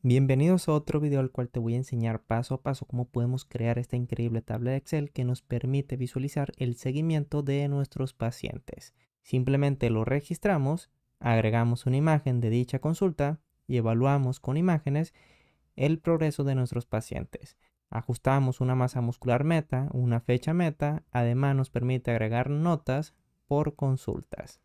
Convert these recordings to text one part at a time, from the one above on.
Bienvenidos a otro video al cual te voy a enseñar paso a paso cómo podemos crear esta increíble tabla de Excel que nos permite visualizar el seguimiento de nuestros pacientes. Simplemente lo registramos, agregamos una imagen de dicha consulta y evaluamos con imágenes el progreso de nuestros pacientes. Ajustamos una masa muscular meta, una fecha meta, además nos permite agregar notas por consultas.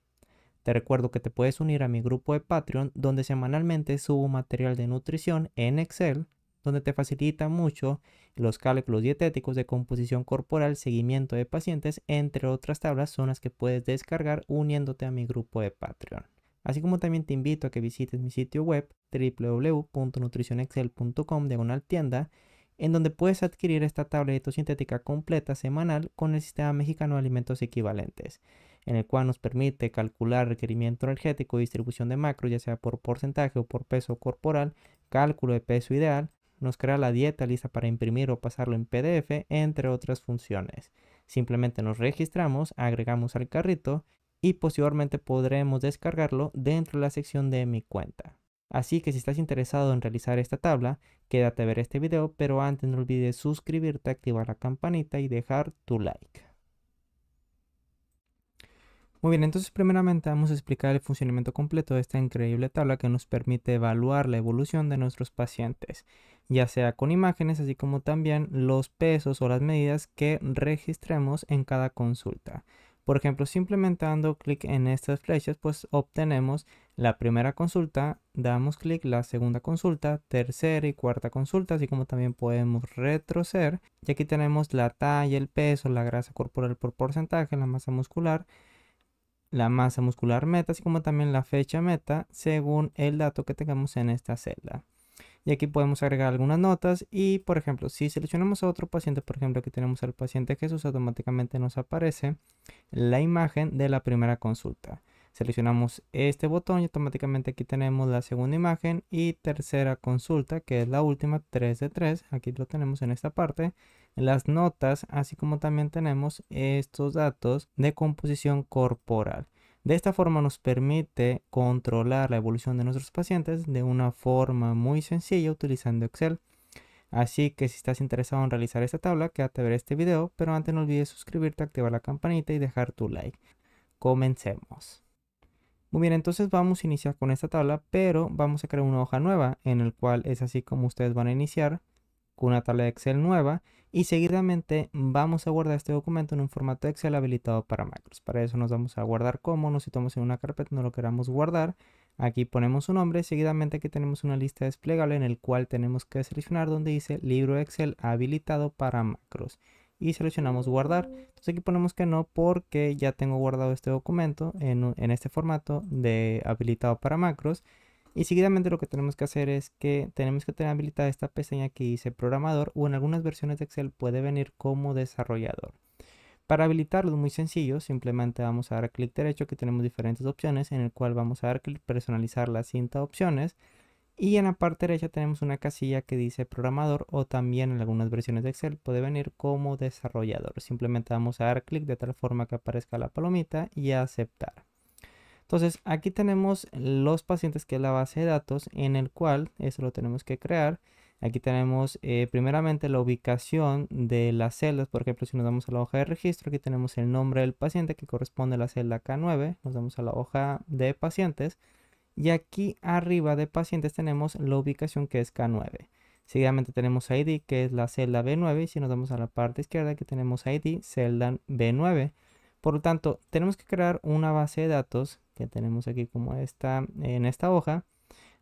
Te recuerdo que te puedes unir a mi grupo de Patreon, donde semanalmente subo material de nutrición en Excel, donde te facilita mucho los cálculos dietéticos de composición corporal, seguimiento de pacientes, entre otras tablas son las que puedes descargar uniéndote a mi grupo de Patreon. Así como también te invito a que visites mi sitio web www.nutricionexcel.com/tienda, en donde puedes adquirir esta tabla dietosintética completa semanal con el Sistema Mexicano de Alimentos Equivalentes, en el cual nos permite calcular requerimiento energético y distribución de macros, ya sea por porcentaje o por peso corporal, cálculo de peso ideal, nos crea la dieta lista para imprimir o pasarlo en PDF, entre otras funciones. Simplemente nos registramos, agregamos al carrito y posteriormente podremos descargarlo dentro de la sección de mi cuenta. Así que si estás interesado en realizar esta tabla, quédate a ver este video, pero antes no olvides suscribirte, activar la campanita y dejar tu like. Muy bien, entonces primeramente vamos a explicar el funcionamiento completo de esta increíble tabla que nos permite evaluar la evolución de nuestros pacientes, ya sea con imágenes, así como también los pesos o las medidas que registremos en cada consulta. Por ejemplo, simplemente dando clic en estas flechas, pues obtenemos la primera consulta, damos clic la segunda consulta, tercera y cuarta consulta, así como también podemos retroceder. Y aquí tenemos la talla, el peso, la grasa corporal por porcentaje, la masa muscular meta, así como también la fecha meta según el dato que tengamos en esta celda. Y aquí podemos agregar algunas notas y, por ejemplo, si seleccionamos a otro paciente, por ejemplo, aquí tenemos al paciente Jesús, automáticamente nos aparece la imagen de la primera consulta. Seleccionamos este botón y automáticamente aquí tenemos la segunda imagen y tercera consulta, que es la última, 3 de 3. Aquí lo tenemos en esta parte. Las notas, así como también tenemos estos datos de composición corporal. De esta forma nos permite controlar la evolución de nuestros pacientes de una forma muy sencilla utilizando Excel. Así que si estás interesado en realizar esta tabla, quédate a ver este video, pero antes no olvides suscribirte, activar la campanita y dejar tu like. Comencemos. Muy bien, entonces vamos a iniciar con esta tabla, pero vamos a crear una hoja nueva en el cual es así como ustedes van a iniciar con una tabla de Excel nueva y seguidamente vamos a guardar este documento en un formato Excel habilitado para macros. Para eso nos vamos a guardar como, nos situamos en una carpeta donde lo queramos guardar. Aquí ponemos su nombre, seguidamente aquí tenemos una lista desplegable en el cual tenemos que seleccionar donde dice libro Excel habilitado para macros y seleccionamos guardar. Entonces aquí ponemos que no porque ya tengo guardado este documento en este formato de habilitado para macros. Y seguidamente lo que tenemos que hacer es que tenemos que tener habilitada esta pestaña que dice programador o en algunas versiones de Excel puede venir como desarrollador. Para habilitarlo es muy sencillo, simplemente vamos a dar clic derecho, que tenemos diferentes opciones en el cual vamos a dar clic personalizar la cinta opciones y en la parte derecha tenemos una casilla que dice programador o también en algunas versiones de Excel puede venir como desarrollador. Simplemente vamos a dar clic de tal forma que aparezca la palomita y aceptar. Entonces aquí tenemos los pacientes, que es la base de datos en el cual eso lo tenemos que crear. Aquí tenemos primeramente la ubicación de las celdas. Por ejemplo, si nos vamos a la hoja de registro, aquí tenemos el nombre del paciente que corresponde a la celda K9. Nos vamos a la hoja de pacientes y aquí arriba de pacientes tenemos la ubicación que es K9. Seguidamente tenemos ID, que es la celda B9, y si nos vamos a la parte izquierda aquí tenemos ID, celda B9. Por lo tanto, tenemos que crear una base de datos que tenemos aquí como esta en esta hoja.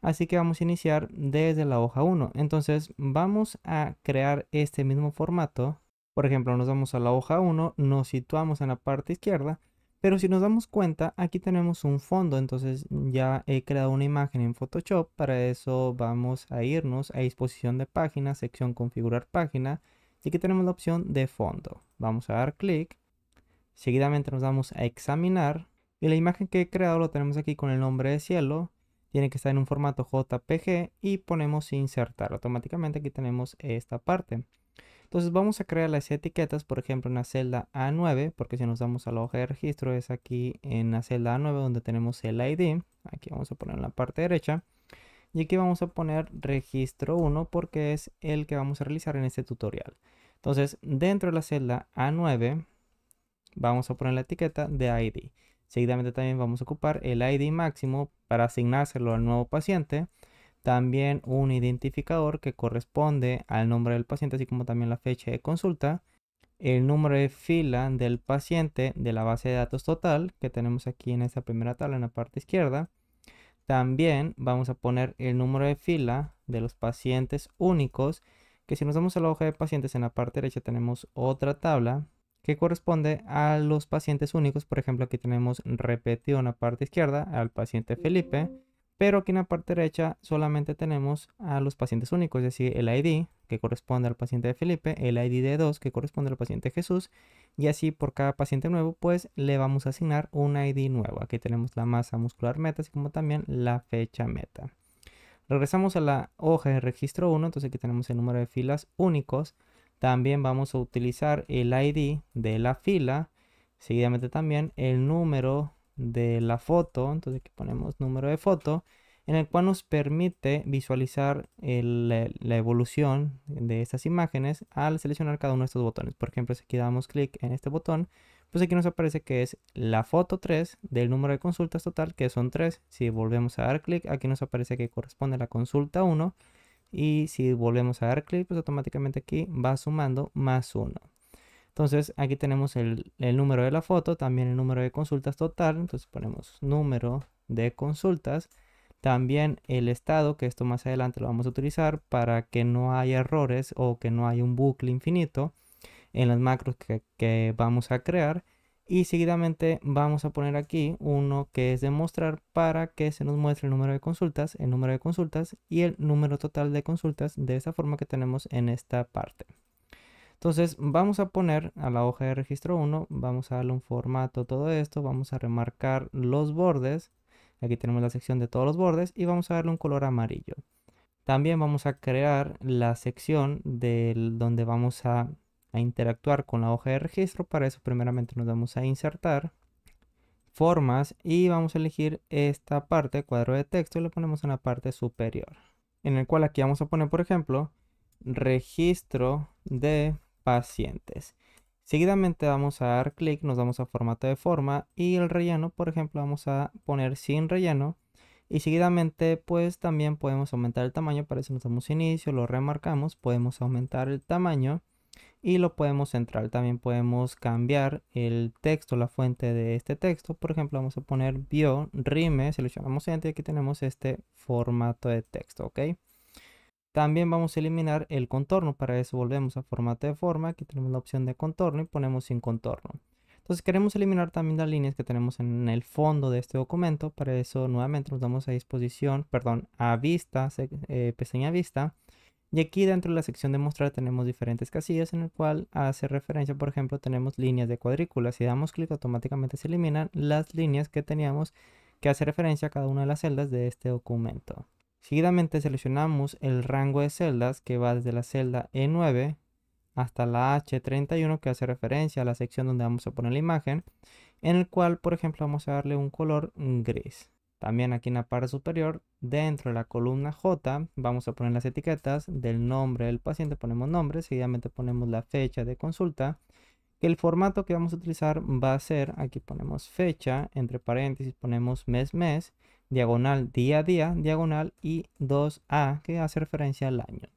Así que vamos a iniciar desde la hoja 1. Entonces vamos a crear este mismo formato. Por ejemplo, nos vamos a la hoja 1, nos situamos en la parte izquierda. Pero si nos damos cuenta, aquí tenemos un fondo. Entonces ya he creado una imagen en Photoshop. Para eso vamos a irnos a disposición de página, sección configurar página. Y aquí tenemos la opción de fondo. Vamos a dar clic. Seguidamente nos vamos a examinar y la imagen que he creado lo tenemos aquí con el nombre de cielo. Tiene que estar en un formato JPG y ponemos insertar. Automáticamente aquí tenemos esta parte. Entonces vamos a crear las etiquetas, por ejemplo en la celda A9, porque si nos damos a la hoja de registro es aquí en la celda A9 donde tenemos el ID. Aquí vamos a poner en la parte derecha. y aquí vamos a poner registro 1 porque es el que vamos a realizar en este tutorial. Entonces, dentro de la celda A9 vamos a poner la etiqueta de ID. Seguidamente también vamos a ocupar el ID máximo para asignárselo al nuevo paciente. También un identificador que corresponde al nombre del paciente, así como también la fecha de consulta. El número de fila del paciente de la base de datos total que tenemos aquí en esta primera tabla en la parte izquierda. También vamos a poner el número de fila de los pacientes únicos, que si nos vamos a la hoja de pacientes en la parte derecha tenemos otra tabla que corresponde a los pacientes únicos. Por ejemplo, aquí tenemos repetido en la parte izquierda al paciente Felipe, pero aquí en la parte derecha solamente tenemos a los pacientes únicos, es decir, el ID que corresponde al paciente de Felipe, el ID de 2 que corresponde al paciente Jesús, y así por cada paciente nuevo pues le vamos a asignar un ID nuevo. Aquí tenemos la masa muscular meta, así como también la fecha meta. Regresamos a la hoja de registro 1, entonces aquí tenemos el número de filas únicos. También vamos a utilizar el ID de la fila, seguidamente también el número de la foto, entonces aquí ponemos número de foto, en el cual nos permite visualizar la evolución de estas imágenes al seleccionar cada uno de estos botones. Por ejemplo, si aquí damos clic en este botón, pues aquí nos aparece que es la foto 3 del número de consultas total, que son 3. Si volvemos a dar clic, aquí nos aparece que corresponde a la consulta 1. Y si volvemos a dar clic, pues automáticamente aquí va sumando más 1. Entonces aquí tenemos el número de la foto, también el número de consultas total. Entonces ponemos número de consultas. También el estado, que esto más adelante lo vamos a utilizar para que no haya errores o que no haya un bucle infinito en las macros que vamos a crear. Y seguidamente vamos a poner aquí uno que es demostrar para que se nos muestre el número de consultas, el número de consultas y el número total de consultas de esta forma que tenemos en esta parte. Entonces vamos a poner a la hoja de registro 1, vamos a darle un formato a todo esto, vamos a remarcar los bordes. Aquí tenemos la sección de todos los bordes y vamos a darle un color amarillo. También vamos a crear la sección donde vamos a interactuar con la hoja de registro. Para eso primeramente nos vamos a insertar formas y vamos a elegir esta parte, cuadro de texto, y lo ponemos en la parte superior, en el cual aquí vamos a poner, por ejemplo, registro de pacientes. Seguidamente vamos a dar clic, nos vamos a formato de forma y el relleno, por ejemplo, vamos a poner sin relleno. Y seguidamente pues también podemos aumentar el tamaño. Para eso nos damos inicio, lo remarcamos, podemos aumentar el tamaño y lo podemos centrar. También podemos cambiar el texto, la fuente de este texto. Por ejemplo, vamos a poner bio rime, seleccionamos enter y aquí tenemos este formato de texto, ¿ok? También vamos a eliminar el contorno. Para eso volvemos a formato de forma. Aquí tenemos la opción de contorno y ponemos sin contorno. Entonces queremos eliminar también las líneas que tenemos en el fondo de este documento. Para eso nuevamente nos damos a disposición, perdón, a vista, pestaña vista. Y aquí dentro de la sección de mostrar tenemos diferentes casillas en el cual hace referencia, por ejemplo, tenemos líneas de cuadrículas. Si damos clic automáticamente se eliminan las líneas que teníamos que hace referencia a cada una de las celdas de este documento. Seguidamente seleccionamos el rango de celdas que va desde la celda E9 hasta la H31, que hace referencia a la sección donde vamos a poner la imagen, en el cual, por ejemplo, vamos a darle un color gris. También aquí en la parte superior, dentro de la columna J, vamos a poner las etiquetas del nombre del paciente, ponemos nombre, seguidamente ponemos la fecha de consulta, que el formato que vamos a utilizar va a ser, aquí ponemos fecha, entre paréntesis ponemos mes, diagonal día, diagonal y 2A, que hace referencia al año.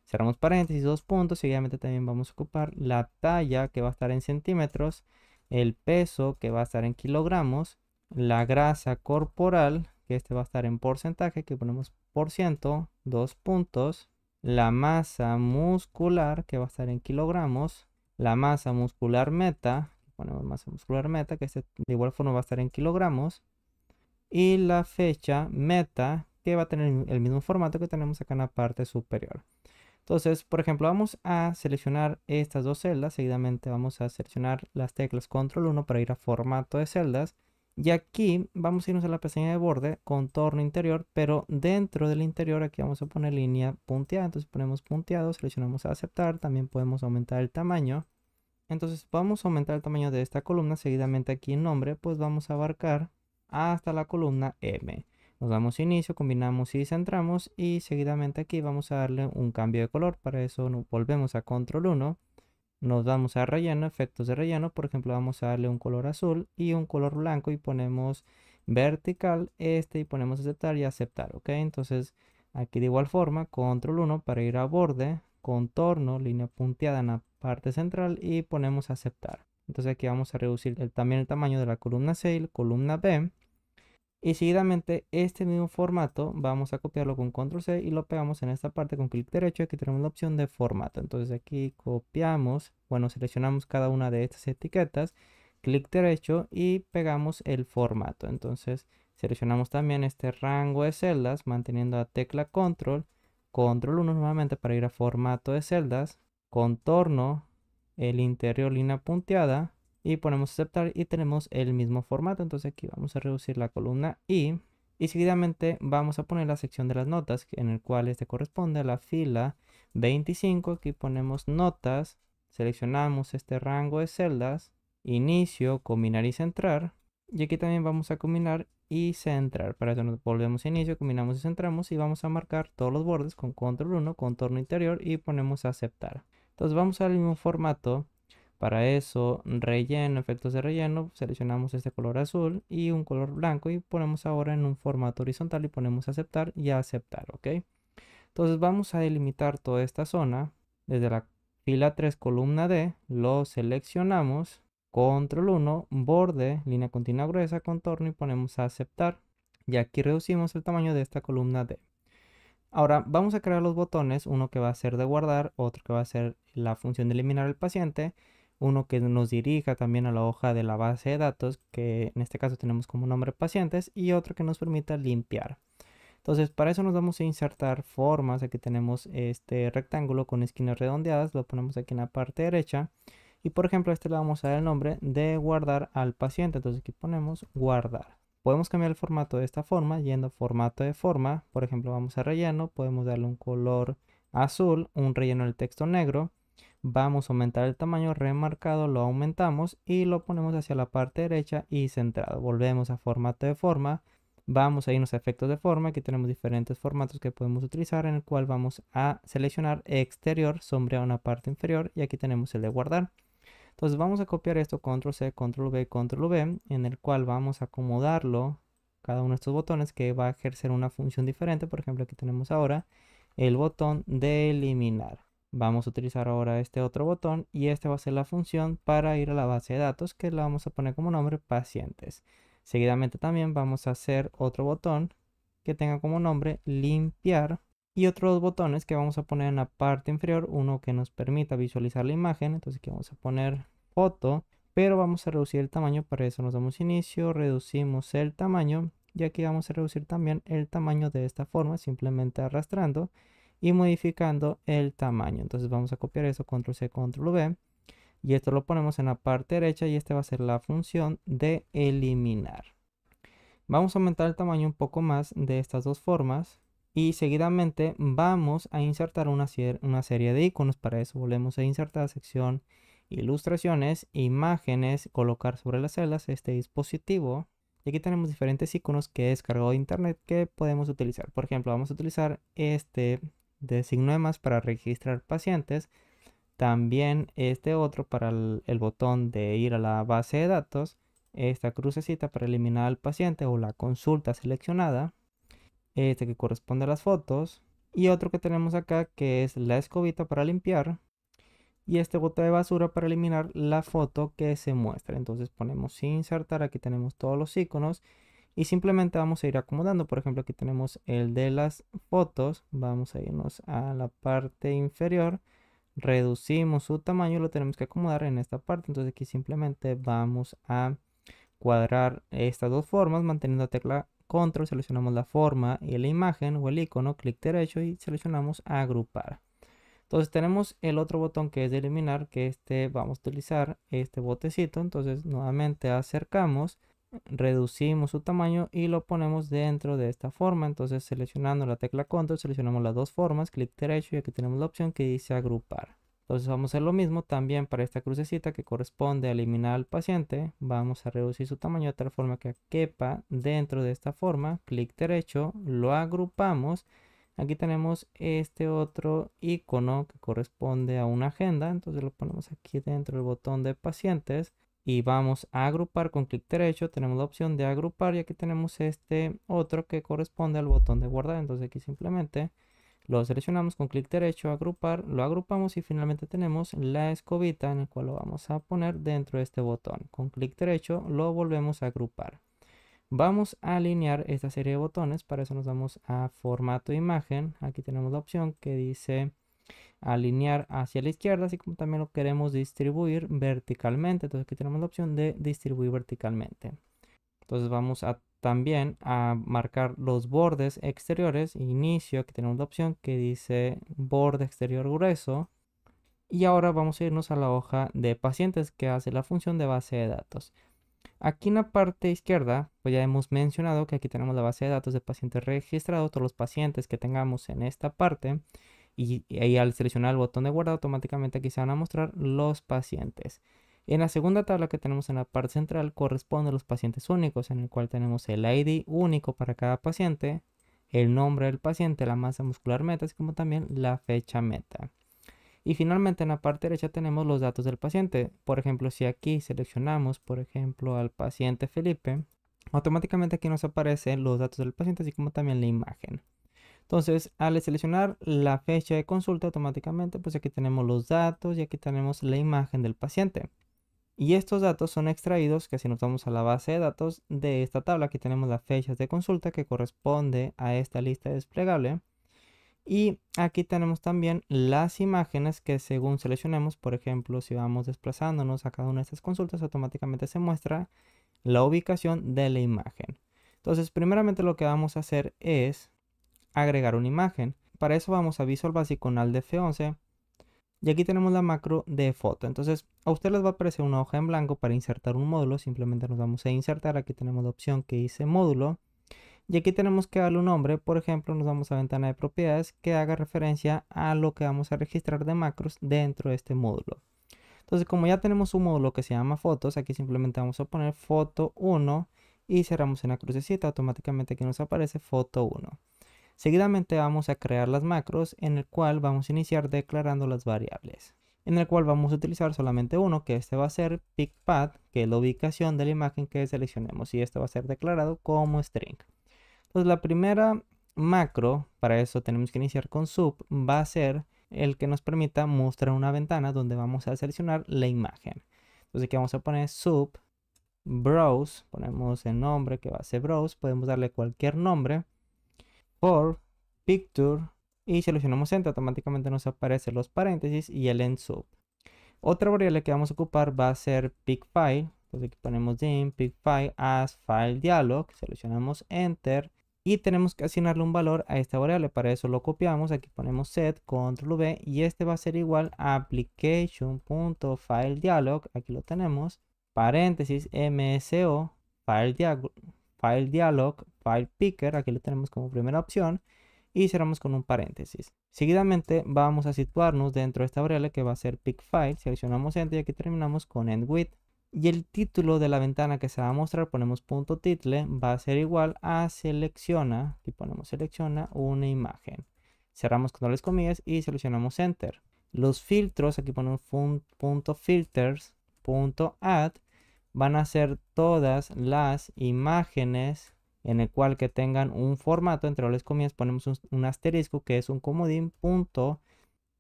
Cerramos paréntesis, 2 puntos, seguidamente también vamos a ocupar la talla que va a estar en centímetros, el peso que va a estar en kilogramos, la grasa corporal, que este va a estar en porcentaje, que ponemos por ciento, 2 puntos, la masa muscular, que va a estar en kilogramos, la masa muscular meta, que ponemos masa muscular meta, que este de igual forma va a estar en kilogramos, y la fecha meta, que va a tener el mismo formato que tenemos acá en la parte superior. Entonces, por ejemplo, vamos a seleccionar estas dos celdas. Seguidamente vamos a seleccionar las teclas control 1 para ir a formato de celdas. Y aquí vamos a irnos a la pestaña de borde, contorno interior, pero dentro del interior aquí vamos a poner línea punteada. Entonces ponemos punteado, seleccionamos aceptar. También podemos aumentar el tamaño. Entonces vamos a aumentar el tamaño de esta columna. Seguidamente aquí en nombre, pues vamos a abarcar hasta la columna M. Nos damos inicio, combinamos y centramos y seguidamente aquí vamos a darle un cambio de color. Para eso nos volvemos a control 1, nos vamos a relleno, efectos de relleno. Por ejemplo, vamos a darle un color azul y un color blanco y ponemos vertical y ponemos aceptar y aceptar, ¿ok? Entonces aquí de igual forma, control 1 para ir a borde, contorno, línea punteada en la parte central y ponemos aceptar. Entonces aquí vamos a reducir también el tamaño de la columna C y la columna B. Y seguidamente este mismo formato vamos a copiarlo con control C y lo pegamos en esta parte con clic derecho. Aquí tenemos la opción de formato. Entonces aquí copiamos, bueno, seleccionamos cada una de estas etiquetas, clic derecho y pegamos el formato. Entonces seleccionamos también este rango de celdas manteniendo la tecla control, control 1 nuevamente para ir a formato de celdas, contorno, el interior línea punteada y ponemos aceptar y tenemos el mismo formato. Entonces aquí vamos a reducir la columna y seguidamente vamos a poner la sección de las notas en el cual este corresponde a la fila 25. Aquí ponemos notas, seleccionamos este rango de celdas, inicio, combinar y centrar, y aquí también vamos a combinar y centrar. Para eso nos volvemos a inicio, combinamos y centramos y vamos a marcar todos los bordes con control 1, contorno interior y ponemos aceptar. Entonces vamos al mismo formato. Para eso, relleno, efectos de relleno, seleccionamos este color azul y un color blanco y ponemos ahora en un formato horizontal y ponemos aceptar y aceptar, ¿ok? Entonces vamos a delimitar toda esta zona desde la fila 3, columna D, lo seleccionamos, control 1, borde, línea continua gruesa, contorno y ponemos a aceptar. Y aquí reducimos el tamaño de esta columna D. Ahora vamos a crear los botones, uno que va a ser de guardar, otro que va a ser la función de eliminar al paciente, uno que nos dirija también a la hoja de la base de datos, que en este caso tenemos como nombre pacientes, y otro que nos permita limpiar. Entonces para eso nos vamos a insertar formas. Aquí tenemos este rectángulo con esquinas redondeadas, lo ponemos aquí en la parte derecha y por ejemplo a este le vamos a dar el nombre de guardar al paciente. Entonces aquí ponemos guardar. Podemos cambiar el formato de esta forma yendo a formato de forma. Por ejemplo, vamos a relleno, podemos darle un color azul, un relleno del texto negro. Vamos a aumentar el tamaño remarcado, lo aumentamos y lo ponemos hacia la parte derecha y centrado. Volvemos a formato de forma. Vamos a irnos a efectos de forma. Aquí tenemos diferentes formatos que podemos utilizar, en el cual vamos a seleccionar exterior, sombrear una parte inferior y aquí tenemos el de guardar. Entonces vamos a copiar esto, control C, control V, control V, en el cual vamos a acomodarlo, cada uno de estos botones que va a ejercer una función diferente. Por ejemplo, aquí tenemos ahora el botón de eliminar. Vamos a utilizar ahora este otro botón y este va a ser la función para ir a la base de datos, que la vamos a poner como nombre pacientes. Seguidamente también vamos a hacer otro botón que tenga como nombre limpiar y otros botones que vamos a poner en la parte inferior, uno que nos permita visualizar la imagen. Entonces aquí vamos a poner foto, pero vamos a reducir el tamaño. Para eso nos damos inicio, reducimos el tamaño y aquí vamos a reducir también el tamaño de esta forma, simplemente arrastrando y modificando el tamaño. Entonces vamos a copiar eso, control C, control V, y esto lo ponemos en la parte derecha y esta va a ser la función de eliminar. Vamos a aumentar el tamaño un poco más de estas dos formas y seguidamente vamos a insertar una serie de iconos. Para eso volvemos a insertar sección ilustraciones, imágenes, colocar sobre las celdas este dispositivo. Y aquí tenemos diferentes iconos que he descargado de internet que podemos utilizar. Por ejemplo, vamos a utilizar este de signo de más para registrar pacientes. También este otro para el botón de ir a la base de datos. Esta crucecita para eliminar al paciente o la consulta seleccionada. Este que corresponde a las fotos. Y otro que tenemos acá que es la escobita para limpiar. Y este bote de basura para eliminar la foto que se muestra. Entonces ponemos insertar, aquí tenemos todos los iconos y simplemente vamos a ir acomodando. Por ejemplo, aquí tenemos el de las fotos. Vamos a irnos a la parte inferior, reducimos su tamaño y lo tenemos que acomodar en esta parte. Entonces aquí simplemente vamos a cuadrar estas dos formas manteniendo la tecla control, seleccionamos la forma y la imagen o el icono, clic derecho y seleccionamos agrupar. Entonces tenemos el otro botón que es de eliminar, que vamos a utilizar este botecito. Entonces nuevamente acercamos, reducimos su tamaño y lo ponemos dentro de esta forma. Entonces seleccionando la tecla control, seleccionamos las dos formas, clic derecho y aquí tenemos la opción que dice agrupar. Entonces vamos a hacer lo mismo también para esta crucecita que corresponde a eliminar al paciente. Vamos a reducir su tamaño de tal forma que quepa dentro de esta forma. Clic derecho, lo agrupamos. Aquí tenemos este otro icono que corresponde a una agenda. Entonces lo ponemos aquí dentro del botón de pacientes. Y vamos a agrupar con clic derecho. Tenemos la opción de agrupar y aquí tenemos este otro que corresponde al botón de guardar. Entonces aquí simplemente lo seleccionamos con clic derecho, agrupar, lo agrupamos y finalmente tenemos la escobita en el cual lo vamos a poner dentro de este botón. Con clic derecho lo volvemos a agrupar. Vamos a alinear esta serie de botones, para eso nos vamos a formato de imagen. Aquí tenemos la opción que dice alinear hacia la izquierda, así como también lo queremos distribuir verticalmente. Entonces aquí tenemos la opción de distribuir verticalmente. Entonces vamos a también a marcar los bordes exteriores. Inicio, aquí tenemos la opción que dice borde exterior grueso. Y ahora vamos a irnos a la hoja de pacientes que hace la función de base de datos. Aquí en la parte izquierda, pues ya hemos mencionado que aquí tenemos la base de datos de pacientes registrados, todos los pacientes que tengamos en esta parte. Y ahí al seleccionar el botón de guardar, automáticamente aquí se van a mostrar los pacientes. En la segunda tabla que tenemos en la parte central corresponde a los pacientes únicos, en el cual tenemos el ID único para cada paciente, el nombre del paciente, la masa muscular meta, así como también la fecha meta. Y finalmente en la parte derecha tenemos los datos del paciente. Por ejemplo, si aquí seleccionamos, por ejemplo, al paciente Felipe, automáticamente aquí nos aparecen los datos del paciente, así como también la imagen. Entonces, al seleccionar la fecha de consulta, automáticamente, pues aquí tenemos los datos y aquí tenemos la imagen del paciente. Y estos datos son extraídos, que si nos vamos a la base de datos de esta tabla, aquí tenemos las fechas de consulta que corresponde a esta lista desplegable. Y aquí tenemos también las imágenes que según seleccionemos, por ejemplo, si vamos desplazándonos a cada una de estas consultas, automáticamente se muestra la ubicación de la imagen. Entonces, primeramente lo que vamos a hacer es agregar una imagen. Para eso vamos a Visual Basic con Alt F11 y aquí tenemos la macro de foto. Entonces a usted les va a aparecer una hoja en blanco para insertar un módulo. Simplemente nos vamos a insertar. Aquí tenemos la opción que dice módulo y aquí tenemos que darle un nombre. Por ejemplo, nos vamos a ventana de propiedades que haga referencia a lo que vamos a registrar de macros dentro de este módulo. Entonces, como ya tenemos un módulo que se llama fotos, aquí simplemente vamos a poner foto 1 y cerramos en la crucecita. Automáticamente aquí nos aparece foto 1. Seguidamente vamos a crear las macros en el cual vamos a iniciar declarando las variables. En el cual vamos a utilizar solamente uno, que este va a ser pickPath, que es la ubicación de la imagen que seleccionemos. Y este va a ser declarado como string. Entonces la primera macro, para eso tenemos que iniciar con sub, va a ser el que nos permita mostrar una ventana donde vamos a seleccionar la imagen. Entonces aquí vamos a poner sub browse, ponemos el nombre que va a ser browse, podemos darle cualquier nombre, for picture y seleccionamos enter, automáticamente nos aparecen los paréntesis y el end sub. Otra variable que vamos a ocupar va a ser pickfile. Entonces aquí ponemos dim pickfile as file dialog, seleccionamos enter y tenemos que asignarle un valor a esta variable. Para eso lo copiamos, aquí ponemos set, control V y este va a ser igual a application.fileDialog, aquí lo tenemos, paréntesis mso fileDialog filePicker, aquí lo tenemos como primera opción y cerramos con un paréntesis. Seguidamente vamos a situarnos dentro de esta variable que va a ser pickfile, seleccionamos enter y aquí terminamos con endWidth. Y el título de la ventana que se va a mostrar, ponemos punto title, va a ser igual a selecciona, aquí ponemos selecciona una imagen. Cerramos con dobles comillas y seleccionamos enter. Los filtros, aquí ponemos punto filters, punto add, van a ser todas las imágenes en el cual que tengan un formato, entre dobles comillas ponemos un asterisco que es un comodín, punto,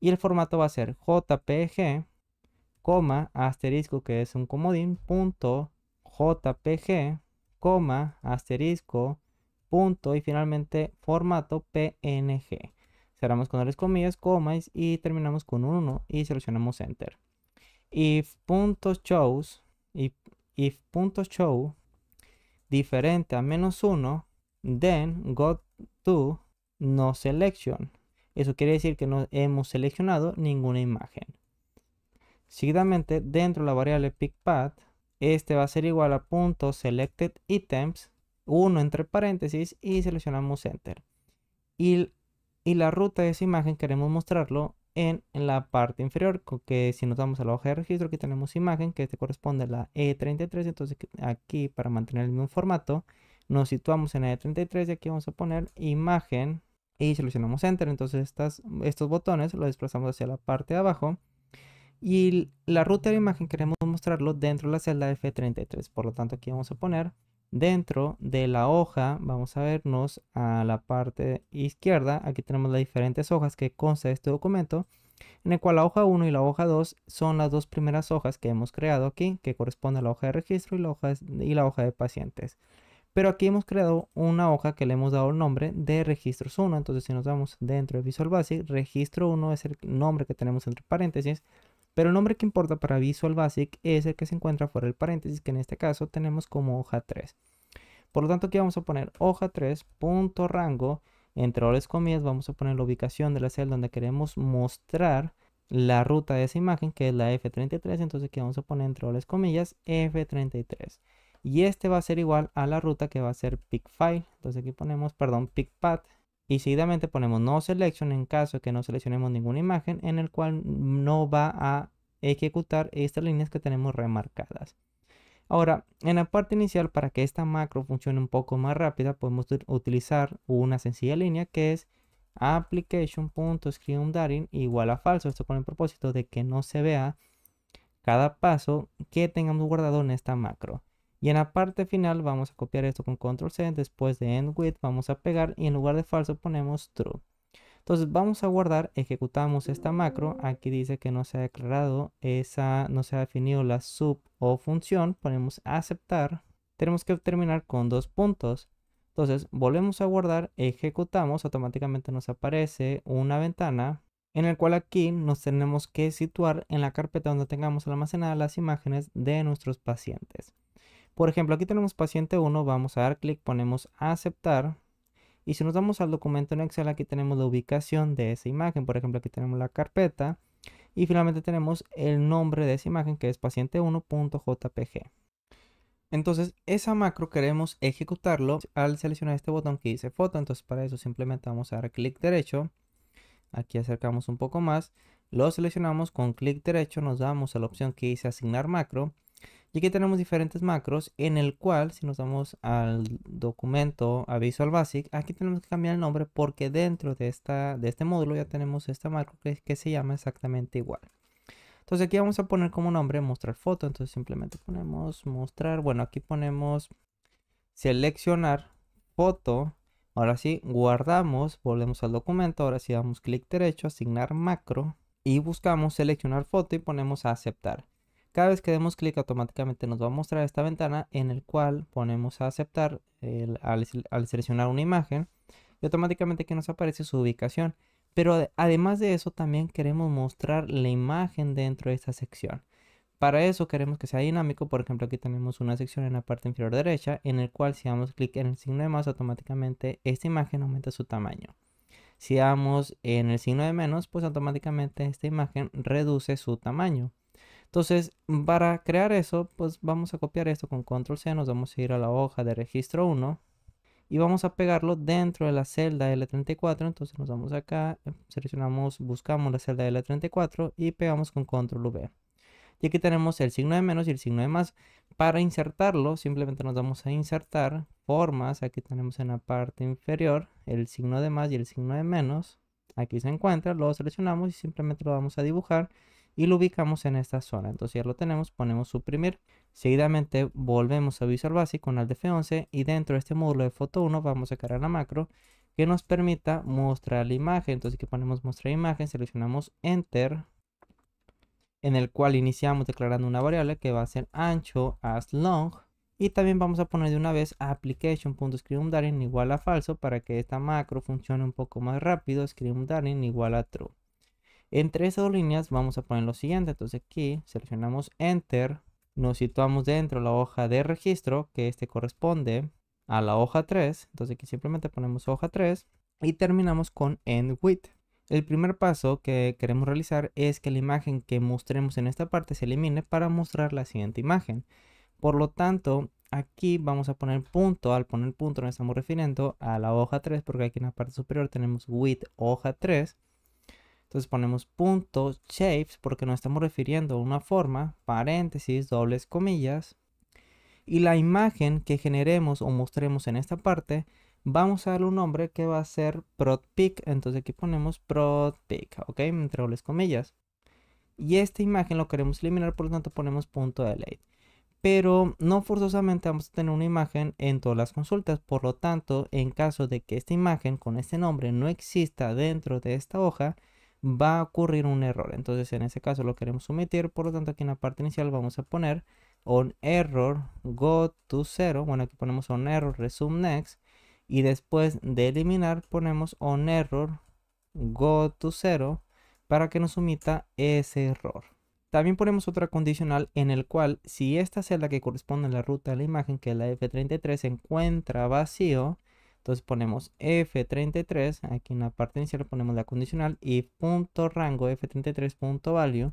y el formato va a ser JPG, coma, asterisco que es un comodín, punto, JPG, coma, asterisco, punto y finalmente formato PNG. Cerramos con dobles comillas, comas y terminamos con un 1 y seleccionamos enter. If.shows if.show diferente a -1, then go to no selection. Eso quiere decir que no hemos seleccionado ninguna imagen. Seguidamente, dentro de la variable pickPath, este va a ser igual a .selectedItems, 1 entre paréntesis y seleccionamos enter. Y la ruta de esa imagen queremos mostrarlo en la parte inferior, que si nos vamos a la hoja de registro, aquí tenemos imagen, que este corresponde a la E33, entonces aquí para mantener el mismo formato, nos situamos en la E33 y aquí vamos a poner imagen y seleccionamos Enter, entonces estos botones los desplazamos hacia la parte de abajo y la ruta de la imagen queremos mostrarlo dentro de la celda F33, por lo tanto aquí vamos a poner dentro de la hoja, vamos a vernos a la parte izquierda, aquí tenemos las diferentes hojas que consta de este documento, en el cual la hoja 1 y la hoja 2 son las dos primeras hojas que hemos creado aquí, que corresponde a la hoja de registro y la hoja de pacientes. Pero aquí hemos creado una hoja que le hemos dado el nombre de registros 1, entonces si nos vamos dentro de Visual Basic, registro 1 es el nombre que tenemos entre paréntesis, pero el nombre que importa para Visual Basic es el que se encuentra fuera del paréntesis, que en este caso tenemos como hoja 3. Por lo tanto, aquí vamos a poner hoja 3, punto rango, entre dobles comillas, vamos a poner la ubicación de la celda donde queremos mostrar la ruta de esa imagen, que es la F33, entonces aquí vamos a poner entre dobles comillas F33. Y este va a ser igual a la ruta que va a ser pickFile, entonces aquí ponemos, perdón, pickpath. Y seguidamente ponemos no selection en caso de que no seleccionemos ninguna imagen, en el cual no va a ejecutar estas líneas que tenemos remarcadas. Ahora, en la parte inicial, para que esta macro funcione un poco más rápida, podemos utilizar una sencilla línea que es application.screenDaring igual a falso. Esto con el propósito de que no se vea cada paso que tengamos guardado en esta macro. Y en la parte final vamos a copiar esto con control C, después de end with vamos a pegar y en lugar de falso ponemos true. Entonces vamos a guardar, ejecutamos esta macro, aquí dice que no se ha declarado no se ha definido la sub o función, ponemos aceptar, tenemos que terminar con dos puntos. Entonces volvemos a guardar, ejecutamos, automáticamente nos aparece una ventana en el cual aquí nos tenemos que situar en la carpeta donde tengamos almacenadas las imágenes de nuestros pacientes. Por ejemplo, aquí tenemos paciente 1, vamos a dar clic, ponemos aceptar. Y si nos vamos al documento en Excel, aquí tenemos la ubicación de esa imagen. Por ejemplo, aquí tenemos la carpeta. Y finalmente tenemos el nombre de esa imagen, que es paciente1.jpg. Entonces, esa macro queremos ejecutarlo al seleccionar este botón que dice foto. Entonces, para eso simplemente vamos a dar clic derecho. Aquí acercamos un poco más. Lo seleccionamos con clic derecho. Nos damos a la opción que dice asignar macro. Y aquí tenemos diferentes macros en el cual si nos vamos al documento, a Visual Basic, aquí tenemos que cambiar el nombre porque dentro de este módulo ya tenemos esta macro que se llama exactamente igual. Entonces aquí vamos a poner como nombre mostrar foto, entonces simplemente ponemos mostrar, bueno aquí ponemos seleccionar foto, ahora sí guardamos, volvemos al documento, ahora sí damos clic derecho, asignar macro y buscamos seleccionar foto y ponemos a aceptar. Cada vez que demos clic automáticamente nos va a mostrar esta ventana en el cual ponemos a aceptar al seleccionar una imagen y automáticamente aquí nos aparece su ubicación. Pero además de eso también queremos mostrar la imagen dentro de esta sección. Para eso queremos que sea dinámico, por ejemplo aquí tenemos una sección en la parte inferior derecha en el cual si damos clic en el signo de más automáticamente esta imagen aumenta su tamaño. Si damos en el signo de menos pues automáticamente esta imagen reduce su tamaño. Entonces, para crear eso, pues vamos a copiar esto con control C, nos vamos a ir a la hoja de registro 1 y vamos a pegarlo dentro de la celda L34. Entonces nos vamos acá, seleccionamos, buscamos la celda L34 y pegamos con control V. Y aquí tenemos el signo de menos y el signo de más. Para insertarlo, simplemente nos vamos a insertar formas. Aquí tenemos en la parte inferior el signo de más y el signo de menos. Aquí se encuentra, lo seleccionamos y simplemente lo vamos a dibujar y lo ubicamos en esta zona. Entonces ya lo tenemos, ponemos suprimir. Seguidamente volvemos a Visual Basic con Alt F11 y dentro de este módulo de foto 1 vamos a crear la macro que nos permita mostrar la imagen. Entonces aquí ponemos mostrar imagen, seleccionamos Enter, en el cual iniciamos declarando una variable que va a ser ancho as long. Y también vamos a poner de una vez application.screenDaring igual a falso para que esta macro funcione un poco más rápido. ScreenDaring igual a true. Entre esas dos líneas vamos a poner lo siguiente. Entonces aquí seleccionamos Enter. Nos situamos dentro de la hoja de registro que este corresponde a la hoja 3. Entonces aquí simplemente ponemos hoja 3 y terminamos con End With. El primer paso que queremos realizar es que la imagen que mostremos en esta parte se elimine para mostrar la siguiente imagen. Por lo tanto, aquí vamos a poner punto. Al poner punto nos estamos refiriendo a la hoja 3 porque aquí en la parte superior tenemos with hoja 3. Entonces ponemos punto shapes porque nos estamos refiriendo a una forma, paréntesis, dobles comillas. Y la imagen que generemos o mostremos en esta parte, vamos a darle un nombre que va a ser ProdPic. Entonces aquí ponemos ProdPic, ¿ok? Entre dobles comillas. Y esta imagen lo queremos eliminar, por lo tanto ponemos punto delete. Pero no forzosamente vamos a tener una imagen en todas las consultas. Por lo tanto, en caso de que esta imagen con este nombre no exista dentro de esta hoja, va a ocurrir un error. Entonces en ese caso lo queremos omitir. Por lo tanto, aquí en la parte inicial vamos a poner on error go to 0. Bueno, aquí ponemos on error resume next. Y después de eliminar ponemos on error go to 0 para que nos omita ese error. También ponemos otra condicional en el cual si esta celda que corresponde a la ruta de la imagen, que es la F33, se encuentra vacío, entonces ponemos F33, aquí en la parte inicial ponemos la condicional y punto rango F33.value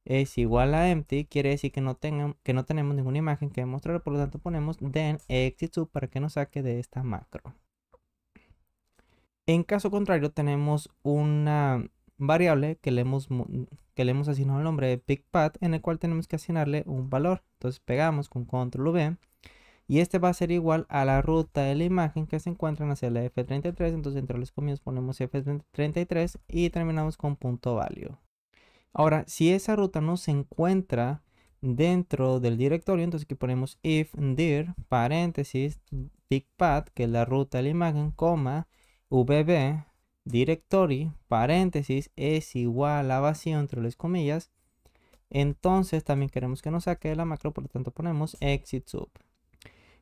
es igual a empty, quiere decir que no tenemos ninguna imagen que mostrar, por lo tanto ponemos then exit sub para que nos saque de esta macro. En caso contrario tenemos una variable que le hemos asignado el nombre de PicPath, en el cual tenemos que asignarle un valor. Entonces pegamos con control V y este va a ser igual a la ruta de la imagen que se encuentra en la celda F33. Entonces entre los comillas ponemos F33 y terminamos con punto value. Ahora, si esa ruta no se encuentra dentro del directorio, entonces aquí ponemos if dir paréntesis PicPath, que es la ruta de la imagen, coma vb directory paréntesis es igual a vacío entre las comillas. Entonces también queremos que nos saque de la macro, por lo tanto ponemos exit sub.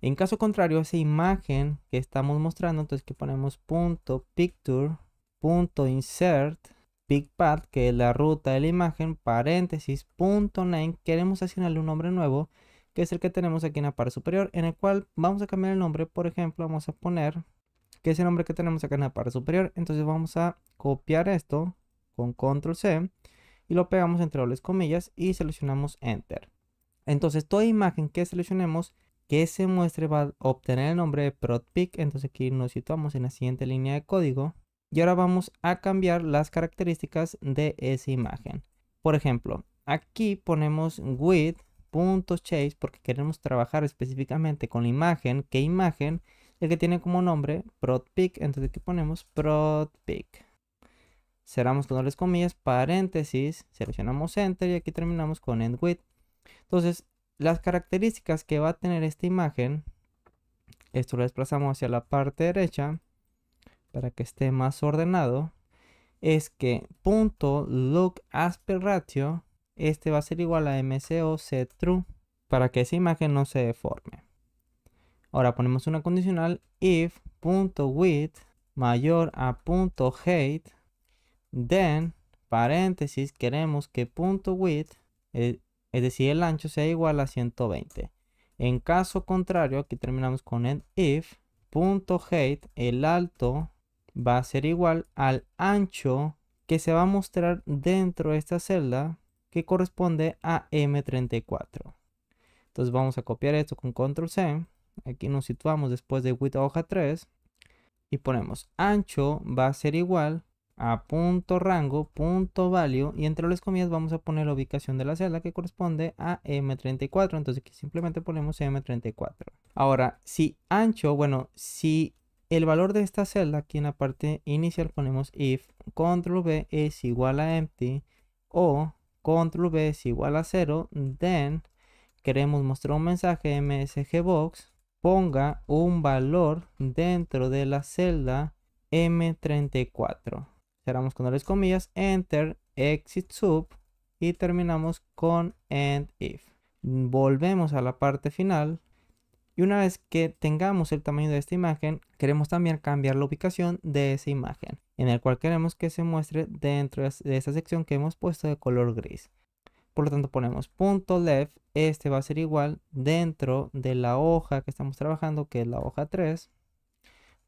En caso contrario, esa imagen que estamos mostrando, entonces que ponemos punto picture punto insert PicPath, que es la ruta de la imagen, paréntesis punto name, queremos asignarle un nombre nuevo que es el que tenemos aquí en la parte superior, en el cual vamos a cambiar el nombre. Por ejemplo, vamos a poner que es el nombre que tenemos acá en la parte superior. Entonces vamos a copiar esto con control C y lo pegamos entre dobles comillas y seleccionamos enter. Entonces toda imagen que seleccionemos que se muestre va a obtener el nombre de ProdPic. Entonces aquí nos situamos en la siguiente línea de código y ahora vamos a cambiar las características de esa imagen. Por ejemplo, aquí ponemos with.chase porque queremos trabajar específicamente con la imagen. ¿Qué imagen? El que tiene como nombre ProdPic. Entonces aquí ponemos ProdPic. Cerramos con dobles comillas, paréntesis, seleccionamos enter y aquí terminamos con end with. Entonces, las características que va a tener esta imagen, esto lo desplazamos hacia la parte derecha para que esté más ordenado, es que punto look aspect ratio, este va a ser igual a MCO set true para que esa imagen no se deforme. Ahora ponemos una condicional if punto width mayor a punto height, then paréntesis queremos que punto width, es decir el ancho, sea igual a 120. En caso contrario, aquí terminamos con el if punto height, el alto va a ser igual al ancho que se va a mostrar dentro de esta celda que corresponde a M34. Entonces vamos a copiar esto con control C. Aquí nos situamos después de width hoja 3 y ponemos ancho va a ser igual a punto rango punto value y entre las comillas vamos a poner la ubicación de la celda que corresponde a M34. Entonces aquí simplemente ponemos M34. Ahora, si ancho, bueno, si el valor de esta celda aquí en la parte inicial ponemos if control v es igual a empty o control v es igual a 0, then queremos mostrar un mensaje msgbox ponga un valor dentro de la celda M34. Cerramos con dobles comillas, enter, exit sub y terminamos con end if. Volvemos a la parte final y una vez que tengamos el tamaño de esta imagen, queremos también cambiar la ubicación de esa imagen, en el cual queremos que se muestre dentro de esta sección que hemos puesto de color gris. Por lo tanto ponemos punto left, este va a ser igual dentro de la hoja que estamos trabajando, que es la hoja 3,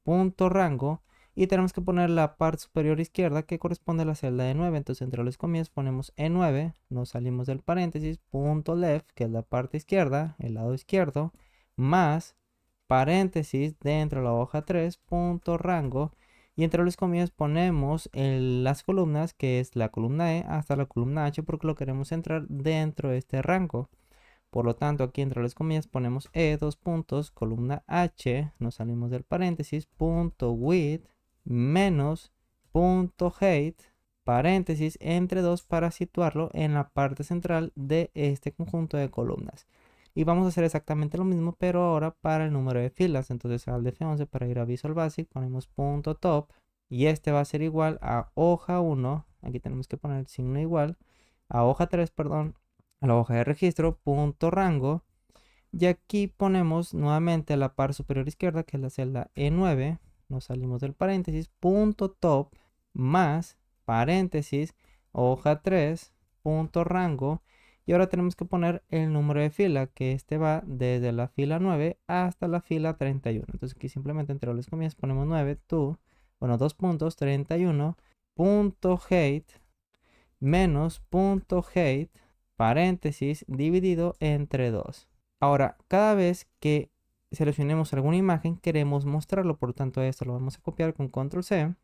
punto rango, y tenemos que poner la parte superior izquierda que corresponde a la celda de 9. Entonces entre las comillas ponemos E9, nos salimos del paréntesis, punto left, que es la parte izquierda, el lado izquierdo, más paréntesis dentro de la hoja 3, punto rango, Y entre las comillas ponemos las columnas, que es la columna E hasta la columna H, porque lo queremos entrar dentro de este rango. Por lo tanto, aquí entre las comillas ponemos E, dos puntos, columna H, nos salimos del paréntesis, punto width, menos, punto height, paréntesis, entre dos para situarlo en la parte central de este conjunto de columnas. Y vamos a hacer exactamente lo mismo, pero ahora para el número de filas. Entonces al F11 para ir a Visual Basic ponemos punto top, y este va a ser igual a hoja 1, aquí tenemos que poner el signo igual, a hoja 3, perdón, a la hoja de registro, punto rango, y aquí ponemos nuevamente la parte superior izquierda, que es la celda E9, nos salimos del paréntesis, punto top, más, paréntesis, hoja 3, punto rango, y ahora tenemos que poner el número de fila, que este va desde la fila 9 hasta la fila 31. Entonces aquí simplemente entre las comillas ponemos 9, dos puntos, 31, punto height, menos punto height, paréntesis, dividido entre 2. Ahora, cada vez que seleccionemos alguna imagen, queremos mostrarlo. Por lo tanto, esto lo vamos a copiar con Control C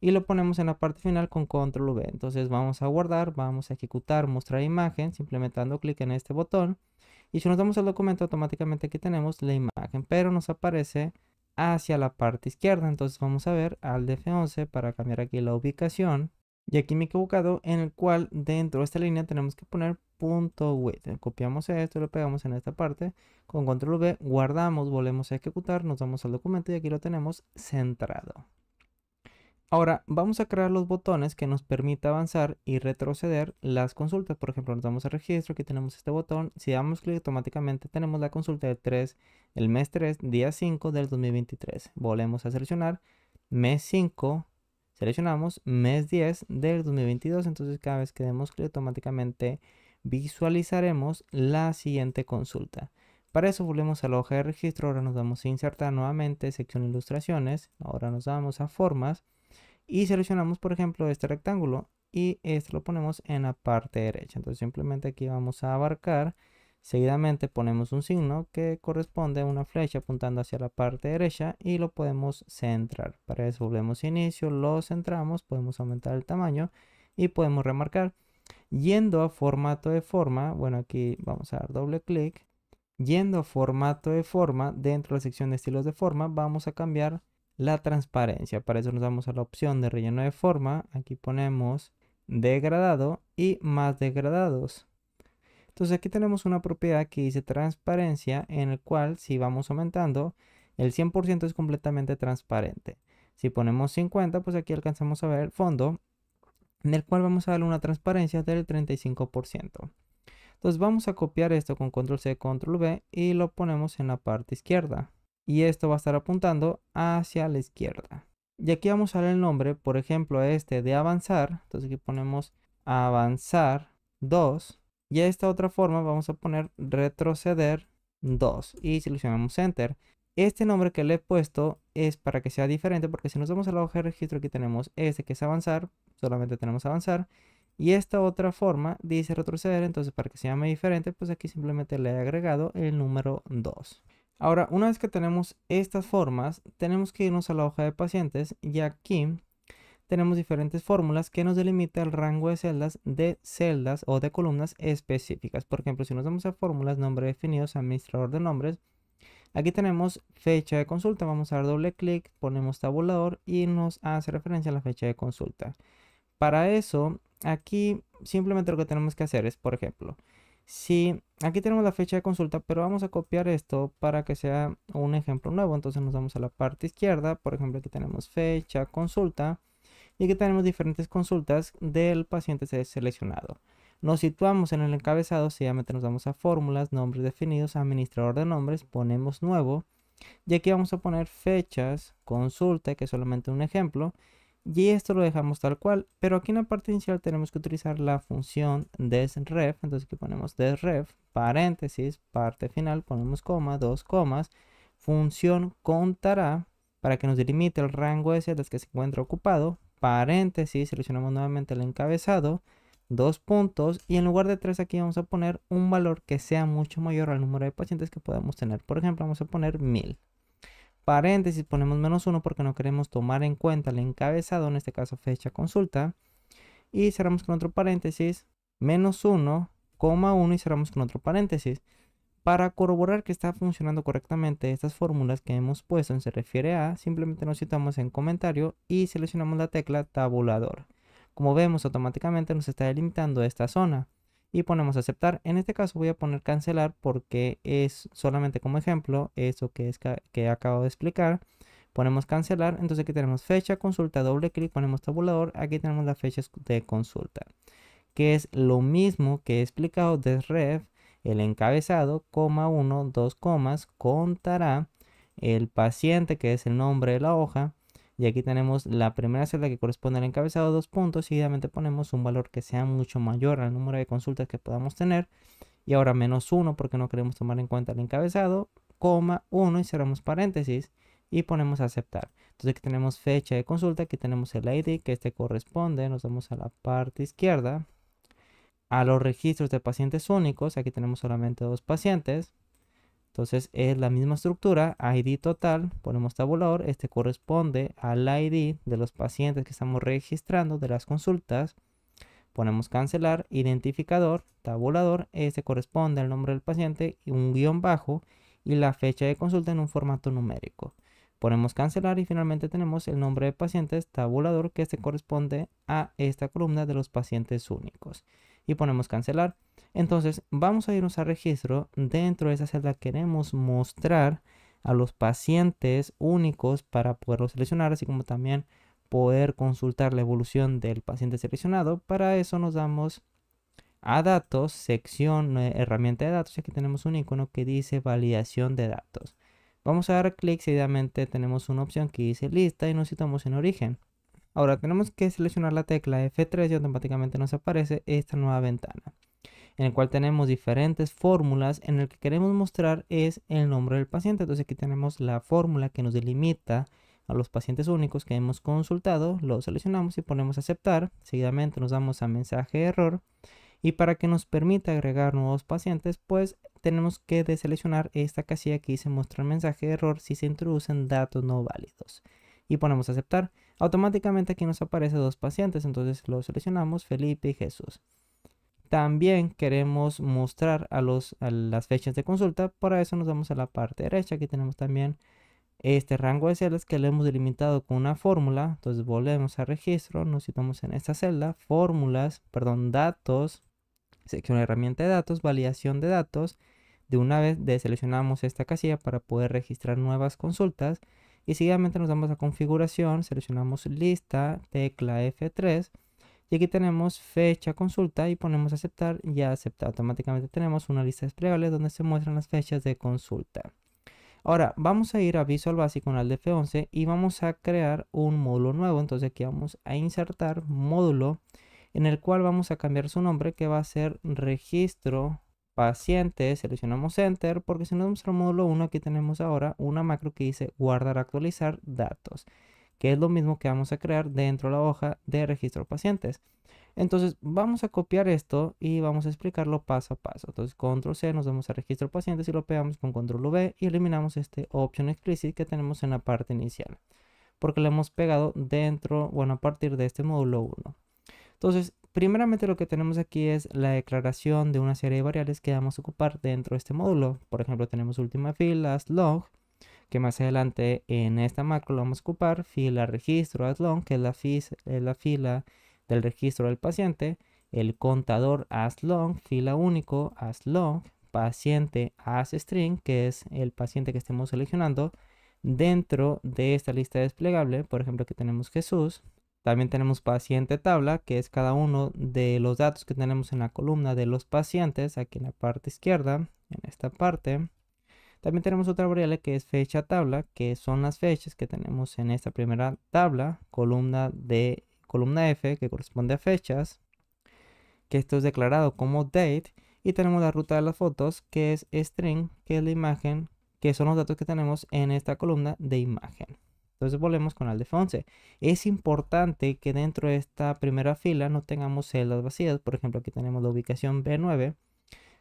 y lo ponemos en la parte final con Control V. Entonces vamos a guardar, vamos a ejecutar, mostrar imagen, simplemente dando clic en este botón. Y si nos damos al documento, automáticamente aquí tenemos la imagen, pero nos aparece hacia la parte izquierda. Entonces vamos a ver al F11 para cambiar aquí la ubicación. Y aquí me he equivocado, en el cual dentro de esta línea tenemos que poner punto width. Copiamos esto y lo pegamos en esta parte. Con Control V guardamos, volvemos a ejecutar, nos vamos al documento y aquí lo tenemos centrado. Ahora vamos a crear los botones que nos permita avanzar y retroceder las consultas. Por ejemplo, nos vamos a registro, aquí tenemos este botón. Si damos clic, automáticamente tenemos la consulta de 3, el mes 3, día 5 del 2023. Volvemos a seleccionar mes 5. Seleccionamos mes 10 del 2022, entonces cada vez que demos clic automáticamente visualizaremos la siguiente consulta. Para eso volvemos a la hoja de registro, ahora nos vamos a insertar nuevamente, sección ilustraciones, ahora nos vamos a formas y seleccionamos por ejemplo este rectángulo y este lo ponemos en la parte derecha. Entonces simplemente aquí vamos a abarcar. Seguidamente ponemos un signo que corresponde a una flecha apuntando hacia la parte derecha y lo podemos centrar. Para eso volvemos a inicio, lo centramos, podemos aumentar el tamaño y podemos remarcar. Yendo a formato de forma, bueno, aquí vamos a dar doble clic. Yendo a formato de forma, dentro de la sección de estilos de forma, vamos a cambiar la transparencia. Para eso nos vamos a la opción de relleno de forma. Aquí ponemos degradado y más degradados. Entonces aquí tenemos una propiedad que dice transparencia, en el cual si vamos aumentando, el 100% es completamente transparente. Si ponemos 50, pues aquí alcanzamos a ver el fondo, en el cual vamos a darle una transparencia del 35%. Entonces vamos a copiar esto con Control C, Control V y lo ponemos en la parte izquierda. Y esto va a estar apuntando hacia la izquierda. Y aquí vamos a darle el nombre, por ejemplo, a este de avanzar. Entonces aquí ponemos avanzar 2. Y a esta otra forma vamos a poner retroceder 2 y seleccionamos Enter. Este nombre que le he puesto es para que sea diferente, porque si nos vamos a la hoja de registro aquí tenemos este que es avanzar, solamente tenemos avanzar. Y esta otra forma dice retroceder, entonces para que se llame diferente, pues aquí simplemente le he agregado el número 2. Ahora, una vez que tenemos estas formas, tenemos que irnos a la hoja de pacientes y aquí tenemos diferentes fórmulas que nos delimita el rango de celdas o de columnas específicas. Por ejemplo, si nos vamos a fórmulas, nombre definidos, administrador de nombres, aquí tenemos fecha de consulta. Vamos a dar doble clic, ponemos tabulador y nos hace referencia a la fecha de consulta. Para eso, aquí simplemente lo que tenemos que hacer es, por ejemplo, si aquí tenemos la fecha de consulta, pero vamos a copiar esto para que sea un ejemplo nuevo. Entonces nos vamos a la parte izquierda, por ejemplo, aquí tenemos fecha, consulta. Y aquí tenemos diferentes consultas del paciente seleccionado. Nos situamos en el encabezado, seguidamente nos vamos a fórmulas, nombres definidos, administrador de nombres, ponemos nuevo. Y aquí vamos a poner fechas, consulta, que es solamente un ejemplo. Y esto lo dejamos tal cual, pero aquí en la parte inicial tenemos que utilizar la función desref. Entonces aquí ponemos desref, paréntesis, parte final, ponemos coma, dos comas, función contará para que nos delimite el rango de celdas que se encuentra ocupado, paréntesis, seleccionamos nuevamente el encabezado, dos puntos y en lugar de 3 aquí vamos a poner un valor que sea mucho mayor al número de pacientes que podemos tener. Por ejemplo, vamos a poner 1000. paréntesis ponemos -1 porque no queremos tomar en cuenta el encabezado, en este caso fecha consulta, y cerramos con otro paréntesis, -1, -1 y cerramos con otro paréntesis. Para corroborar que está funcionando correctamente estas fórmulas que hemos puesto en se refiere a, simplemente nos citamos en comentario y seleccionamos la tecla tabulador. Como vemos, automáticamente nos está delimitando esta zona y ponemos aceptar. En este caso voy a poner cancelar porque es solamente como ejemplo eso que acabo de explicar. Ponemos cancelar, entonces aquí tenemos fecha, consulta, doble clic, ponemos tabulador, aquí tenemos la fecha de consulta, que es lo mismo que he explicado de ref, el encabezado, coma 1, 2 comas, contará el paciente, que es el nombre de la hoja, y aquí tenemos la primera celda que corresponde al encabezado, 2 puntos, y seguidamente ponemos un valor que sea mucho mayor al número de consultas que podamos tener, y ahora -1 porque no queremos tomar en cuenta el encabezado, coma 1 y cerramos paréntesis y ponemos aceptar. Entonces aquí tenemos fecha de consulta, aquí tenemos el ID que este corresponde, nos vamos a la parte izquierda, a los registros de pacientes únicos, aquí tenemos solamente 2 pacientes, entonces es la misma estructura, ID total, ponemos tabulador, este corresponde al ID de los pacientes que estamos registrando de las consultas, ponemos cancelar, identificador, tabulador, este corresponde al nombre del paciente y un guión bajo y la fecha de consulta en un formato numérico. Ponemos cancelar y finalmente tenemos el nombre de pacientes, tabulador, que este corresponde a esta columna de los pacientes únicos. Y ponemos cancelar. Entonces vamos a irnos a registro. Dentro de esa celda queremos mostrar a los pacientes únicos para poderlos seleccionar, así como también poder consultar la evolución del paciente seleccionado. Para eso nos damos a datos, sección, herramienta de datos, y aquí tenemos un icono que dice validación de datos. Vamos a dar clic, seguidamente tenemos una opción que dice lista y nos citamos en origen. Ahora tenemos que seleccionar la tecla F3 y automáticamente nos aparece esta nueva ventana, en el cual tenemos diferentes fórmulas. En el que queremos mostrar es el nombre del paciente. Entonces aquí tenemos la fórmula que nos delimita a los pacientes únicos que hemos consultado, lo seleccionamos y ponemos aceptar. Seguidamente nos damos a mensaje de error y para que nos permita agregar nuevos pacientes, pues tenemos que deseleccionar esta casilla que dice mostrar mensaje de error si se introducen datos no válidos y ponemos aceptar. Automáticamente aquí nos aparece 2 pacientes, entonces lo seleccionamos, Felipe y Jesús. También queremos mostrar a las fechas de consulta. Para eso nos vamos a la parte derecha. Aquí tenemos también este rango de celdas que lo hemos delimitado con una fórmula. Entonces volvemos a registro, nos situamos en esta celda, datos, sección de herramienta de datos, validación de datos. De una vez deseleccionamos esta casilla para poder registrar nuevas consultas y seguidamente nos damos a configuración, seleccionamos lista, tecla F3 y aquí tenemos fecha consulta y ponemos aceptar y aceptar. Automáticamente tenemos una lista desplegable donde se muestran las fechas de consulta. Ahora vamos a ir a Visual Basic con Alt F11 y vamos a crear un módulo nuevo. Entonces aquí vamos a insertar módulo, en el cual vamos a cambiar su nombre, que va a ser registro paciente. Seleccionamos enter porque si nos vamos al módulo 1, aquí tenemos ahora una macro que dice guardar, actualizar datos, que es lo mismo que vamos a crear dentro de la hoja de registro pacientes. Entonces vamos a copiar esto y vamos a explicarlo paso a paso. Entonces control C, nos vamos a registro pacientes y lo pegamos con control V y eliminamos este option explicit que tenemos en la parte inicial, porque lo hemos pegado dentro, a partir de este módulo 1. Entonces, primeramente lo que tenemos aquí es la declaración de una serie de variables que vamos a ocupar dentro de este módulo. Por ejemplo, tenemos última fila, aslong, que más adelante en esta macro lo vamos a ocupar, fila registro aslong, que es la fila del registro del paciente, el contador aslong, fila único aslong, paciente asString, que es el paciente que estemos seleccionando dentro de esta lista desplegable. Por ejemplo, aquí tenemos Jesús. También tenemos paciente tabla, que es cada uno de los datos que tenemos en la columna de los pacientes, aquí en la parte izquierda, en esta parte. También tenemos otra variable que es fecha tabla, que son las fechas que tenemos en esta primera tabla, columna F, que corresponde a fechas, que esto es declarado como date. Y tenemos la ruta de las fotos, que es string, que es la imagen, que son los datos que tenemos en esta columna de imagen. Entonces volvemos con Alt F11. Es importante que dentro de esta primera fila no tengamos celdas vacías. Por ejemplo, aquí tenemos la ubicación B9,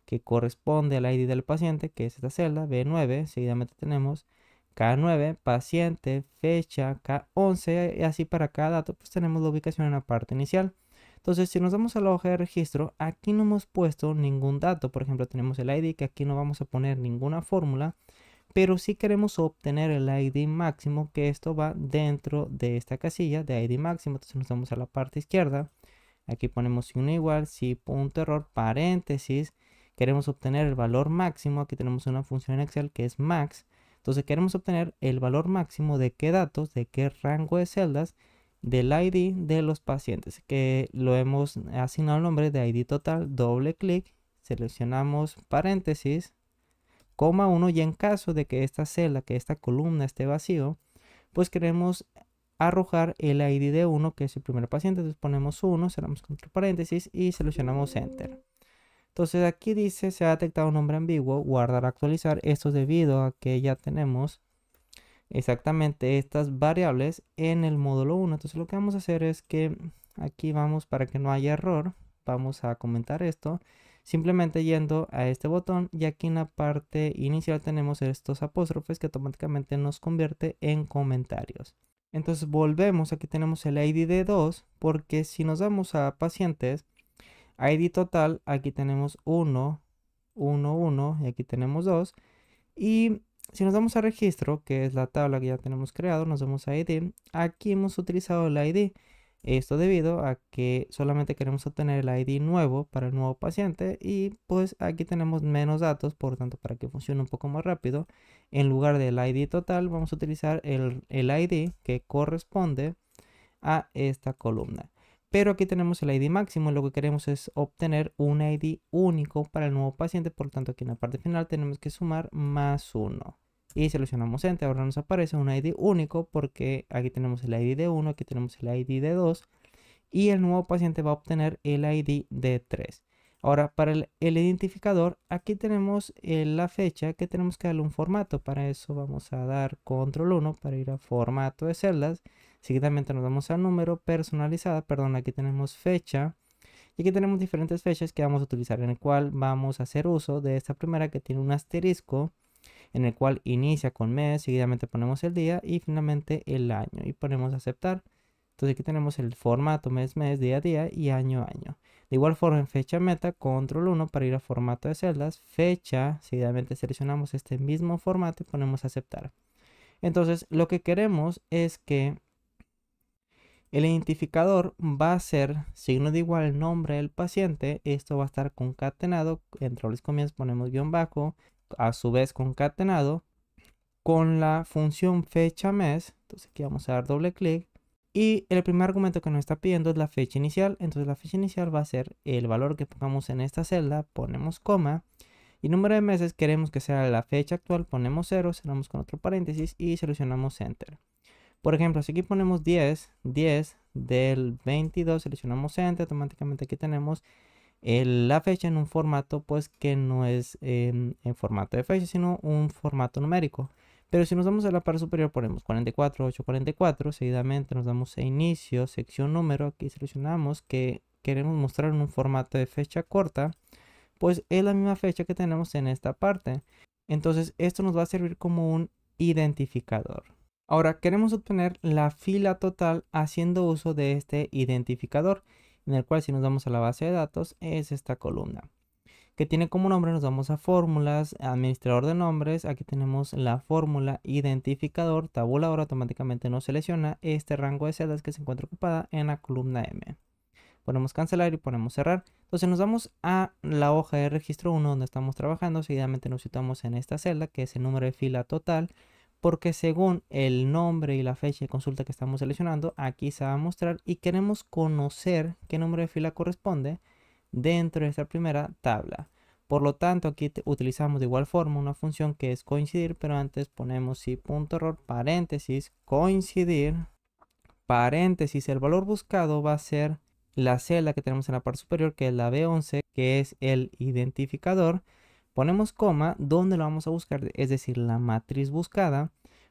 que corresponde al ID del paciente, que es esta celda, B9. Seguidamente tenemos K9, paciente, fecha, K11, y así para cada dato pues tenemos la ubicación en la parte inicial. Entonces si nos vamos a la hoja de registro, aquí no hemos puesto ningún dato. Por ejemplo, tenemos el ID, que aquí no vamos a poner ninguna fórmula, pero sí queremos obtener el ID máximo, que esto va dentro de esta casilla de ID máximo. Entonces nos vamos a la parte izquierda, aquí ponemos si 1 igual, si punto error, paréntesis, queremos obtener el valor máximo. Aquí tenemos una función en Excel que es max. Entonces queremos obtener el valor máximo de qué datos, de qué rango de celdas, del ID de los pacientes, que lo hemos asignado el nombre de ID total. Doble clic, seleccionamos paréntesis, coma 1, y en caso de que esta celda, que esta columna esté vacío, pues queremos arrojar el ID de 1, que es el primer paciente. Entonces ponemos 1, cerramos contra paréntesis y seleccionamos Enter. Entonces aquí dice se ha detectado un nombre ambiguo, guardar, actualizar. Esto es debido a que ya tenemos exactamente estas variables en el módulo 1. Entonces lo que vamos a hacer es que aquí vamos, para que no haya error, vamos a comentar esto simplemente yendo a este botón, y aquí en la parte inicial tenemos estos apóstrofes que automáticamente nos convierte en comentarios. Entonces volvemos, aquí tenemos el ID de 2, porque si nos vamos a pacientes, ID total, aquí tenemos 1, 1, 1, y aquí tenemos 2. Y si nos vamos a registro, que es la tabla que ya tenemos creado, nos vamos a ID. Aquí hemos utilizado el ID. Esto debido a que solamente queremos obtener el ID nuevo para el nuevo paciente, y pues aquí tenemos menos datos. Por tanto, para que funcione un poco más rápido, en lugar del ID total vamos a utilizar el ID que corresponde a esta columna. Pero aquí tenemos el ID máximo, y lo que queremos es obtener un ID único para el nuevo paciente. Por lo tanto, aquí en la parte final tenemos que sumar más 1 y seleccionamos Enter. Ahora nos aparece un ID único porque aquí tenemos el ID de 1, aquí tenemos el ID de 2, y el nuevo paciente va a obtener el ID de 3. Ahora, para el identificador, aquí tenemos la fecha, que tenemos que darle un formato. Para eso vamos a dar control 1 para ir a formato de celdas. Seguidamente nos vamos a número personalizada, perdón, aquí tenemos fecha. Y aquí tenemos diferentes fechas que vamos a utilizar, en el cual vamos a hacer uso de esta primera, que tiene un asterisco, en el cual inicia con mes, seguidamente ponemos el día y finalmente el año, y ponemos aceptar. Entonces aquí tenemos el formato mes, mes, día, día y año, año. De igual forma en fecha meta, control 1 para ir a formato de celdas, fecha, seguidamente seleccionamos este mismo formato y ponemos aceptar. Entonces lo que queremos es que el identificador va a ser signo de igual el nombre del paciente. Esto va a estar concatenado, entre los comillas ponemos guión bajo, a su vez concatenado con la función fecha mes. Entonces aquí vamos a dar doble clic, y el primer argumento que nos está pidiendo es la fecha inicial. Entonces la fecha inicial va a ser el valor que pongamos en esta celda, ponemos coma, y número de meses queremos que sea la fecha actual, ponemos 0, cerramos con otro paréntesis y seleccionamos Enter. Por ejemplo, si aquí ponemos 10 del 22, seleccionamos Enter, automáticamente aquí tenemos la fecha en un formato pues que no es en formato de fecha, sino un formato numérico. Pero si nos vamos a la parte superior, ponemos 44, 844, seguidamente nos damos a inicio, sección número, aquí seleccionamos que queremos mostrar en un formato de fecha corta, pues es la misma fecha que tenemos en esta parte. Entonces esto nos va a servir como un identificador. Ahora queremos obtener la fila total haciendo uso de este identificador, en el cual si nos vamos a la base de datos es esta columna, que tiene como nombre, nos vamos a fórmulas, administrador de nombres. Aquí tenemos la fórmula identificador, tabulador, automáticamente nos selecciona este rango de celdas que se encuentra ocupada en la columna M. Ponemos cancelar y ponemos cerrar. Entonces nos vamos a la hoja de registro 1 donde estamos trabajando. Seguidamente nos situamos en esta celda, que es el número de fila total, porque según el nombre y la fecha de consulta que estamos seleccionando, aquí se va a mostrar, y queremos conocer qué número de fila corresponde dentro de esta primera tabla. Por lo tanto, aquí utilizamos de igual forma una función que es coincidir, pero antes ponemos si punto error, paréntesis, coincidir, paréntesis, el valor buscado va a ser la celda que tenemos en la parte superior, que es la B11, que es el identificador. Ponemos coma, donde lo vamos a buscar, es decir, la matriz buscada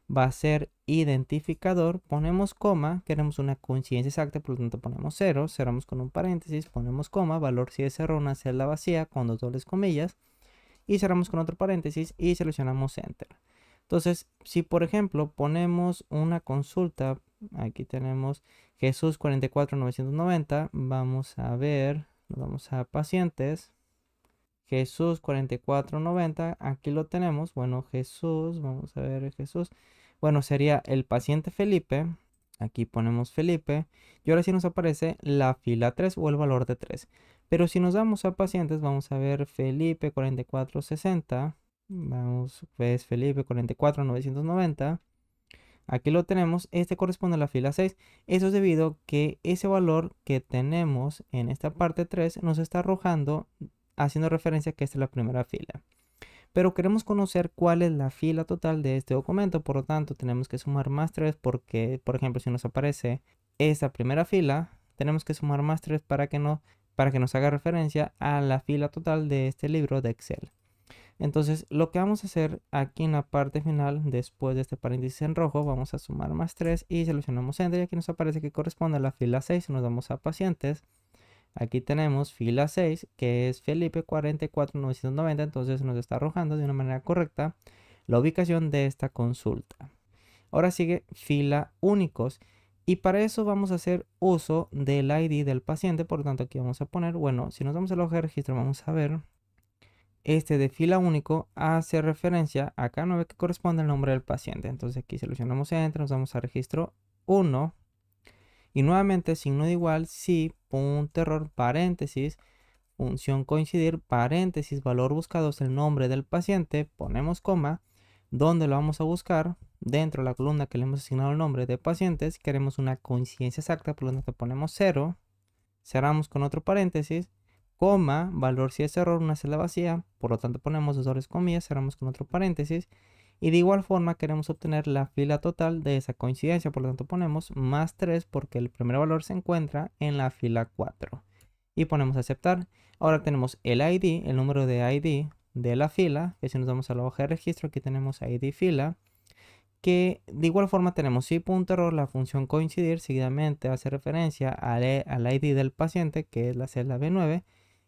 va a ser identificador, ponemos coma, queremos una coincidencia exacta, por lo tanto ponemos 0, cerramos con un paréntesis, ponemos coma, valor si es 0, una celda vacía con dos dobles comillas, y cerramos con otro paréntesis y seleccionamos Enter. Entonces, si por ejemplo ponemos una consulta, aquí tenemos Jesús 44990, vamos a ver, nos vamos a pacientes, Jesús 4490, aquí lo tenemos, bueno, Jesús, vamos a ver Jesús, bueno, sería el paciente Felipe, aquí ponemos Felipe, y ahora sí nos aparece la fila 3 o el valor de 3. Pero si nos damos a pacientes, vamos a ver Felipe 4460, vamos, pues Felipe 44990, aquí lo tenemos, este corresponde a la fila 6. Eso es debido que ese valor que tenemos en esta parte 3 nos está arrojando, haciendo referencia a que esta es la primera fila. Pero queremos conocer cuál es la fila total de este documento, por lo tanto tenemos que sumar más 3 porque, por ejemplo, si nos aparece esta primera fila, tenemos que sumar más 3 para que nos haga referencia a la fila total de este libro de Excel. Entonces, lo que vamos a hacer aquí en la parte final, después de este paréntesis en rojo, vamos a sumar más 3 y seleccionamos Enter. Y aquí nos aparece que corresponde a la fila 6. Nos vamos a pacientes. Aquí tenemos fila 6, que es Felipe 44990. Entonces, nos está arrojando de una manera correcta la ubicación de esta consulta. Ahora sigue fila únicos. Y para eso vamos a hacer uso del ID del paciente. Por lo tanto, aquí vamos a poner, bueno, si nos vamos a la hoja de registro, vamos a ver. Este de fila único hace referencia a K9 que corresponde al nombre del paciente. Entonces aquí seleccionamos Enter, nos vamos a registro 1 y nuevamente signo de igual, si, punto error, paréntesis, función coincidir, paréntesis, valor buscado es el nombre del paciente, ponemos coma, donde lo vamos a buscar, dentro de la columna que le hemos asignado el nombre de pacientes, queremos una coincidencia exacta, por lo tanto ponemos 0, cerramos con otro paréntesis, coma, valor si es error, una celda vacía, por lo tanto ponemos dos dobles comillas, cerramos con otro paréntesis, y de igual forma queremos obtener la fila total de esa coincidencia, por lo tanto ponemos más 3 porque el primer valor se encuentra en la fila 4, y ponemos aceptar. Ahora tenemos el ID, el número de ID de la fila, que si nos vamos a la hoja de registro, aquí tenemos ID fila, que de igual forma tenemos si.error, la función coincidir, seguidamente hace referencia al ID del paciente, que es la celda B9,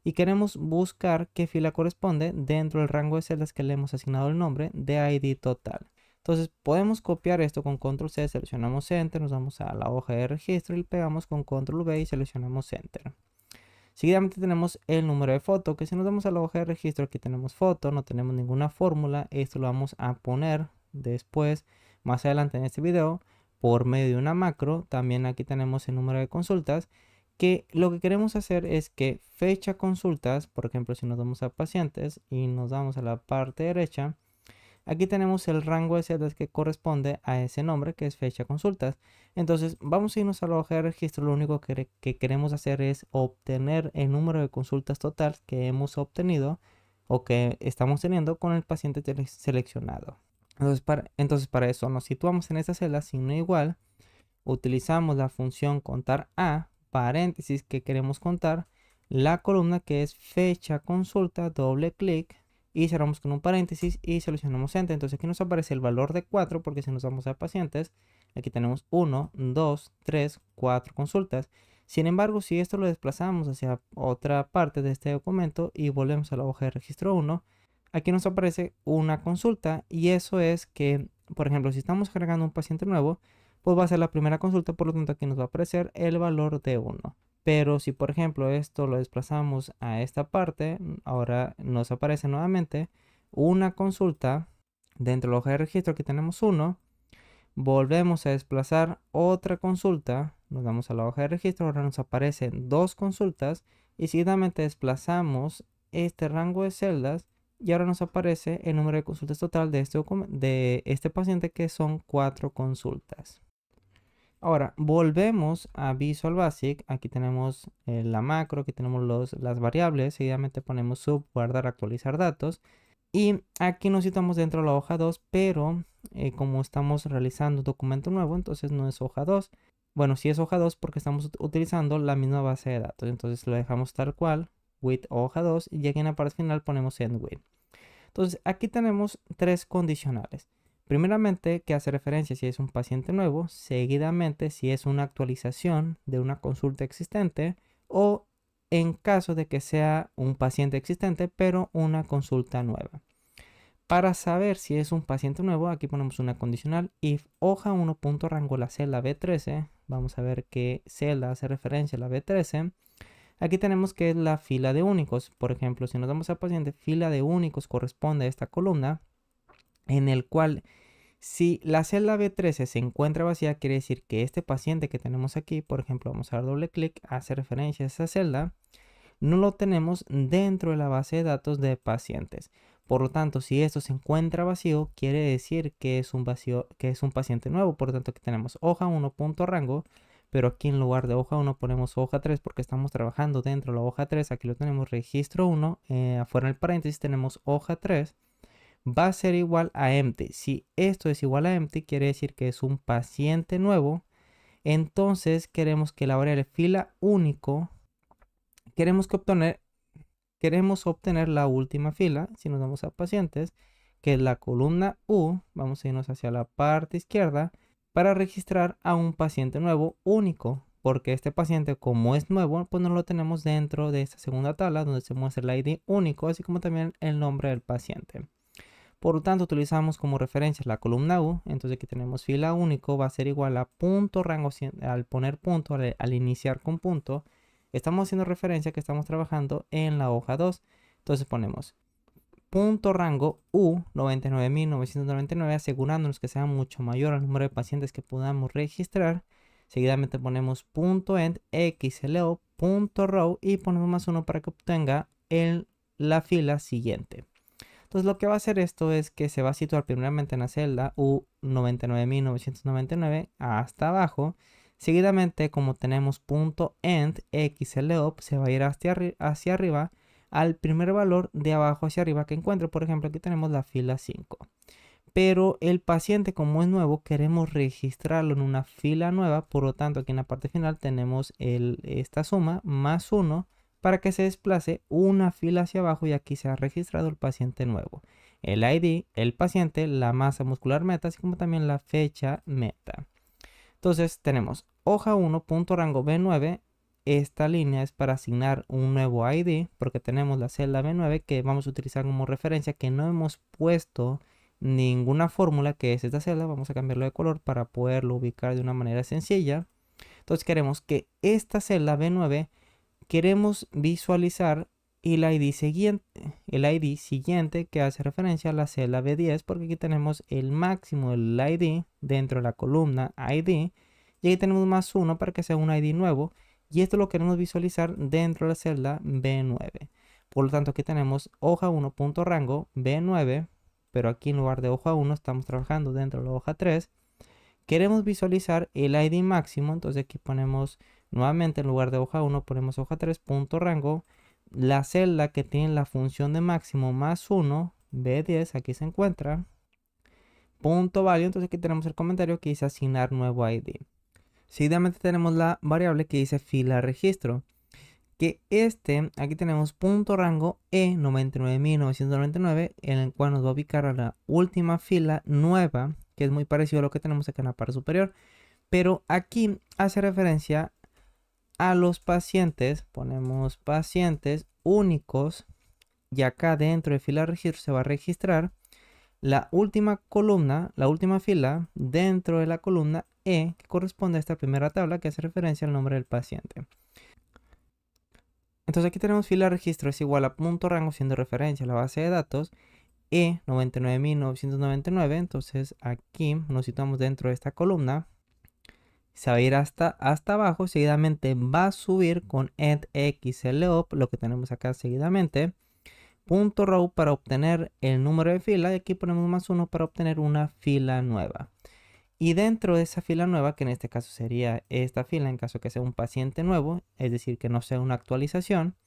y queremos buscar qué fila corresponde dentro del rango de celdas que le hemos asignado el nombre de ID total. Entonces podemos copiar esto con control C, seleccionamos Enter, nos vamos a la hoja de registro y pegamos con control V y seleccionamos Enter. Seguidamente tenemos el número de foto, que si nos damos a la hoja de registro, aquí tenemos foto, no tenemos ninguna fórmula, esto lo vamos a poner después, más adelante en este video, por medio de una macro. También aquí tenemos el número de consultas, que lo que queremos hacer es que fecha consultas, por ejemplo, si nos vamos a pacientes y nos vamos a la parte derecha, aquí tenemos el rango de celdas que corresponde a ese nombre, que es fecha consultas. Entonces vamos a irnos a la hoja de registro. Lo único que queremos hacer es obtener el número de consultas total que hemos obtenido o que estamos teniendo con el paciente seleccionado. Entonces para eso nos situamos en esta celda, signo igual, utilizamos la función contar a, paréntesis, que queremos contar, la columna que es fecha consulta, doble clic, y cerramos con un paréntesis y seleccionamos Enter. Entonces aquí nos aparece el valor de 4 porque si nos vamos a pacientes, aquí tenemos 1, 2, 3, 4 consultas. Sin embargo, si esto lo desplazamos hacia otra parte de este documento y volvemos a la hoja de registro 1, aquí nos aparece una consulta, y eso es que, por ejemplo, si estamos agregando un paciente nuevo, pues va a ser la primera consulta, por lo tanto aquí nos va a aparecer el valor de 1. Pero si por ejemplo esto lo desplazamos a esta parte, ahora nos aparece nuevamente una consulta dentro de la hoja de registro. Aquí tenemos 1, volvemos a desplazar otra consulta, nos damos a la hoja de registro, ahora nos aparecen dos consultas y seguidamente desplazamos este rango de celdas y ahora nos aparece el número de consultas total de este paciente, que son 4 consultas. Ahora volvemos a Visual Basic. Aquí tenemos la macro, aquí tenemos las variables. Seguidamente ponemos sub, guardar, actualizar datos. Y aquí nos situamos dentro de la hoja 2, pero como estamos realizando un documento nuevo, entonces no es hoja 2. Bueno, sí es hoja 2 porque estamos utilizando la misma base de datos. Entonces lo dejamos tal cual, with hoja 2, y aquí en la parte final ponemos end with. Entonces aquí tenemos tres condicionales. Primeramente, que hace referencia si es un paciente nuevo, seguidamente si es una actualización de una consulta existente, o en caso de que sea un paciente existente pero una consulta nueva. Para saber si es un paciente nuevo, aquí ponemos una condicional if hoja 1.rango la celda B13. Vamos a ver qué celda hace referencia a la B13. Aquí tenemos que es la fila de únicos. Por ejemplo, si nos damos al paciente, fila de únicos corresponde a esta columna, en el cual si la celda B13 se encuentra vacía, quiere decir que este paciente que tenemos aquí, por ejemplo, vamos a dar doble clic, hace referencia a esa celda, no lo tenemos dentro de la base de datos de pacientes. Por lo tanto, si esto se encuentra vacío, quiere decir que es un paciente nuevo. Por lo tanto, aquí tenemos hoja 1.rango, pero aquí en lugar de hoja 1 ponemos hoja 3 porque estamos trabajando dentro de la hoja 3. Aquí lo tenemos registro 1, afuera en el paréntesis tenemos hoja 3. Va a ser igual a empty. Si esto es igual a empty, quiere decir que es un paciente nuevo. Entonces queremos que la variable fila único, queremos obtener la última fila. Si nos vamos a pacientes, que es la columna U, vamos a irnos hacia la parte izquierda para registrar a un paciente nuevo único, porque este paciente, como es nuevo, pues no lo tenemos dentro de esta segunda tabla donde se muestra el ID único, así como también el nombre del paciente. Por lo tanto, utilizamos como referencia la columna U. Entonces aquí tenemos fila único, va a ser igual a punto rango. Al poner punto, al iniciar con punto, estamos haciendo referencia que estamos trabajando en la hoja 2. Entonces ponemos punto rango U 99.999, asegurándonos que sea mucho mayor al número de pacientes que podamos registrar. Seguidamente ponemos punto end xlo punto row y ponemos +1 para que obtenga la fila siguiente. Entonces lo que va a hacer esto es que se va a situar primeramente en la celda U99.999 hasta abajo. Seguidamente, como tenemos .end xlo, se va a ir hacia arriba al primer valor de abajo hacia arriba que encuentre. Por ejemplo, aquí tenemos la fila 5. Pero el paciente, como es nuevo, queremos registrarlo en una fila nueva. Por lo tanto, aquí en la parte final tenemos esta suma +1 para que se desplace una fila hacia abajo y aquí se ha registrado el paciente nuevo. El ID, el paciente, la masa muscular meta, así como también la fecha meta. Entonces tenemos hoja 1.rango B9. Esta línea es para asignar un nuevo ID porque tenemos la celda B9 que vamos a utilizar como referencia, que no hemos puesto ninguna fórmula, que es esta celda. Vamos a cambiarlo de color para poderlo ubicar de una manera sencilla. Entonces queremos que esta celda B9 queremos visualizar el ID siguiente que hace referencia a la celda B10, porque aquí tenemos el máximo del ID dentro de la columna ID y ahí tenemos +1 para que sea un ID nuevo, y esto lo queremos visualizar dentro de la celda B9. Por lo tanto, aquí tenemos hoja 1.rango B9, pero aquí en lugar de hoja 1 estamos trabajando dentro de la hoja 3. Queremos visualizar el ID máximo, entonces aquí ponemos nuevamente en lugar de hoja 1 ponemos hoja 3, rango, la celda que tiene la función de máximo +1, B10, aquí se encuentra, punto value. Entonces aquí tenemos el comentario que dice asignar nuevo ID. Seguidamente tenemos la variable que dice fila registro, que aquí tenemos punto rango E99.999, en el cual nos va a ubicar a la última fila nueva, que es muy parecido a lo que tenemos acá en la parte superior, pero aquí hace referencia a los pacientes. Ponemos pacientes únicos y acá dentro de fila registro se va a registrar la última columna, la última fila dentro de la columna E, que corresponde a esta primera tabla que hace referencia al nombre del paciente. Entonces aquí tenemos fila registro es igual a punto rango, siendo referencia a la base de datos E99.999. Entonces aquí nos situamos dentro de esta columna, se va a ir hasta abajo. Seguidamente va a subir con end xlo, lo que tenemos acá seguidamente, punto row para obtener el número de fila, y aquí ponemos +1 para obtener una fila nueva. Y dentro de esa fila nueva, que en este caso sería esta fila en caso que sea un paciente nuevo, es decir, que no sea una actualización,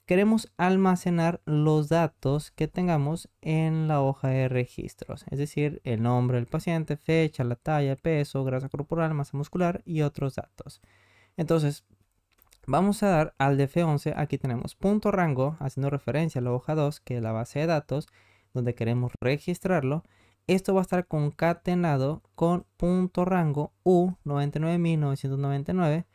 queremos almacenar los datos que tengamos en la hoja de registros, es decir, el nombre del paciente, fecha, la talla, peso, grasa corporal, masa muscular y otros datos. Entonces, vamos a dar al df11. Aquí tenemos punto rango, haciendo referencia a la hoja 2, que es la base de datos, donde queremos registrarlo. Esto va a estar concatenado con punto rango U99.999,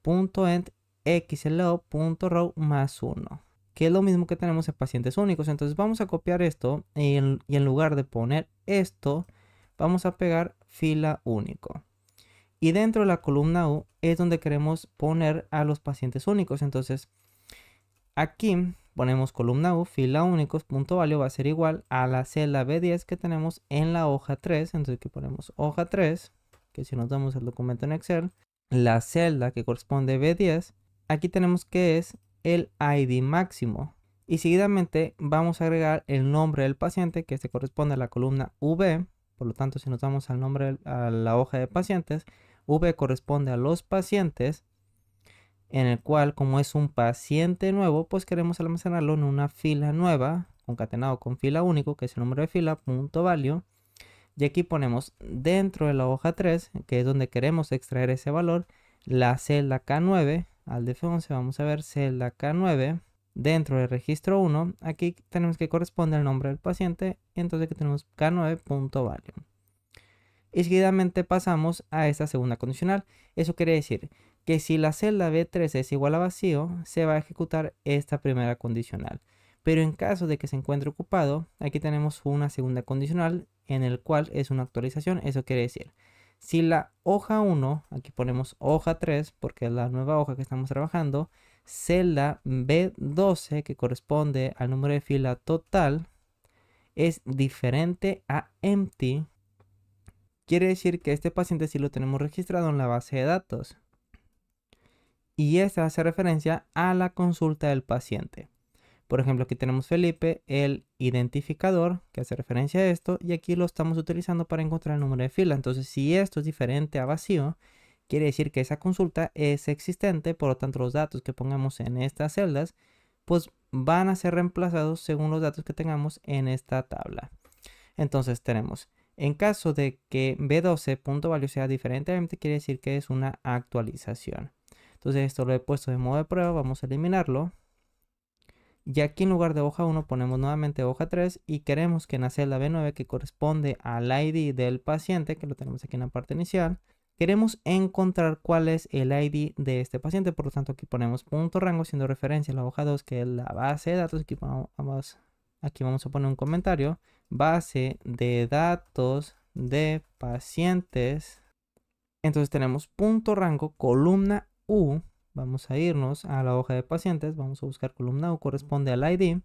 punto end xlo punto row +1, que es lo mismo que tenemos en pacientes únicos. Entonces vamos a copiar esto y en lugar de poner esto, vamos a pegar fila único. Y dentro de la columna U es donde queremos poner a los pacientes únicos. Entonces aquí ponemos columna U, fila únicos, punto value va a ser igual a la celda B10 que tenemos en la hoja 3. Entonces aquí ponemos hoja 3, que si nos damos el documento en Excel, la celda que corresponde a B10, aquí tenemos que es el ID máximo. Y seguidamente vamos a agregar el nombre del paciente que se corresponde a la columna V. Por lo tanto, si nos damos al nombre a la hoja de pacientes, V corresponde a los pacientes, en el cual, como es un paciente nuevo, pues queremos almacenarlo en una fila nueva, concatenado con fila único, que es el número de fila, punto value. Y aquí ponemos dentro de la hoja 3, que es donde queremos extraer ese valor, la celda K9. Al de F11 vamos a ver celda K9. Dentro del registro 1, aquí tenemos que corresponde al nombre del paciente. Entonces aquí tenemos K9.value. Y seguidamente pasamos a esta segunda condicional. Eso quiere decir que si la celda B13 es igual a vacío, se va a ejecutar esta primera condicional. Pero en caso de que se encuentre ocupado, aquí tenemos una segunda condicional en el cual es una actualización. Eso quiere decir, si la hoja 1, aquí ponemos hoja 3 porque es la nueva hoja que estamos trabajando, celda B12 que corresponde al número de fila total es diferente a empty, quiere decir que este paciente sí lo tenemos registrado en la base de datos. Y esta hace referencia a la consulta del paciente. Por ejemplo, aquí tenemos Felipe, el identificador que hace referencia a esto, y aquí lo estamos utilizando para encontrar el número de fila. Entonces, si esto es diferente a vacío, quiere decir que esa consulta es existente, por lo tanto los datos que pongamos en estas celdas, pues van a ser reemplazados según los datos que tengamos en esta tabla. Entonces tenemos, en caso de que B12.value sea diferente a empty, quiere decir que es una actualización. Entonces esto lo he puesto de modo de prueba, vamos a eliminarlo. Y aquí en lugar de hoja 1 ponemos nuevamente hoja 3 y queremos que en la celda B9 que corresponde al ID del paciente, que lo tenemos aquí en la parte inicial, queremos encontrar cuál es el ID de este paciente. Por lo tanto aquí ponemos punto rango haciendo referencia a la hoja 2 que es la base de datos. Aquí vamos a poner un comentario. Base de datos de pacientes. Entonces tenemos punto rango columna U. Vamos a irnos a la hoja de pacientes, vamos a buscar columna U, corresponde al ID.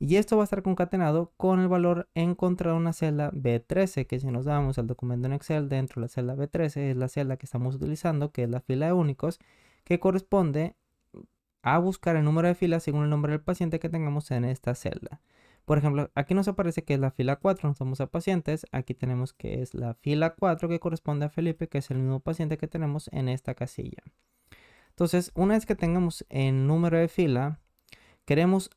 Y esto va a estar concatenado con el valor encontrado en la celda B13, que si nos damos al documento en Excel, dentro de la celda B13 es la celda que estamos utilizando, que es la fila de únicos, que corresponde a buscar el número de filas según el nombre del paciente que tengamos en esta celda. Por ejemplo, aquí nos aparece que es la fila 4, nos vamos a pacientes, aquí tenemos que es la fila 4 que corresponde a Felipe, que es el mismo paciente que tenemos en esta casilla. Entonces, una vez que tengamos el número de fila, queremos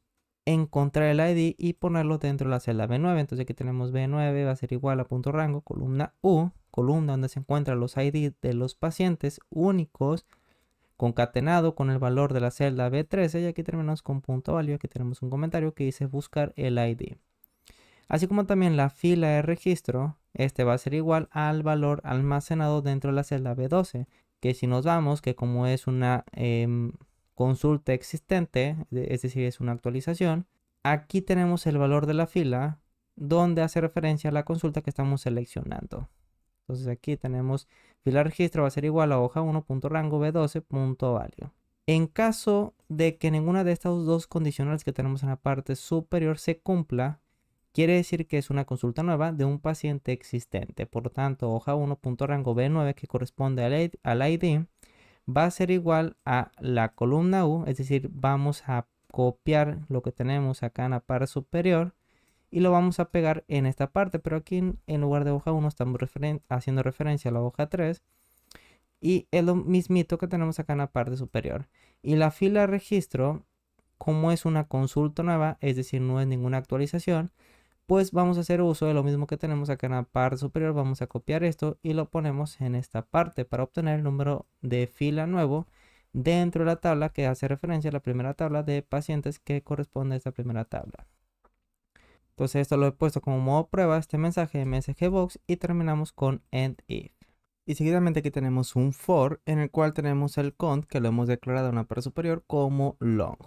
encontrar el ID y ponerlo dentro de la celda B9. Entonces aquí tenemos B9 va a ser igual a punto rango, columna U, columna donde se encuentran los ID de los pacientes únicos, concatenado con el valor de la celda B13. Y aquí terminamos con punto value. Aquí tenemos un comentario que dice buscar el ID. Así como también la fila de registro, este va a ser igual al valor almacenado dentro de la celda B12. Que si nos vamos, que como es una consulta existente, es decir, es una actualización, aquí tenemos el valor de la fila donde hace referencia a la consulta que estamos seleccionando. Entonces aquí tenemos fila de registro va a ser igual a hoja 1.rango B12.value. En caso de que ninguna de estas dos condicionales que tenemos en la parte superior se cumpla, quiere decir que es una consulta nueva de un paciente existente. Por lo tanto, hoja 1.rango B9 que corresponde al ID va a ser igual a la columna U. Es decir, vamos a copiar lo que tenemos acá en la parte superior y lo vamos a pegar en esta parte. Pero aquí en lugar de hoja 1 estamos haciendo referencia a la hoja 3. Y es lo mismito que tenemos acá en la parte superior. Y la fila de registro, como es una consulta nueva, es decir, no es ninguna actualización, pues vamos a hacer uso de lo mismo que tenemos acá en la parte superior. Vamos a copiar esto y lo ponemos en esta parte para obtener el número de fila nuevo dentro de la tabla que hace referencia a la primera tabla de pacientes que corresponde a esta primera tabla. Entonces esto lo he puesto como modo prueba, este mensaje de MSGBox, y terminamos con end if. Y seguidamente aquí tenemos un for en el cual tenemos el cont que lo hemos declarado en la parte superior como long.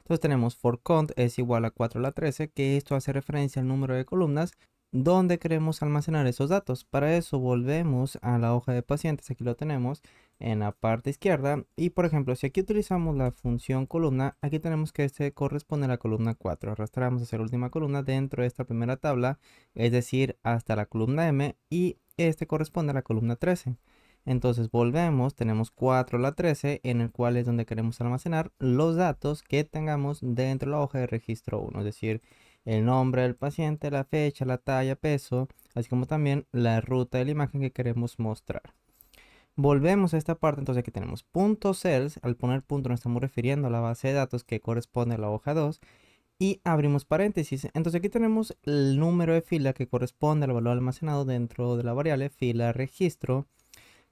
Entonces tenemos for count es igual a 4 a la 13, que esto hace referencia al número de columnas donde queremos almacenar esos datos. Para eso volvemos a la hoja de pacientes, aquí lo tenemos en la parte izquierda. Y por ejemplo, si aquí utilizamos la función columna, aquí tenemos que este corresponde a la columna 4. Arrastramos hacia la última columna dentro de esta primera tabla, es decir, hasta la columna M, y este corresponde a la columna 13. Entonces volvemos, tenemos 4 a la 13, en el cual es donde queremos almacenar los datos que tengamos dentro de la hoja de registro 1, es decir, el nombre del paciente, la fecha, la talla, peso, así como también la ruta de la imagen que queremos mostrar. Volvemos a esta parte, entonces aquí tenemos punto cells, al poner punto nos estamos refiriendo a la base de datos que corresponde a la hoja 2, y abrimos paréntesis. Entonces aquí tenemos el número de fila que corresponde al valor almacenado dentro de la variable fila registro,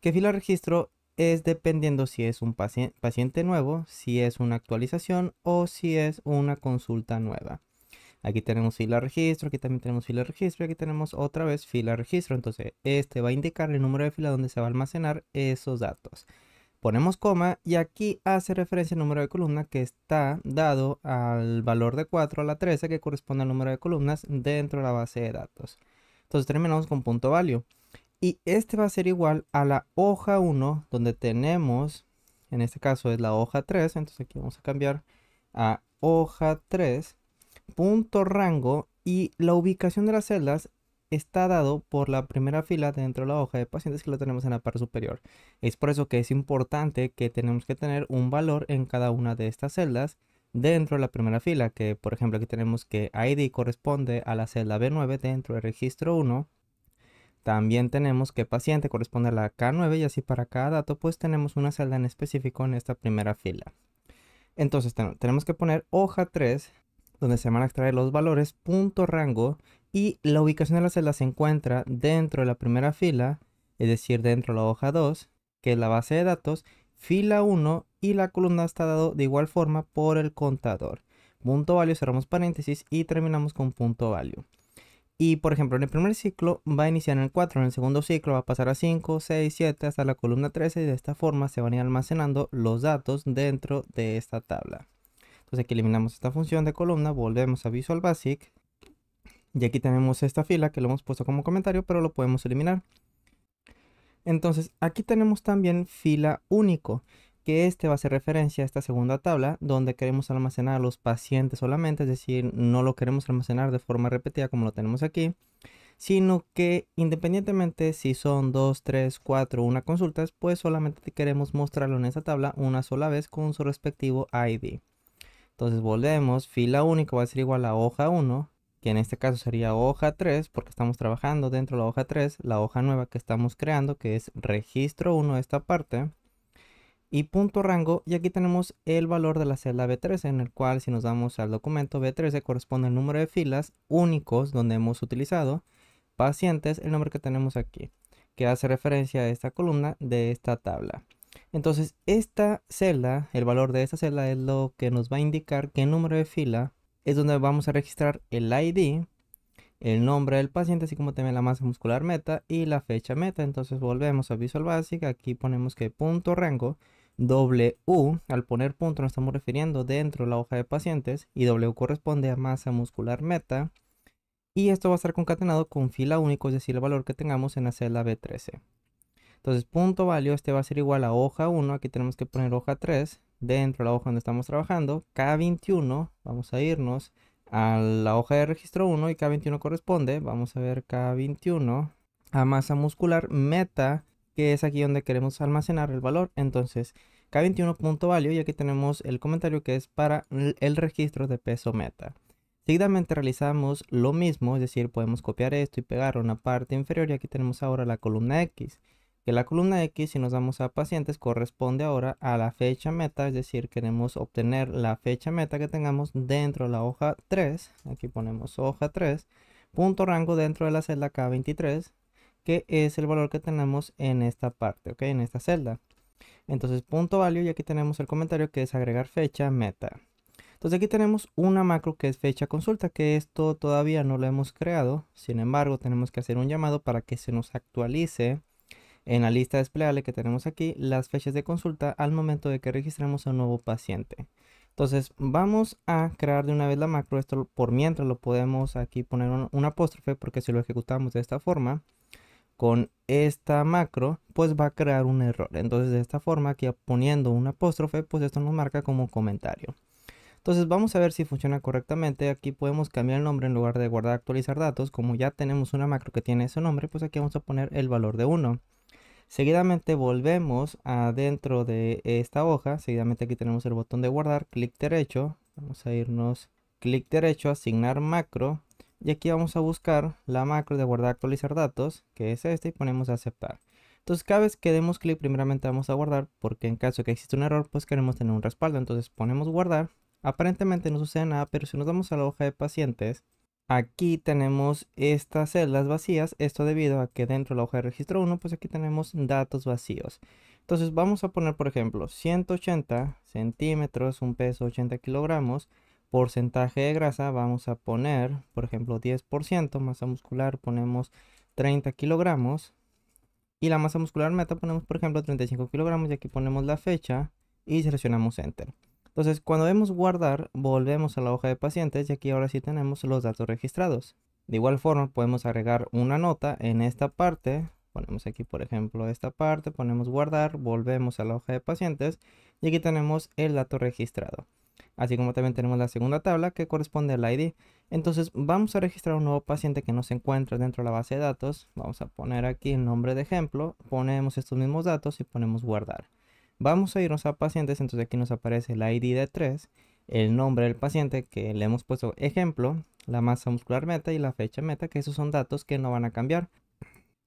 que fila registro es dependiendo si es un paciente nuevo, si es una actualización o si es una consulta nueva. Aquí tenemos fila registro, aquí también tenemos fila registro, aquí tenemos otra vez fila registro. Entonces este va a indicar el número de fila donde se va a almacenar esos datos. Ponemos coma y aquí hace referencia al número de columna que está dado al valor de 4 a la 13, que corresponde al número de columnas dentro de la base de datos. Entonces terminamos con punto value. Y este va a ser igual a la hoja 1, donde tenemos, en este caso es la hoja 3, entonces aquí vamos a cambiar a hoja 3, punto rango, y la ubicación de las celdas está dado por la primera fila dentro de la hoja de pacientes que la tenemos en la parte superior. Es por eso que es importante que tenemos que tener un valor en cada una de estas celdas dentro de la primera fila, que por ejemplo aquí tenemos que ID corresponde a la celda B9 dentro del registro 1. También tenemos que paciente corresponde a la K9 y así para cada dato pues tenemos una celda en específico en esta primera fila. Entonces tenemos que poner hoja 3 donde se van a extraer los valores, punto rango, y la ubicación de la celda se encuentra dentro de la primera fila, es decir, dentro de la hoja 2, que es la base de datos, fila 1, y la columna está dado de igual forma por el contador. Punto value, cerramos paréntesis y terminamos con punto value. Y por ejemplo, en el primer ciclo va a iniciar en el 4, en el segundo ciclo va a pasar a 5, 6, 7 hasta la columna 13 y de esta forma se van a ir almacenando los datos dentro de esta tabla. Entonces aquí eliminamos esta función de columna, volvemos a Visual Basic y aquí tenemos esta fila que lo hemos puesto como comentario, pero lo podemos eliminar. Entonces aquí tenemos también fila único, que este va a hacer referencia a esta segunda tabla donde queremos almacenar a los pacientes solamente, es decir, no lo queremos almacenar de forma repetida como lo tenemos aquí, sino que independientemente si son 2, 3, 4 una consultas, pues solamente queremos mostrarlo en esta tabla una sola vez con su respectivo ID. Entonces volvemos, fila única va a ser igual a hoja 1, que en este caso sería hoja 3, porque estamos trabajando dentro de la hoja 3, la hoja nueva que estamos creando, que es registro 1, esta parte, y punto rango, y aquí tenemos el valor de la celda B13, en el cual si nos damos al documento B13 corresponde al número de filas únicos donde hemos utilizado pacientes, el número que tenemos aquí, que hace referencia a esta columna de esta tabla. Entonces esta celda, el valor de esta celda es lo que nos va a indicar qué número de fila es donde vamos a registrar el ID, el nombre del paciente, así como también la masa muscular meta y la fecha meta. Entonces volvemos a Visual Basic, aquí ponemos que punto rango, W, al poner punto nos estamos refiriendo dentro de la hoja de pacientes y W corresponde a masa muscular meta. Y esto va a estar concatenado con fila único, es decir, el valor que tengamos en la celda B13. Entonces, punto value, este va a ser igual a hoja 1. Aquí tenemos que poner hoja 3 dentro de la hoja donde estamos trabajando. K21, vamos a irnos a la hoja de registro 1 y K21 corresponde, vamos a ver K21 a masa muscular meta, que es aquí donde queremos almacenar el valor. Entonces, K21 punto value y aquí tenemos el comentario que es para el registro de peso meta. Seguidamente realizamos lo mismo, es decir, podemos copiar esto y pegarlo en la parte inferior y aquí tenemos ahora la columna X. Que la columna X, si nos damos a pacientes, corresponde ahora a la fecha meta, es decir, queremos obtener la fecha meta que tengamos dentro de la hoja 3. Aquí ponemos hoja 3, punto rango dentro de la celda K23, que es el valor que tenemos en esta parte, ¿ok? En esta celda. Entonces, punto value y aquí tenemos el comentario que es agregar fecha meta. Entonces aquí tenemos una macro que es fecha consulta, que esto todavía no lo hemos creado. Sin embargo, tenemos que hacer un llamado para que se nos actualice en la lista desplegable que tenemos aquí las fechas de consulta al momento de que registremos a un nuevo paciente. Entonces vamos a crear de una vez la macro. Esto por mientras lo podemos aquí poner un apóstrofe, porque si lo ejecutamos de esta forma con esta macro, pues va a crear un error. Entonces de esta forma, aquí poniendo un apóstrofe, pues esto nos marca como comentario. Entonces vamos a ver si funciona correctamente. Aquí podemos cambiar el nombre en lugar de guardar actualizar datos. Como ya tenemos una macro que tiene ese nombre, pues aquí vamos a poner el valor de 1. Seguidamente volvemos adentro de esta hoja. Seguidamente aquí tenemos el botón de guardar, clic derecho. Vamos a irnos clic derecho, asignar macro. Y aquí vamos a buscar la macro de guardar actualizar datos, que es esta, y ponemos aceptar. Entonces cada vez que demos clic, primeramente vamos a guardar, porque en caso de que exista un error, pues queremos tener un respaldo. Entonces ponemos guardar. Aparentemente no sucede nada, pero si nos vamos a la hoja de pacientes, aquí tenemos estas celdas vacías, esto debido a que dentro de la hoja de registro 1, pues aquí tenemos datos vacíos. Entonces vamos a poner, por ejemplo, 180 centímetros, un peso 80 kilogramos, porcentaje de grasa, vamos a poner, por ejemplo, 10%, masa muscular ponemos 30 kilogramos, y la masa muscular meta ponemos, por ejemplo, 35 kilogramos, y aquí ponemos la fecha y seleccionamos Enter. Entonces, cuando demos guardar, volvemos a la hoja de pacientes y aquí ahora sí tenemos los datos registrados. De igual forma, podemos agregar una nota en esta parte. Ponemos aquí, por ejemplo, esta parte, ponemos guardar, volvemos a la hoja de pacientes y aquí tenemos el dato registrado. Así como también tenemos la segunda tabla que corresponde al ID. Entonces, vamos a registrar un nuevo paciente que no se encuentra dentro de la base de datos. Vamos a poner aquí el nombre de ejemplo, ponemos estos mismos datos y ponemos guardar. Vamos a irnos a pacientes, entonces aquí nos aparece el ID de 3, el nombre del paciente que le hemos puesto ejemplo, la masa muscular meta y la fecha meta, que esos son datos que no van a cambiar.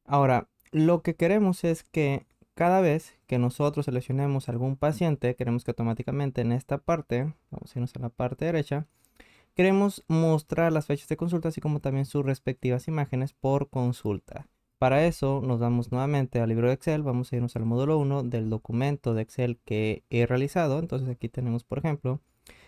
Ahora, lo que queremos es que cada vez que nosotros seleccionemos algún paciente, queremos que automáticamente en esta parte, vamos a irnos a la parte derecha, queremos mostrar las fechas de consulta, así como también sus respectivas imágenes por consulta. Para eso nos vamos nuevamente al libro de Excel, vamos a irnos al módulo 1 del documento de Excel que he realizado. Entonces aquí tenemos, por ejemplo,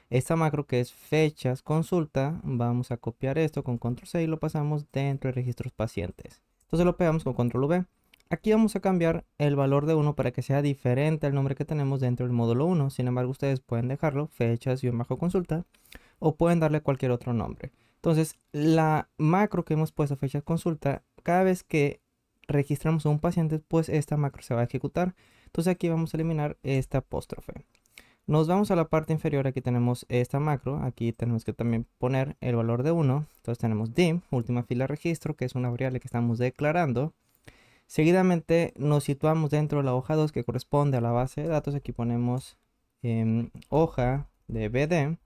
esta macro que es fechas consulta. Vamos a copiar esto con control C y lo pasamos dentro de registros pacientes. Entonces lo pegamos con control V. Aquí vamos a cambiar el valor de 1 para que sea diferente al nombre que tenemos dentro del módulo 1. Sin embargo, ustedes pueden dejarlo fechas-consulta o pueden darle cualquier otro nombre. Entonces, la macro que hemos puesto fecha consulta, cada vez que registramos a un paciente, pues esta macro se va a ejecutar. Entonces aquí vamos a eliminar esta apóstrofe. Nos vamos a la parte inferior, aquí tenemos esta macro, aquí tenemos que también poner el valor de 1. Entonces tenemos dim, última fila registro, que es una variable que estamos declarando. Seguidamente nos situamos dentro de la hoja 2 que corresponde a la base de datos. Aquí ponemos hoja de BD.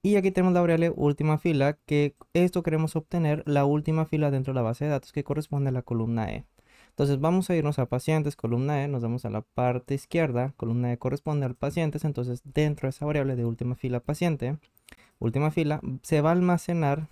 Y aquí tenemos la variable última fila, que esto queremos obtener la última fila dentro de la base de datos que corresponde a la columna E. Entonces vamos a irnos a pacientes, columna E, nos vamos a la parte izquierda, columna E corresponde al pacientes, entonces dentro de esa variable de última fila paciente, última fila, se va a almacenar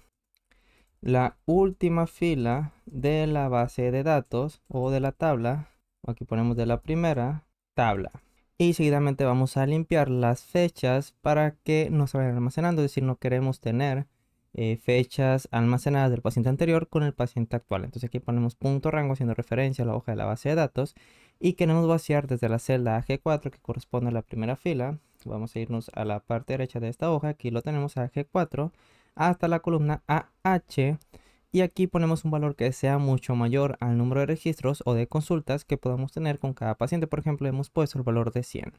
la última fila de la base de datos o de la tabla, aquí ponemos de la primera tabla. Y seguidamente vamos a limpiar las fechas para que no se vayan almacenando, es decir, no queremos tener fechas almacenadas del paciente anterior con el paciente actual. Entonces aquí ponemos punto rango haciendo referencia a la hoja de la base de datos y queremos vaciar desde la celda AG4 que corresponde a la primera fila. Vamos a irnos a la parte derecha de esta hoja, aquí lo tenemos AG4 hasta la columna AH. Y aquí ponemos un valor que sea mucho mayor al número de registros o de consultas que podamos tener con cada paciente. Por ejemplo, hemos puesto el valor de 100.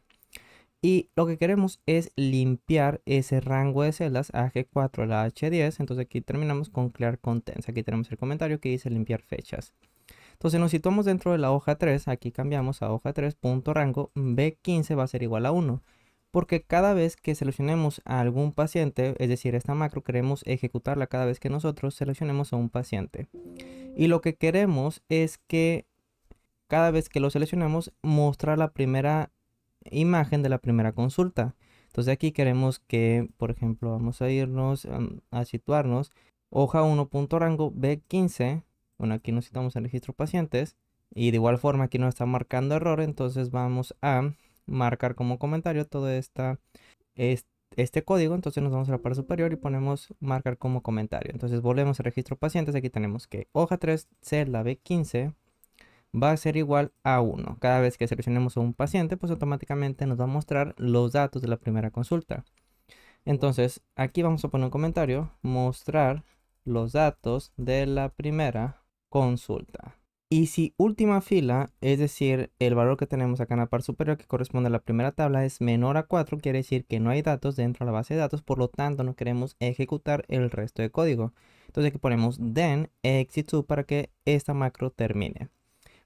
Y lo que queremos es limpiar ese rango de celdas AG4 a la H10. Entonces aquí terminamos con Clear Contents. Aquí tenemos el comentario que dice limpiar fechas. Entonces nos situamos dentro de la hoja 3. Aquí cambiamos a hoja 3. Rango B15 va a ser igual a 1. Porque cada vez que seleccionemos a algún paciente, es decir, esta macro queremos ejecutarla cada vez que nosotros seleccionemos a un paciente. Y lo que queremos es que cada vez que lo seleccionemos, mostrar la primera imagen de la primera consulta. Entonces aquí queremos que, por ejemplo, vamos a irnos a situarnos, hoja 1. Rango B15. Bueno, aquí nos situamos en registro pacientes. Y de igual forma aquí nos está marcando error, entonces vamos a marcar como comentario todo este código. Entonces nos vamos a la parte superior y ponemos marcar como comentario. Entonces volvemos al registro pacientes. Aquí tenemos que hoja 3, celda B15 va a ser igual a 1. Cada vez que seleccionemos a un paciente, pues automáticamente nos va a mostrar los datos de la primera consulta. Entonces, aquí vamos a poner un comentario, mostrar los datos de la primera consulta. Y si última fila, es decir, el valor que tenemos acá en la parte superior que corresponde a la primera tabla es menor a 4, quiere decir que no hay datos dentro de la base de datos, por lo tanto no queremos ejecutar el resto de código. Entonces aquí ponemos then exit to para que esta macro termine.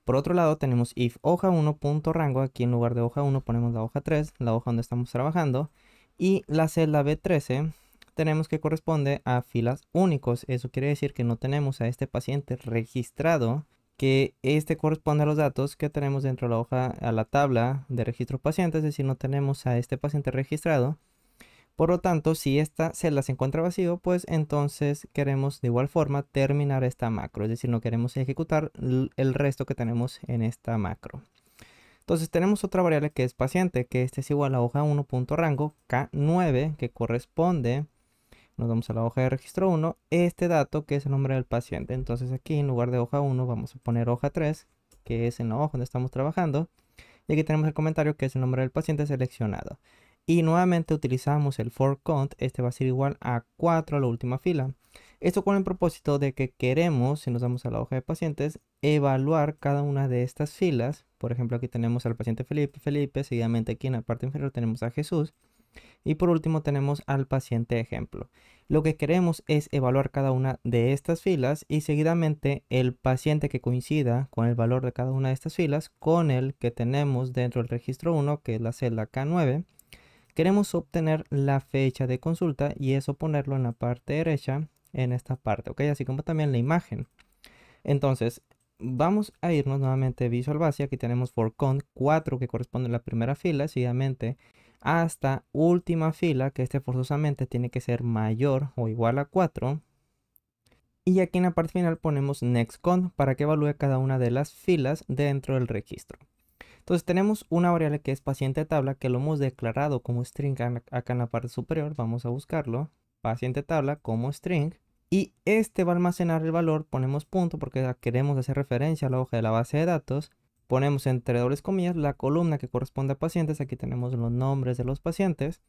Por otro lado tenemos if hoja 1.rango, aquí en lugar de hoja 1 ponemos la hoja 3, la hoja donde estamos trabajando, y la celda B13 tenemos que corresponde a filas únicos. Eso quiere decir que no tenemos a este paciente registrado, que este corresponde a los datos que tenemos dentro de la hoja, a la tabla de registro paciente, es decir, no tenemos a este paciente registrado. Por lo tanto, si esta celda se encuentra vacío, pues entonces queremos de igual forma terminar esta macro, es decir, no queremos ejecutar el resto que tenemos en esta macro. Entonces tenemos otra variable que es paciente, que este es igual a hoja 1.rango K9, que corresponde, nos vamos a la hoja de registro 1, este dato que es el nombre del paciente. Entonces aquí en lugar de hoja 1 vamos a poner hoja 3, que es en la hoja donde estamos trabajando. Y aquí tenemos el comentario que es el nombre del paciente seleccionado. Y nuevamente utilizamos el for count, este va a ser igual a 4 a la última fila. Esto con el propósito de que queremos, si nos vamos a la hoja de pacientes, evaluar cada una de estas filas. Por ejemplo, aquí tenemos al paciente Felipe, seguidamente aquí en la parte inferior tenemos a Jesús. Y por último tenemos al paciente ejemplo. Lo que queremos es evaluar cada una de estas filas y seguidamente el paciente que coincida con el valor de cada una de estas filas con el que tenemos dentro del registro 1, que es la celda K9. Queremos obtener la fecha de consulta y eso ponerlo en la parte derecha en esta parte, ¿ok? Así como también la imagen. Entonces, vamos a irnos nuevamente a Visual Basic. Aquí tenemos for count 4 que corresponde a la primera fila, seguidamente hasta última fila, que este forzosamente tiene que ser mayor o igual a 4. Y aquí en la parte final ponemos next count para que evalúe cada una de las filas dentro del registro. Entonces tenemos una variable que es paciente tabla, que lo hemos declarado como string acá en la parte superior. Vamos a buscarlo, paciente tabla como string. Y este va a almacenar el valor, ponemos punto porque queremos hacer referencia a la hoja de la base de datos. Ponemos entre dobles comillas la columna que corresponde a pacientes. Aquí tenemos los nombres de los pacientes.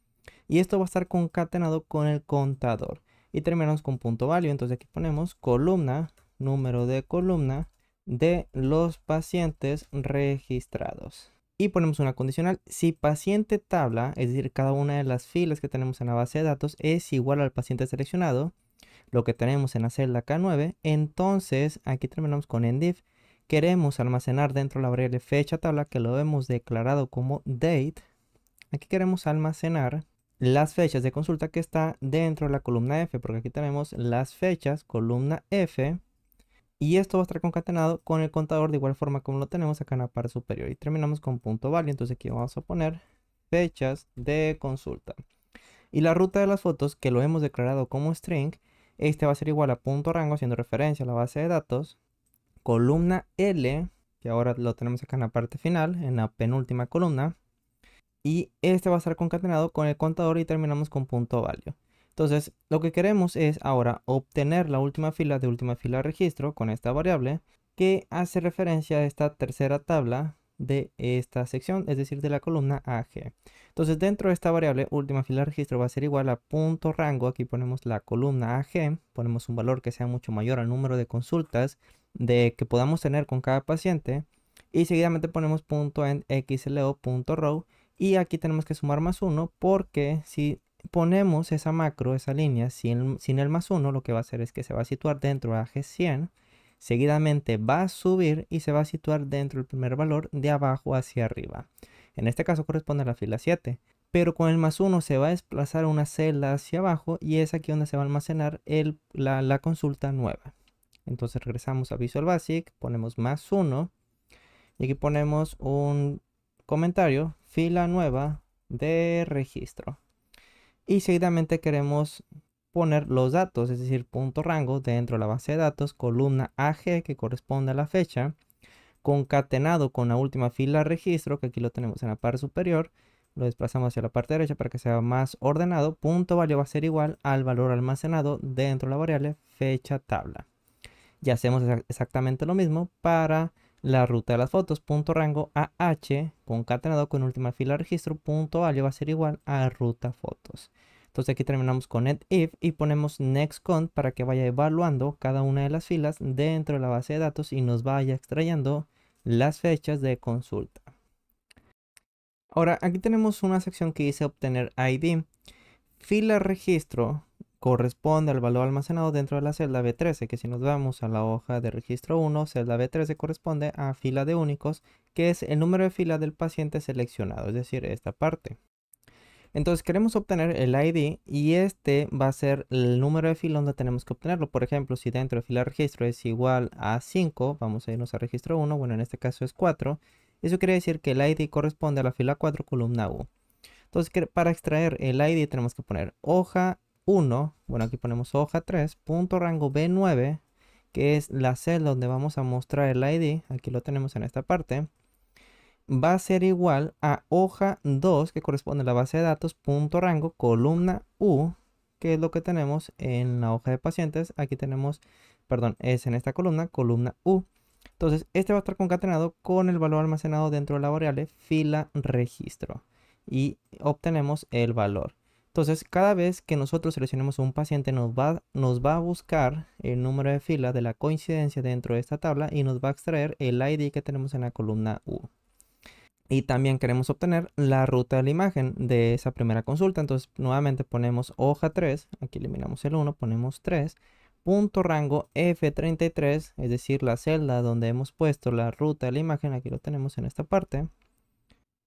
Y esto va a estar concatenado con el contador. Y terminamos con punto value. Entonces aquí ponemos columna, número de columna de los pacientes registrados. Y ponemos una condicional. Si paciente tabla, es decir, cada una de las filas que tenemos en la base de datos es igual al paciente seleccionado, lo que tenemos en la celda K9, entonces aquí terminamos con endif. Queremos almacenar dentro de la variable fecha tabla que lo hemos declarado como date. Aquí queremos almacenar las fechas de consulta que está dentro de la columna F, porque aquí tenemos las fechas, columna F, y esto va a estar concatenado con el contador de igual forma como lo tenemos acá en la parte superior. Y terminamos con punto value, entonces aquí vamos a poner fechas de consulta. Y la ruta de las fotos que lo hemos declarado como string, este va a ser igual a punto rango haciendo referencia a la base de datos, columna L, que ahora lo tenemos acá en la parte final, en la penúltima columna, y este va a estar concatenado con el contador y terminamos con punto value. Entonces, lo que queremos es ahora obtener la última fila de última fila registro con esta variable que hace referencia a esta tercera tabla de esta sección, es decir, de la columna AG. Entonces, dentro de esta variable última fila registro va a ser igual a punto rango. Aquí ponemos la columna AG, ponemos un valor que sea mucho mayor al número de consultas que podamos tener con cada paciente y seguidamente ponemos punto end xlo punto row. Y aquí tenemos que sumar más 1 porque si ponemos esa macro, esa línea sin el más 1, lo que va a hacer es que se va a situar dentro de AG100. Seguidamente va a subir y se va a situar dentro del primer valor de abajo hacia arriba. En este caso corresponde a la fila 7. Pero con el más 1 se va a desplazar una celda hacia abajo y es aquí donde se va a almacenar la consulta nueva. Entonces regresamos a Visual Basic, ponemos más 1 y aquí ponemos un comentario, fila nueva de registro. Y seguidamente queremos poner los datos, es decir, punto rango dentro de la base de datos, columna AG que corresponde a la fecha, concatenado con la última fila de registro, que aquí lo tenemos en la parte superior, lo desplazamos hacia la parte derecha para que sea más ordenado, punto value va a ser igual al valor almacenado dentro de la variable fecha tabla. Y hacemos exactamente lo mismo para la ruta de las fotos, punto rango AH concatenado con última fila de registro, punto value va a ser igual a ruta fotos. Entonces aquí terminamos con if y ponemos next count para que vaya evaluando cada una de las filas dentro de la base de datos y nos vaya extrayendo las fechas de consulta. Ahora aquí tenemos una sección que dice obtener ID. Fila registro corresponde al valor almacenado dentro de la celda B13, que si nos vamos a la hoja de registro 1, celda B13 corresponde a fila de únicos, que es el número de fila del paciente seleccionado, es decir, esta parte. Entonces queremos obtener el ID y este va a ser el número de fila donde tenemos que obtenerlo. Por ejemplo, si dentro de fila registro es igual a 5, vamos a irnos a registro 1, bueno, en este caso es 4. Eso quiere decir que el ID corresponde a la fila 4, columna U. Entonces, para extraer el ID tenemos que poner hoja 1, bueno, aquí ponemos hoja 3, punto rango B9, que es la celda donde vamos a mostrar el ID, aquí lo tenemos en esta parte, va a ser igual a hoja 2, que corresponde a la base de datos, punto rango, columna U, que es lo que tenemos en la hoja de pacientes, aquí tenemos, perdón, es en esta columna, columna U. Entonces, este va a estar concatenado con el valor almacenado dentro de la variable fila registro y obtenemos el valor. Entonces, cada vez que nosotros seleccionemos un paciente nos va a buscar el número de fila de la coincidencia dentro de esta tabla y nos va a extraer el ID que tenemos en la columna U. Y también queremos obtener la ruta de la imagen de esa primera consulta. Entonces, nuevamente ponemos hoja 3, aquí eliminamos el 1, ponemos 3, punto rango F33, es decir, la celda donde hemos puesto la ruta de la imagen, aquí lo tenemos en esta parte.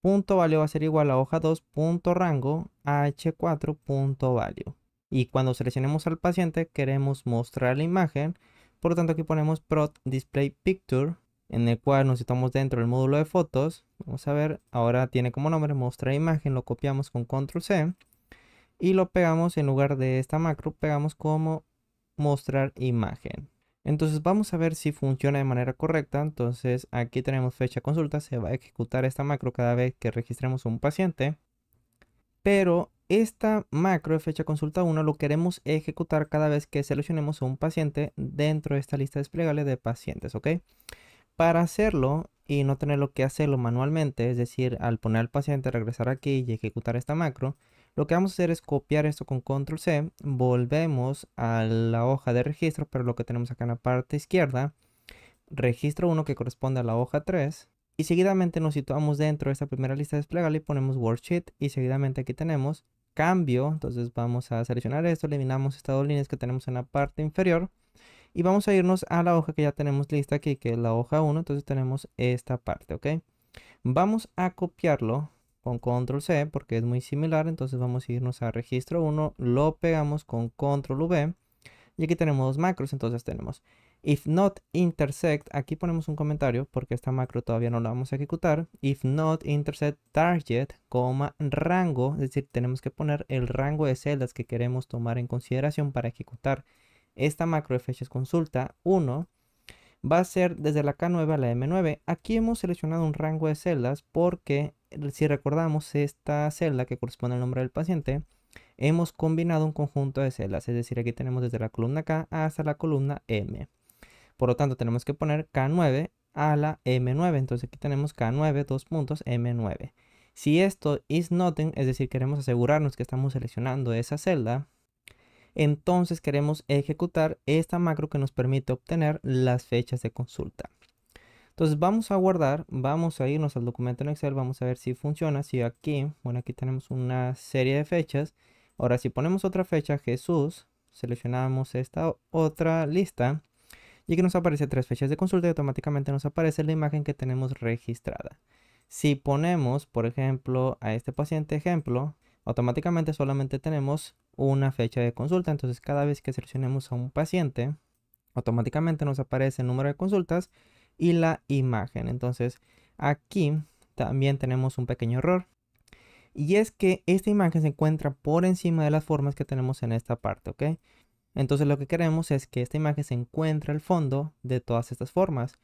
Punto value va a ser igual a hoja 2, punto rango H4, punto value. Y cuando seleccionemos al paciente queremos mostrar la imagen, por lo tanto aquí ponemos prot display picture, en el cual nos situamos dentro del módulo de fotos. Vamos a ver, ahora tiene como nombre mostrar imagen, lo copiamos con control C y lo pegamos en lugar de esta macro, pegamos como mostrar imagen. Entonces vamos a ver si funciona de manera correcta. Entonces aquí tenemos fecha consulta, se va a ejecutar esta macro cada vez que registremos un paciente, pero esta macro de fecha consulta 1 lo queremos ejecutar cada vez que seleccionemos a un paciente dentro de esta lista desplegable de pacientes, ¿ok? Para hacerlo y no tenerlo que hacerlo manualmente, es decir, al poner al paciente, regresar aquí y ejecutar esta macro, lo que vamos a hacer es copiar esto con control C, volvemos a la hoja de registro, pero lo que tenemos acá en la parte izquierda, registro 1 que corresponde a la hoja 3, y seguidamente nos situamos dentro de esta primera lista desplegable y ponemos worksheet, y seguidamente aquí tenemos cambio, entonces vamos a seleccionar esto, eliminamos estas dos líneas que tenemos en la parte inferior, y vamos a irnos a la hoja que ya tenemos lista aquí, que es la hoja 1, entonces tenemos esta parte, ¿ok? Vamos a copiarlo con control C porque es muy similar, entonces vamos a irnos a registro 1, lo pegamos con control V y aquí tenemos dos macros, entonces tenemos if not intersect, aquí ponemos un comentario porque esta macro todavía no la vamos a ejecutar, if not intersect target, rango, es decir, tenemos que poner el rango de celdas que queremos tomar en consideración para ejecutar esta macro de fechas consulta 1. Va a ser desde la K9 a la M9. Aquí hemos seleccionado un rango de celdas porque si recordamos esta celda que corresponde al nombre del paciente, hemos combinado un conjunto de celdas. Es decir, aquí tenemos desde la columna K hasta la columna M. Por lo tanto, tenemos que poner K9 a la M9. Entonces aquí tenemos K9, dos puntos, M9. Si esto is nothing, es decir, queremos asegurarnos que estamos seleccionando esa celda, entonces queremos ejecutar esta macro que nos permite obtener las fechas de consulta. Entonces vamos a guardar, vamos a irnos al documento en Excel, vamos a ver si funciona, si aquí, bueno, aquí tenemos una serie de fechas. Ahora si ponemos otra fecha, Jesús, seleccionamos esta otra lista y aquí nos aparece 3 fechas de consulta y automáticamente nos aparece la imagen que tenemos registrada. Si ponemos, por ejemplo, a este paciente ejemplo, automáticamente solamente tenemos una fecha de consulta. Entonces cada vez que seleccionemos a un paciente, automáticamente nos aparece el número de consultas y la imagen. Entonces aquí también tenemos un pequeño error. Y es que esta imagen se encuentra por encima de las formas que tenemos en esta parte, ¿ok? Entonces lo que queremos es que esta imagen se encuentre al fondo de todas estas formas.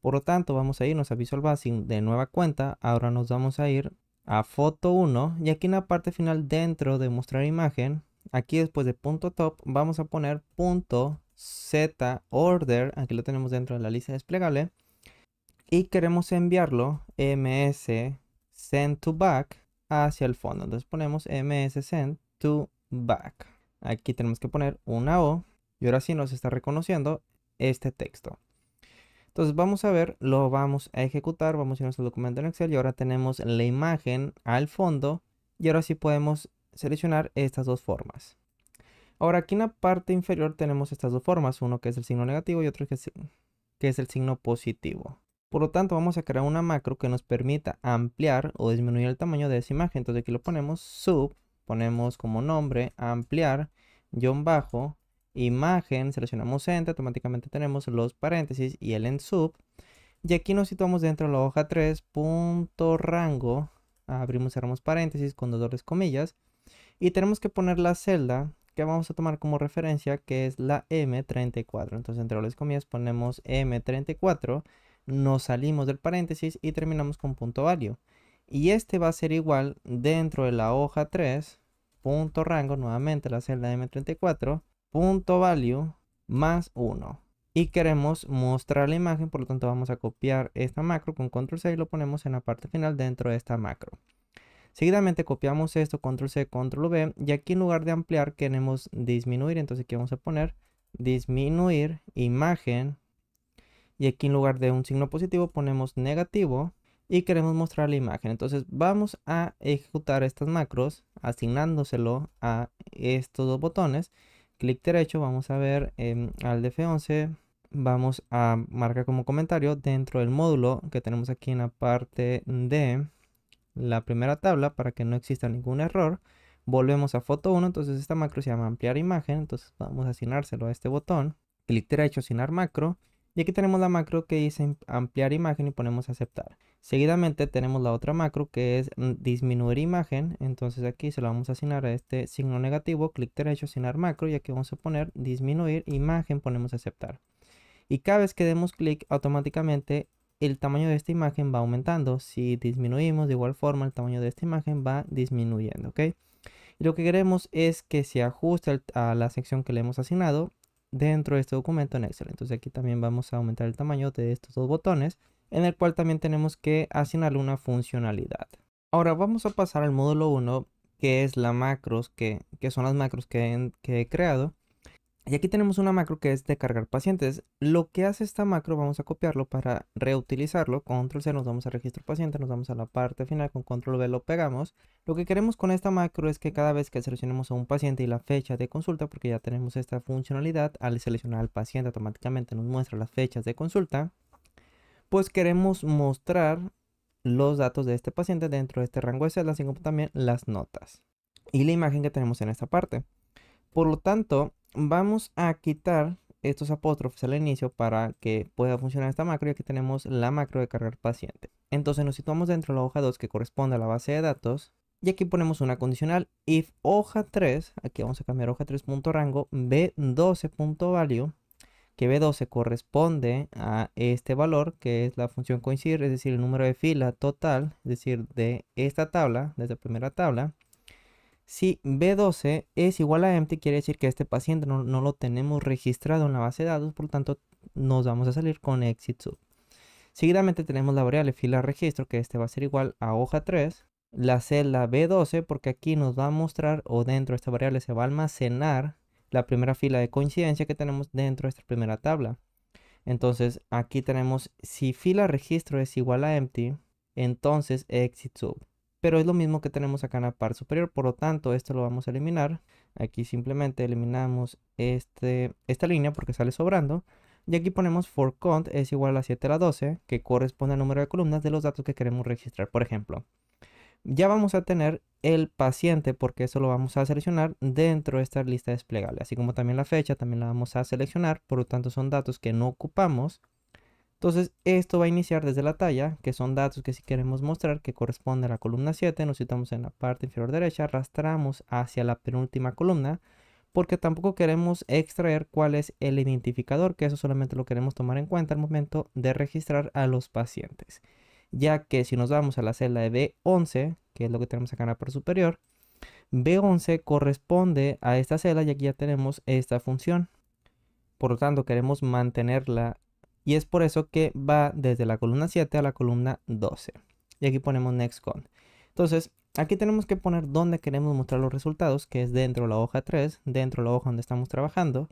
Por lo tanto, vamos a irnos a Visual Basic de nueva cuenta. Ahora nos vamos a ir a foto 1 y aquí en la parte final dentro de mostrar imagen, aquí después de punto top vamos a poner punto z order, aquí lo tenemos dentro de la lista desplegable y queremos enviarlo ms send to back hacia el fondo. Entonces ponemos ms send to back. Aquí tenemos que poner una O y ahora sí nos está reconociendo este texto. Entonces vamos a ver, lo vamos a ejecutar, vamos a ir a nuestro documento en Excel y ahora tenemos la imagen al fondo y ahora sí podemos seleccionar estas dos formas. Ahora aquí en la parte inferior tenemos estas dos formas, uno que es el signo negativo y otro que es el signo positivo. Por lo tanto vamos a crear una macro que nos permita ampliar o disminuir el tamaño de esa imagen. Entonces aquí lo ponemos sub, ponemos como nombre ampliar, guión bajo, imagen, seleccionamos enter, automáticamente tenemos los paréntesis y el end sub. Y aquí nos situamos dentro de la hoja 3, punto rango, abrimos y cerramos paréntesis con dos dobles comillas. Y tenemos que poner la celda que vamos a tomar como referencia, que es la M34. Entonces entre dobles comillas ponemos M34, nos salimos del paréntesis y terminamos con punto value. Y este va a ser igual dentro de la hoja 3, punto rango, nuevamente la celda M34, punto value más 1. Y queremos mostrar la imagen, por lo tanto vamos a copiar esta macro con control C y lo ponemos en la parte final dentro de esta macro. Seguidamente copiamos esto, control C, control V, y aquí en lugar de ampliar queremos disminuir, entonces aquí vamos a poner disminuir imagen, y aquí en lugar de un signo positivo ponemos negativo, y queremos mostrar la imagen. Entonces vamos a ejecutar estas macros, asignándoselo a estos dos botones. Clic derecho, vamos a ver al F11, vamos a marcar como comentario dentro del módulo que tenemos aquí en la parte de la primera tabla para que no exista ningún error. Volvemos a foto 1, entonces esta macro se llama ampliar imagen, entonces vamos a asignárselo a este botón, clic derecho, asignar macro, y aquí tenemos la macro que dice ampliar imagen y ponemos aceptar. Seguidamente tenemos la otra macro que es disminuir imagen, entonces aquí se lo vamos a asignar a este signo negativo, clic derecho, asignar macro, y aquí vamos a poner disminuir imagen, ponemos aceptar. Y cada vez que demos clic, automáticamente el tamaño de esta imagen va aumentando. Si disminuimos de igual forma, el tamaño de esta imagen va disminuyendo, ¿ok? Y lo que queremos es que se ajuste a la sección que le hemos asignado dentro de este documento en Excel. Entonces aquí también vamos a aumentar el tamaño de estos dos botones, en el cual también tenemos que asignarle una funcionalidad. Ahora vamos a pasar al módulo 1, que es la macros, que son las macros que he creado. Y aquí tenemos una macro que es de cargar pacientes. Lo que hace esta macro, vamos a copiarlo para reutilizarlo. Control C, nos vamos a registro paciente, nos vamos a la parte final, con control V lo pegamos. Lo que queremos con esta macro es que cada vez que seleccionemos a un paciente y la fecha de consulta, porque ya tenemos esta funcionalidad, al seleccionar al paciente automáticamente nos muestra las fechas de consulta, pues queremos mostrar los datos de este paciente dentro de este rango de celdas, así como también las notas y la imagen que tenemos en esta parte. Por lo tanto, vamos a quitar estos apóstrofes al inicio para que pueda funcionar esta macro, y aquí tenemos la macro de cargar paciente. Entonces nos situamos dentro de la hoja 2 que corresponde a la base de datos y aquí ponemos una condicional if hoja 3, aquí vamos a cambiar hoja 3.rango b12.value, que b12 corresponde a este valor que es la función coincidir, es decir, el número de fila total, es decir, de esta tabla, de esta primera tabla. Si B12 es igual a empty, quiere decir que este paciente no lo tenemos registrado en la base de datos, por lo tanto nos vamos a salir con exit sub. Seguidamente tenemos la variable fila registro, que este va a ser igual a hoja 3, la celda B12, porque aquí nos va a mostrar, o dentro de esta variable se va a almacenar la primera fila de coincidencia que tenemos dentro de esta primera tabla. Entonces aquí tenemos, si fila registro es igual a empty, entonces exit sub. Pero es lo mismo que tenemos acá en la parte superior, por lo tanto esto lo vamos a eliminar. Aquí simplemente eliminamos esta línea porque sale sobrando. Y aquí ponemos for count es igual a 7 a la 12, que corresponde al número de columnas de los datos que queremos registrar. Por ejemplo, ya vamos a tener el paciente, porque eso lo vamos a seleccionar dentro de esta lista desplegable. Así como también la fecha, también la vamos a seleccionar, por lo tanto son datos que no ocupamos. Entonces esto va a iniciar desde la talla, que son datos que si queremos mostrar, que corresponde a la columna 7, nos situamos en la parte inferior derecha, arrastramos hacia la penúltima columna, porque tampoco queremos extraer cuál es el identificador, que eso solamente lo queremos tomar en cuenta al momento de registrar a los pacientes. Ya que si nos vamos a la celda de B11, que es lo que tenemos acá en la parte superior, B11 corresponde a esta celda y aquí ya tenemos esta función. Por lo tanto, queremos mantenerla y es por eso que va desde la columna 7 a la columna 12. Y aquí ponemos next count. Entonces, Aquí tenemos que poner dónde queremos mostrar los resultados, que es dentro de la hoja 3, dentro de la hoja donde estamos trabajando,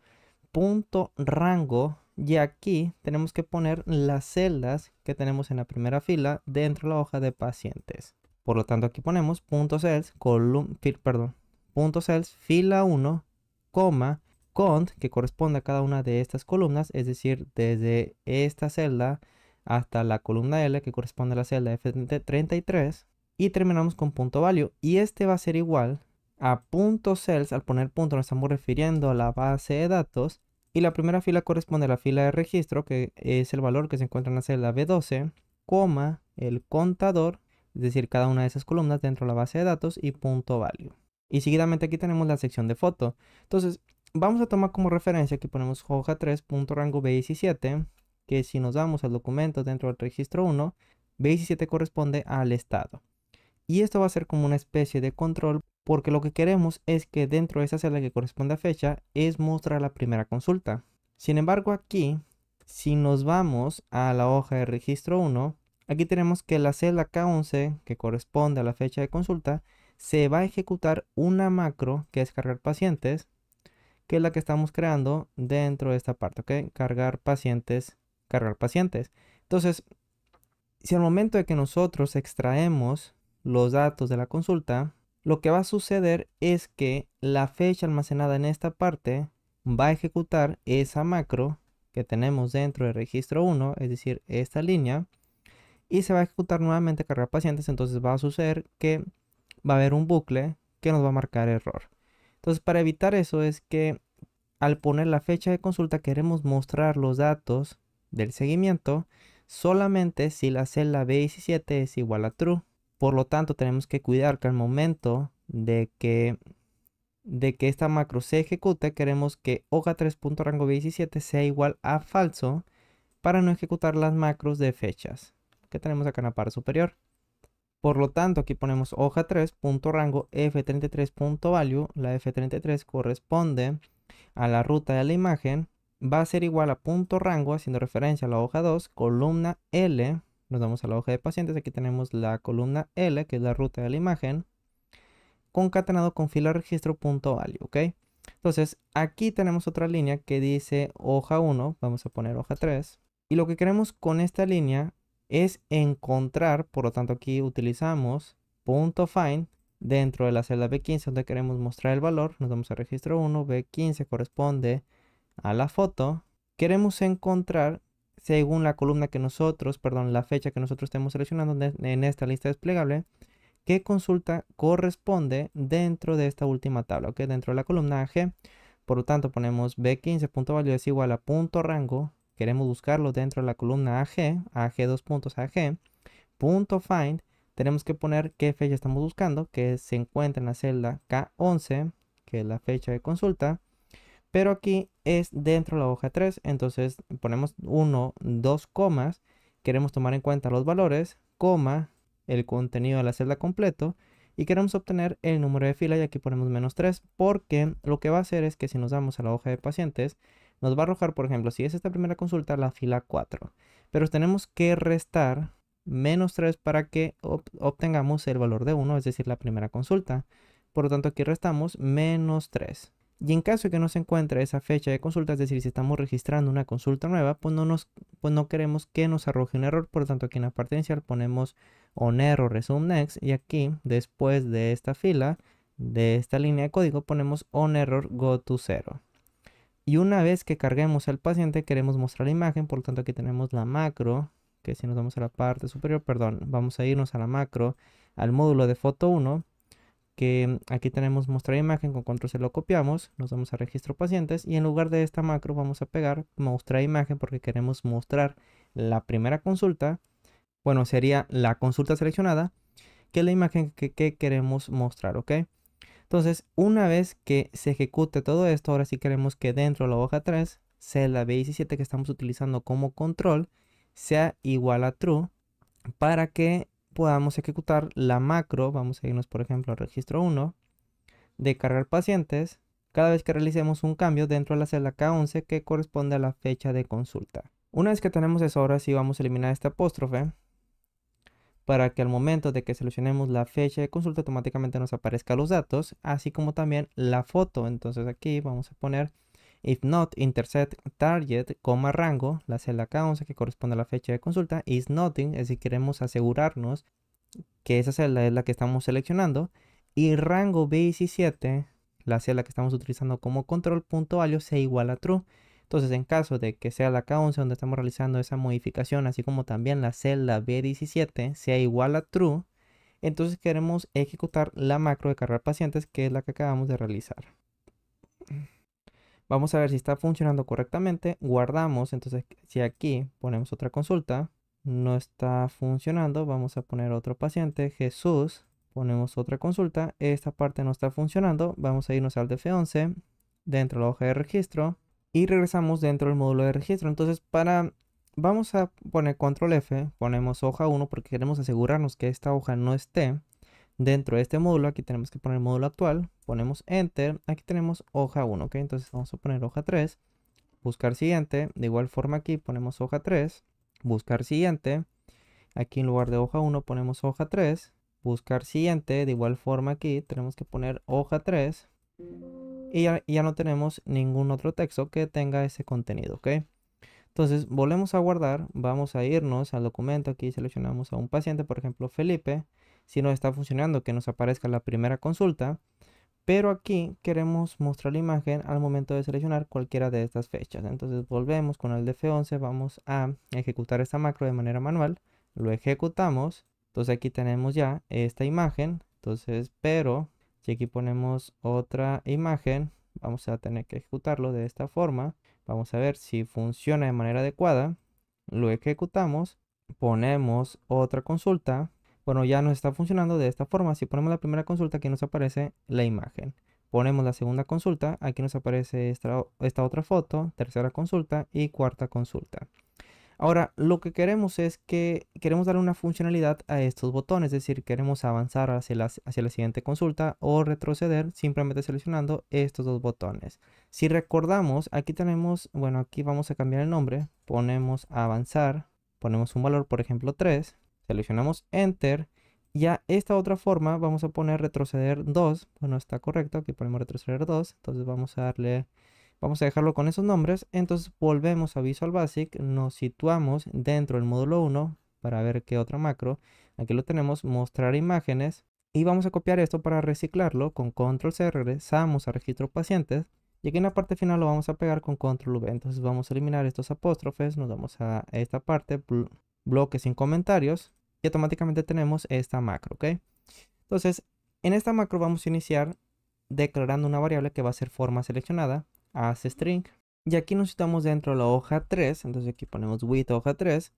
punto rango, y aquí tenemos que poner las celdas que tenemos en la primera fila dentro de la hoja de pacientes. Por lo tanto, aquí ponemos punto cells, punto cells, fila 1, coma, cont, que corresponde a cada una de estas columnas, es decir, desde esta celda hasta la columna L, que corresponde a la celda F33, y terminamos con punto value. Y este va a ser igual a punto cells. Al poner punto nos estamos refiriendo a la base de datos. Y la primera fila corresponde a la fila de registro, que es el valor que se encuentra en la celda B12, coma, el contador, es decir, cada una de esas columnas dentro de la base de datos, y punto value. Y seguidamente aquí tenemos la sección de foto. Entonces, vamos a tomar como referencia, aquí ponemos hoja 3, punto rango B17, que si nos vamos al documento dentro del registro 1, B17 corresponde al estado. Y esto va a ser como una especie de control, porque lo que queremos es que dentro de esa celda que corresponde a fecha es mostrar la primera consulta. Sin embargo, aquí, si nos vamos a la hoja de registro 1, aquí tenemos que la celda K11, que corresponde a la fecha de consulta, se va a ejecutar una macro, que es cargar pacientes, que es la que estamos creando dentro de esta parte, ¿ok? Cargar pacientes, cargar pacientes. Entonces, si al momento de que nosotros extraemos los datos de la consulta, lo que va a suceder es que la fecha almacenada en esta parte va a ejecutar esa macro que tenemos dentro del registro 1, es decir, esta línea, y se va a ejecutar nuevamente cargar pacientes. Entonces va a suceder que va a haber un bucle que nos va a marcar error. Entonces, para evitar eso es que al poner la fecha de consulta queremos mostrar los datos del seguimiento solamente si la celda B17 es igual a true. Por lo tanto, tenemos que cuidar que al momento de que esta macro se ejecute, queremos que hoja 3.rango B17 sea igual a falso para no ejecutar las macros de fechas que tenemos acá en la parte superior. Por lo tanto, aquí ponemos hoja 3.rango F33.value. La F33 corresponde a la ruta de la imagen. Va a ser igual a punto rango, haciendo referencia a la hoja 2, columna L. Nos vamos a la hoja de pacientes. Aquí tenemos la columna L, que es la ruta de la imagen, concatenado con fila registro.value, ¿ok? Entonces, aquí tenemos otra línea que dice hoja 1. Vamos a poner hoja 3. Y lo que queremos con esta línea es encontrar, por lo tanto aquí utilizamos .find dentro de la celda B15 donde queremos mostrar el valor. Nos vamos a registro 1, B15 corresponde a la foto. Queremos encontrar, según la columna que nosotros, perdón, la fecha que nosotros estemos seleccionando en esta lista desplegable, qué consulta corresponde dentro de esta última tabla, ¿ok? Dentro de la columna AG. Por lo tanto, ponemos B15.value es igual a punto rango. Queremos buscarlo dentro de la columna AG, AG2.AG, punto find. Tenemos que poner qué fecha estamos buscando, que se encuentra en la celda K11, que es la fecha de consulta. Pero aquí es dentro de la hoja 3, entonces ponemos 1, 2 comas. Queremos tomar en cuenta los valores, coma, el contenido de la celda completo. Y queremos obtener el número de fila y aquí ponemos -3, porque lo que va a hacer es que si nos damos a la hoja de pacientes, nos va a arrojar, por ejemplo, si es esta primera consulta, la fila 4. Pero tenemos que restar -3 para que obtengamos el valor de 1, es decir, la primera consulta. Por lo tanto, aquí restamos -3. Y en caso de que no se encuentre esa fecha de consulta, es decir, si estamos registrando una consulta nueva, pues no queremos que nos arroje un error. Por lo tanto, aquí en la parte inicial ponemos on error resume next. Y aquí, después de esta fila, de esta línea de código, ponemos on error go to 0. Y una vez que carguemos al paciente, queremos mostrar la imagen. Por lo tanto, aquí tenemos la macro, que si nos vamos a la parte superior, perdón, vamos a irnos a la macro, al módulo de foto 1. Que aquí tenemos mostrar imagen, con control C lo copiamos, nos vamos a registro pacientes y en lugar de esta macro vamos a pegar mostrar imagen porque queremos mostrar la primera consulta. Bueno, sería la consulta seleccionada, que es la imagen que queremos mostrar, ¿ok? Entonces, una vez que se ejecute todo esto, ahora sí queremos que dentro de la hoja 3, celda B17 que estamos utilizando como control, sea igual a true para que podamos ejecutar la macro. Vamos a irnos, por ejemplo, al registro 1 de cargar pacientes cada vez que realicemos un cambio dentro de la celda K11 que corresponde a la fecha de consulta. Una vez que tenemos eso, ahora sí vamos a eliminar este apóstrofe para que al momento de que seleccionemos la fecha de consulta automáticamente nos aparezcan los datos, así como también la foto. Entonces aquí vamos a poner if not intersect target, rango, la celda K11 que corresponde a la fecha de consulta, is noting, es decir, queremos asegurarnos que esa celda es la que estamos seleccionando, y rango B17, la celda que estamos utilizando como control, punto value sea igual a true. Entonces, en caso de que sea la K11 donde estamos realizando esa modificación, así como también la celda B17 sea igual a true, entonces queremos ejecutar la macro de cargar pacientes, que es la que acabamos de realizar. Vamos a ver si está funcionando correctamente. Guardamos. Entonces, si aquí ponemos otra consulta, no está funcionando, vamos a poner otro paciente, Jesús. Ponemos otra consulta. Esta parte no está funcionando. Vamos a irnos al DF11 dentro de la hoja de registro y regresamos dentro del módulo de registro. Entonces, vamos a poner control F, ponemos hoja 1 porque queremos asegurarnos que esta hoja no esté dentro de este módulo. Aquí tenemos que poner el módulo actual, ponemos enter, aquí tenemos hoja 1, ¿ok? Entonces vamos a poner hoja 3, buscar siguiente, de igual forma aquí ponemos hoja 3, buscar siguiente, aquí en lugar de hoja 1 ponemos hoja 3, buscar siguiente, de igual forma aquí tenemos que poner hoja 3 y ya no tenemos ningún otro texto que tenga ese contenido, ¿ok? Entonces volvemos a guardar, vamos a irnos al documento, aquí seleccionamos a un paciente, por ejemplo Felipe, si no está funcionando que nos aparezca la primera consulta, pero aquí queremos mostrar la imagen al momento de seleccionar cualquiera de estas fechas. Entonces volvemos con el DF11, vamos a ejecutar esta macro de manera manual, lo ejecutamos, entonces aquí tenemos ya esta imagen, entonces pero si aquí ponemos otra imagen, vamos a tener que ejecutarlo de esta forma. Vamos a ver si funciona de manera adecuada. Lo ejecutamos. Ponemos otra consulta. Bueno, ya nos está funcionando de esta forma. Si ponemos la primera consulta, aquí nos aparece la imagen. Ponemos la segunda consulta. Aquí nos aparece esta otra foto. Tercera consulta y cuarta consulta. Ahora, lo que queremos es que queremos dar una funcionalidad a estos botones, es decir, queremos avanzar hacia la siguiente consulta o retroceder simplemente seleccionando estos dos botones. Si recordamos, aquí tenemos, bueno, aquí vamos a cambiar el nombre, ponemos avanzar, ponemos un valor, por ejemplo 3, seleccionamos Enter, y a esta otra forma vamos a poner retroceder 2, bueno, está correcto, aquí ponemos retroceder 2, entonces vamos a darle... Vamos a dejarlo con esos nombres. Entonces volvemos a Visual Basic. Nos situamos dentro del módulo 1 para ver qué otra macro. Aquí lo tenemos, mostrar imágenes. Y vamos a copiar esto para reciclarlo. Con Control C regresamos a registro pacientes. Y aquí en la parte final lo vamos a pegar con Control V. Entonces vamos a eliminar estos apóstrofes. Nos vamos a esta parte, bloque sin comentarios. Y automáticamente tenemos esta macro, ¿ok? Entonces en esta macro vamos a iniciar declarando una variable que va a ser forma seleccionada. As string, y aquí nos estamos dentro de la hoja 3, entonces aquí ponemos with hoja 3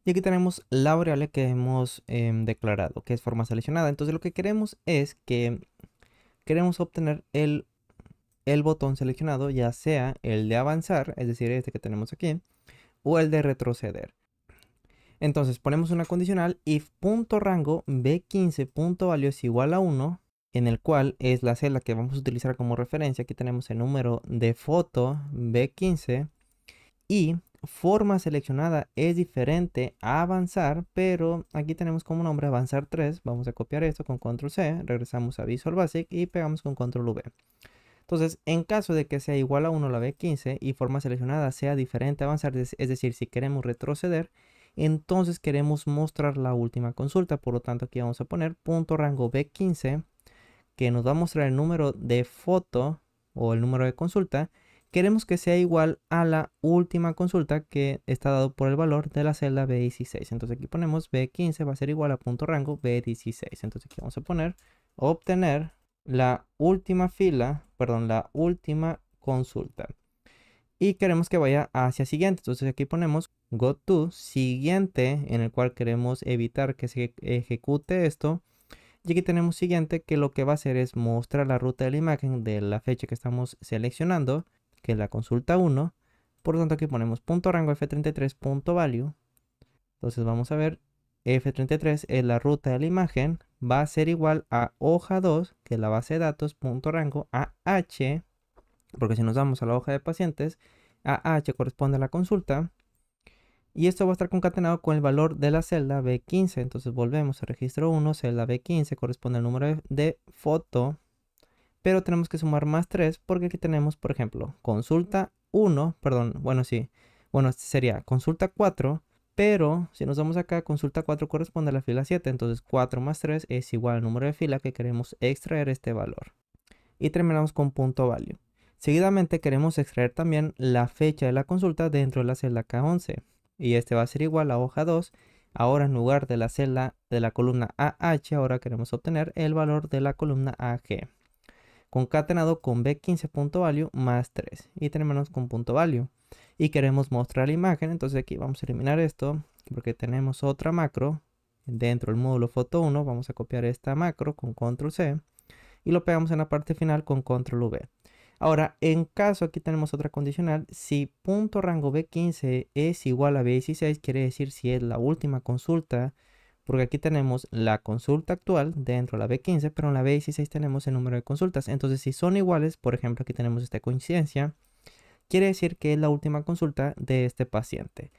y aquí tenemos la variable que hemos declarado, que es forma seleccionada. Entonces lo que queremos es que queremos obtener el botón seleccionado, ya sea el de avanzar, es decir, este que tenemos aquí, o el de retroceder. Entonces ponemos una condicional if.rango b15.value es igual a 1, en el cual es la celda que vamos a utilizar como referencia. Aquí tenemos el número de foto B15 y forma seleccionada es diferente a avanzar, pero aquí tenemos como nombre avanzar 3. Vamos a copiar esto con Control C, regresamos a Visual Basic y pegamos con Control V. Entonces, en caso de que sea igual a 1 la B15 y forma seleccionada sea diferente a avanzar, es decir, si queremos retroceder, entonces queremos mostrar la última consulta. Por lo tanto, aquí vamos a poner punto rango B15, que nos va a mostrar el número de foto o el número de consulta. Queremos que sea igual a la última consulta que está dado por el valor de la celda B16. Entonces aquí ponemos B15 va a ser igual a punto rango B16. Entonces aquí vamos a poner obtener la última fila, perdón, la última consulta. Y queremos que vaya hacia siguiente. Entonces aquí ponemos go to siguiente, en el cual queremos evitar que se ejecute esto. Y aquí tenemos siguiente, que lo que va a hacer es mostrar la ruta de la imagen de la fecha que estamos seleccionando, que es la consulta 1. Por lo tanto aquí ponemos punto rango f33.value. Entonces vamos a ver, f33 es la ruta de la imagen, va a ser igual a hoja 2, que es la base de datos, punto rango AH, porque si nos vamos a la hoja de pacientes, AH corresponde a la consulta. Y esto va a estar concatenado con el valor de la celda B15. Entonces volvemos a registro 1, celda B15, corresponde al número de foto. Pero tenemos que sumar más 3 porque aquí tenemos, por ejemplo, consulta 1, perdón, bueno, sí. Bueno, este sería consulta 4, pero si nos vamos acá, consulta 4 corresponde a la fila 7. Entonces 4 más 3 es igual al número de fila que queremos extraer este valor. Y terminamos con punto value. Seguidamente queremos extraer también la fecha de la consulta dentro de la celda K11. Y este va a ser igual a hoja 2. Ahora en lugar de la celda de la columna AH, ahora queremos obtener el valor de la columna AG. Concatenado con B15.value más 3. Y terminamos con punto value. Y queremos mostrar la imagen. Entonces aquí vamos a eliminar esto porque tenemos otra macro. Dentro del módulo foto 1 vamos a copiar esta macro con control C. Y lo pegamos en la parte final con control V. Ahora, en caso, aquí tenemos otra condicional, si punto rango B15 es igual a B16, quiere decir si es la última consulta, porque aquí tenemos la consulta actual dentro de la B15, pero en la B16 tenemos el número de consultas. Entonces, si son iguales, por ejemplo, aquí tenemos esta coincidencia, quiere decir que es la última consulta de este paciente.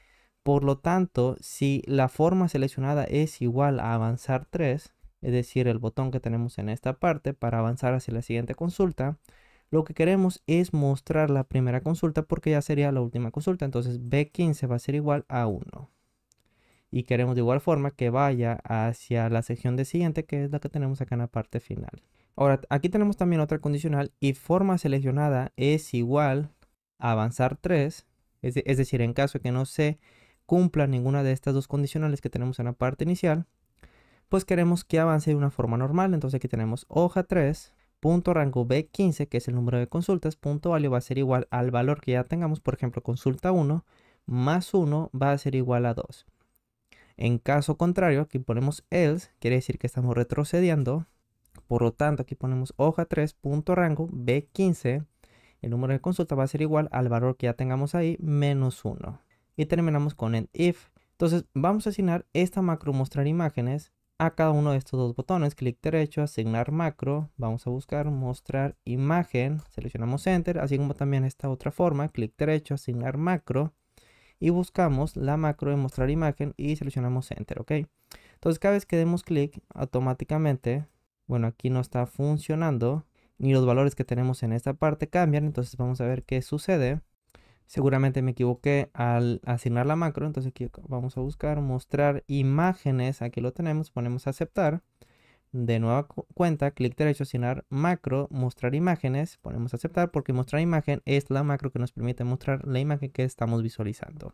Por lo tanto, si la forma seleccionada es igual a avanzar 3, es decir, el botón que tenemos en esta parte para avanzar hacia la siguiente consulta, lo que queremos es mostrar la primera consulta porque ya sería la última consulta. Entonces B15 va a ser igual a 1. Y queremos de igual forma que vaya hacia la sección de siguiente, que es la que tenemos acá en la parte final. Ahora, aquí tenemos también otra condicional y forma seleccionada es igual a avanzar 3. Es decir, en caso de que no se cumpla ninguna de estas dos condicionales que tenemos en la parte inicial, pues queremos que avance de una forma normal. Entonces aquí tenemos hoja 3, punto rango B15, que es el número de consultas, punto value va a ser igual al valor que ya tengamos. Por ejemplo, consulta 1 más 1 va a ser igual a 2. En caso contrario, aquí ponemos else, quiere decir que estamos retrocediendo. Por lo tanto, aquí ponemos hoja 3, punto rango B15, el número de consulta va a ser igual al valor que ya tengamos ahí, menos 1. Y terminamos con end if. Entonces vamos a asignar esta macro mostrar imágenes a cada uno de estos dos botones. Clic derecho, asignar macro, vamos a buscar mostrar imagen, seleccionamos enter, así como también esta otra forma, clic derecho, asignar macro y buscamos la macro de mostrar imagen y seleccionamos enter, ¿ok? Entonces cada vez que demos clic, automáticamente, bueno, aquí no está funcionando ni los valores que tenemos en esta parte cambian. Entonces vamos a ver qué sucede. Seguramente me equivoqué al asignar la macro, entonces aquí vamos a buscar mostrar imágenes, aquí lo tenemos, ponemos aceptar, de nueva cuenta, clic derecho, asignar macro, mostrar imágenes, ponemos aceptar porque mostrar imagen es la macro que nos permite mostrar la imagen que estamos visualizando.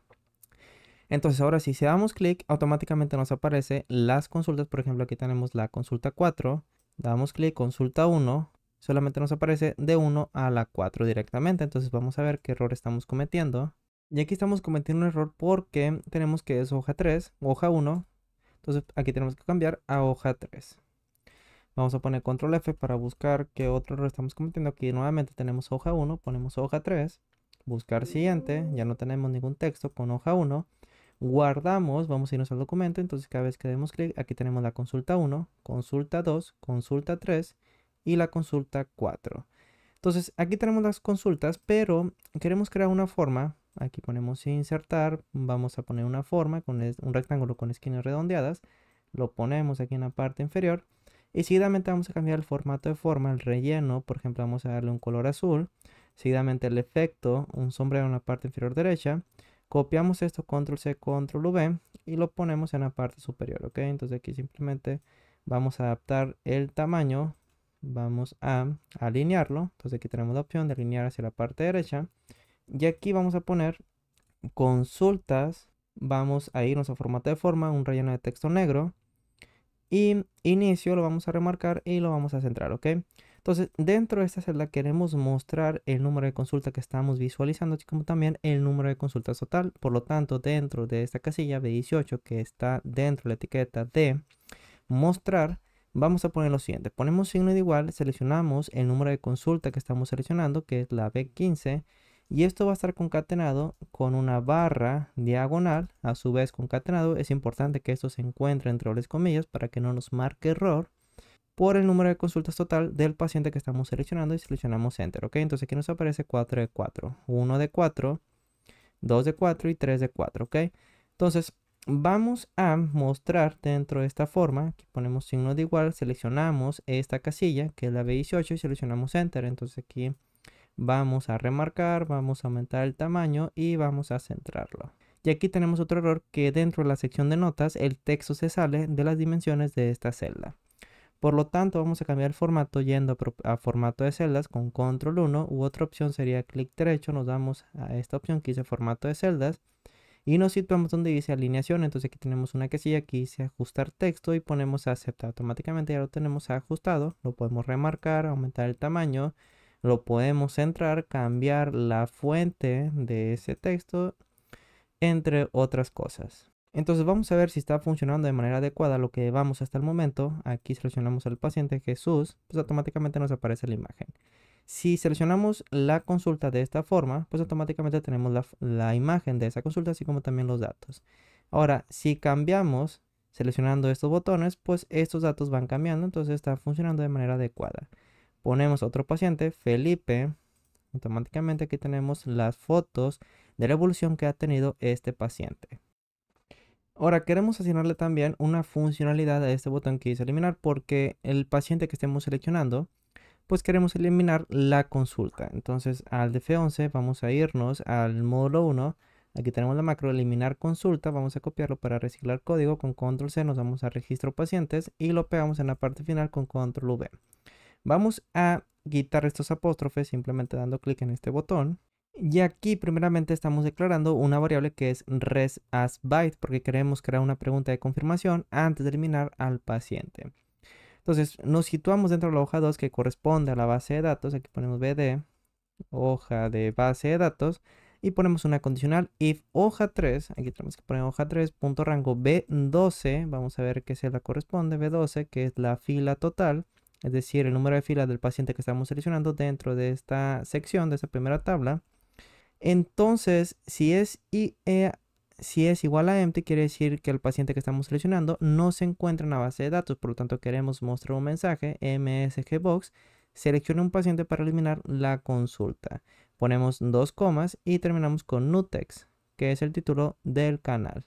Entonces ahora si se damos clic, automáticamente nos aparece las consultas. Por ejemplo, aquí tenemos la consulta 4, damos clic, consulta 1, solamente nos aparece de 1 a la 4 directamente. Entonces vamos a ver qué error estamos cometiendo. Y aquí estamos cometiendo un error porque tenemos que es hoja 3, hoja 1. Entonces aquí tenemos que cambiar a hoja 3. Vamos a poner control F para buscar qué otro error estamos cometiendo. Aquí nuevamente tenemos hoja 1, ponemos hoja 3, buscar siguiente, ya no tenemos ningún texto con hoja 1. Guardamos, vamos a irnos al documento, entonces cada vez que demos clic, aquí tenemos la consulta 1, consulta 2, consulta 3 y la consulta 4. Entonces aquí tenemos las consultas, pero queremos crear una forma. Aquí ponemos insertar, vamos a poner una forma con un rectángulo con esquinas redondeadas. Lo ponemos aquí en la parte inferior. Y seguidamente vamos a cambiar el formato de forma, el relleno. Por ejemplo, vamos a darle un color azul. Seguidamente el efecto, un sombrero en la parte inferior derecha. Copiamos esto, control C, control V y lo ponemos en la parte superior, ¿ok? Entonces aquí simplemente vamos a adaptar el tamaño. Vamos a alinearlo. Entonces aquí tenemos la opción de alinear hacia la parte derecha. Y aquí vamos a poner consultas. Vamos a irnos a formato de forma, un relleno de texto negro. Y inicio lo vamos a remarcar y lo vamos a centrar, ¿ok? Entonces dentro de esta celda queremos mostrar el número de consulta que estamos visualizando, así como también el número de consultas total. Por lo tanto, dentro de esta casilla B18 que está dentro de la etiqueta de mostrar, vamos a poner lo siguiente. Ponemos signo de igual, seleccionamos el número de consulta que estamos seleccionando, que es la B15. Y esto va a estar concatenado con una barra diagonal, a su vez concatenado. Es importante que esto se encuentre entre dobles comillas para que no nos marque error, por el número de consultas total del paciente que estamos seleccionando y seleccionamos enter, ¿ok? Entonces aquí nos aparece 4 de 4, 1 de 4, 2 de 4 y 3 de 4, ¿ok? Entonces, vamos a mostrar dentro de esta forma, aquí ponemos signo de igual, seleccionamos esta casilla que es la B18 y seleccionamos Enter. Entonces aquí vamos a remarcar, vamos a aumentar el tamaño y vamos a centrarlo. Y aquí tenemos otro error, que dentro de la sección de notas el texto se sale de las dimensiones de esta celda. Por lo tanto, vamos a cambiar el formato yendo a formato de celdas con control 1, u otra opción sería clic derecho, nos damos a esta opción que dice formato de celdas y nos situamos donde dice alineación. Entonces aquí tenemos una casilla que dice ajustar texto y ponemos aceptar. Automáticamente ya lo tenemos ajustado, lo podemos remarcar, aumentar el tamaño, lo podemos centrar, cambiar la fuente de ese texto, entre otras cosas. Entonces vamos a ver si está funcionando de manera adecuada lo que vamos hasta el momento. Aquí seleccionamos al paciente Jesús, pues automáticamente nos aparece la imagen. Si seleccionamos la consulta de esta forma, pues automáticamente tenemos la imagen de esa consulta, así como también los datos. Ahora, si cambiamos seleccionando estos botones, pues estos datos van cambiando, entonces está funcionando de manera adecuada. Ponemos otro paciente, Felipe. Automáticamente aquí tenemos las fotos de la evolución que ha tenido este paciente. Ahora queremos asignarle también una funcionalidad a este botón que dice eliminar, porque el paciente que estemos seleccionando, pues queremos eliminar la consulta. Entonces al de F11 vamos a irnos al módulo 1. Aquí tenemos la macro eliminar consulta. Vamos a copiarlo para reciclar código. Con control C nos vamos a registro pacientes y lo pegamos en la parte final con control V. Vamos a quitar estos apóstrofes simplemente dando clic en este botón. Y aquí primeramente estamos declarando una variable que es resAskByte, porque queremos crear una pregunta de confirmación antes de eliminar al paciente. Entonces nos situamos dentro de la hoja 2 que corresponde a la base de datos. Aquí ponemos BD, hoja de base de datos, y ponemos una condicional if hoja 3. Aquí tenemos que poner hoja 3, punto rango B12. Vamos a ver qué celda corresponde. B12, que es la fila total, es decir, el número de filas del paciente que estamos seleccionando dentro de esta sección, de esta primera tabla. Entonces, si es igual a empty, quiere decir que el paciente que estamos seleccionando no se encuentra en la base de datos. Por lo tanto, queremos mostrar un mensaje, msgbox, seleccione un paciente para eliminar la consulta. Ponemos dos comas y terminamos con nutext, que es el título del canal.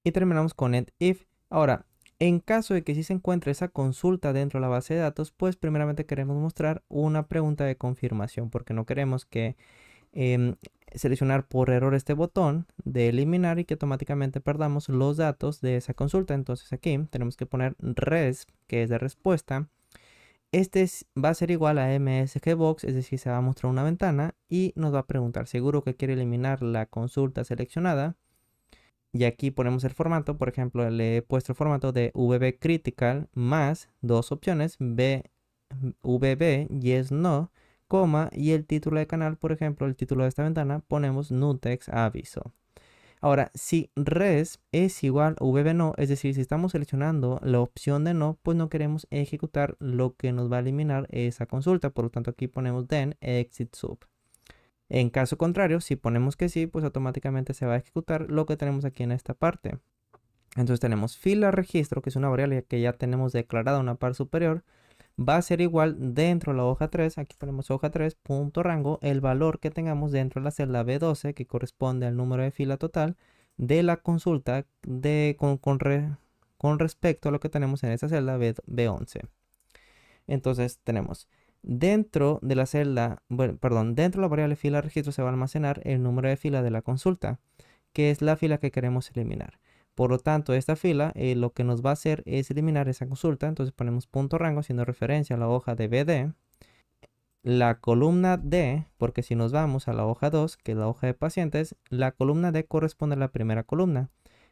Y terminamos con endIf. Ahora, en caso de que sí se encuentre esa consulta dentro de la base de datos, pues primeramente queremos mostrar una pregunta de confirmación, porque no queremos que seleccionar por error este botón de eliminar y que automáticamente perdamos los datos de esa consulta. Entonces aquí tenemos que poner res, que es de respuesta. Va a ser igual a msgbox, es decir, se va a mostrar una ventana y nos va a preguntar, ¿seguro que quiere eliminar la consulta seleccionada? Y aquí ponemos el formato. Por ejemplo, le he puesto el formato de VB más dos opciones, VB, yes, no, coma, y el título de canal, por ejemplo, el título de esta ventana, ponemos nutext aviso. Ahora, si res es igual a VB no, es decir, si estamos seleccionando la opción de no, pues no queremos ejecutar lo que nos va a eliminar esa consulta. Por lo tanto, aquí ponemos then exit sub. En caso contrario, si ponemos que sí, pues automáticamente se va a ejecutar lo que tenemos aquí en esta parte. Entonces tenemos fila registro, que es una variable que ya tenemos declarada en una par superior, va a ser igual dentro de la hoja 3. Aquí ponemos hoja 3, punto rango, el valor que tengamos dentro de la celda B12, que corresponde al número de fila total de la consulta con respecto a lo que tenemos en esa celda B11. Entonces tenemos dentro de la celda, dentro de la variable fila registro se va a almacenar el número de fila de la consulta, que es la fila que queremos eliminar. Por lo tanto, esta fila lo que nos va a hacer es eliminar esa consulta. Entonces ponemos punto rango haciendo referencia a la hoja de BD. La columna D, porque si nos vamos a la hoja 2, que es la hoja de pacientes, la columna D corresponde a la primera columna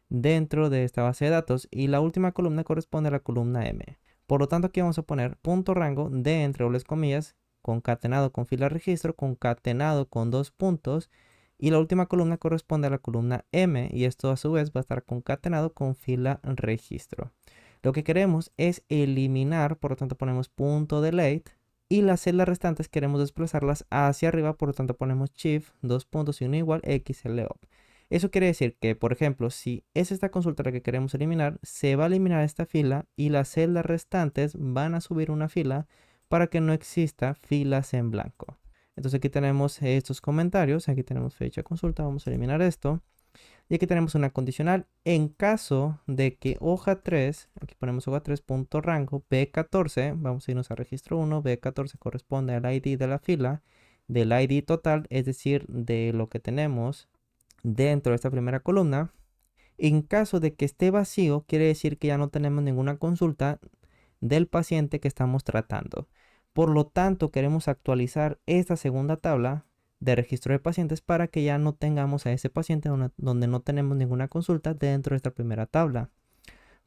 dentro de esta base de datos y la última columna corresponde a la columna M. Por lo tanto, aquí vamos a poner punto rango D entre dobles comillas, concatenado con fila registro, concatenado con dos puntos, y la última columna corresponde a la columna M, y esto a su vez va a estar concatenado con fila registro. Lo que queremos es eliminar, por lo tanto ponemos punto delete, y las celdas restantes queremos desplazarlas hacia arriba, por lo tanto ponemos shift, dos puntos y uno igual, XLOP. Eso quiere decir que, por ejemplo, si es esta consulta la que queremos eliminar, se va a eliminar esta fila y las celdas restantes van a subir una fila para que no exista filas en blanco. Entonces aquí tenemos estos comentarios, aquí tenemos fecha de consulta, vamos a eliminar esto. Y aquí tenemos una condicional. En caso de que hoja 3, aquí ponemos hoja 3 punto rango B14, vamos a irnos a registro 1, B14 corresponde al ID de la fila, del ID total, es decir, de lo que tenemos dentro de esta primera columna. En caso de que esté vacío, quiere decir que ya no tenemos ninguna consulta del paciente que estamos tratando. Por lo tanto, queremos actualizar esta segunda tabla de registro de pacientes para que ya no tengamos a ese paciente donde no tenemos ninguna consulta dentro de esta primera tabla.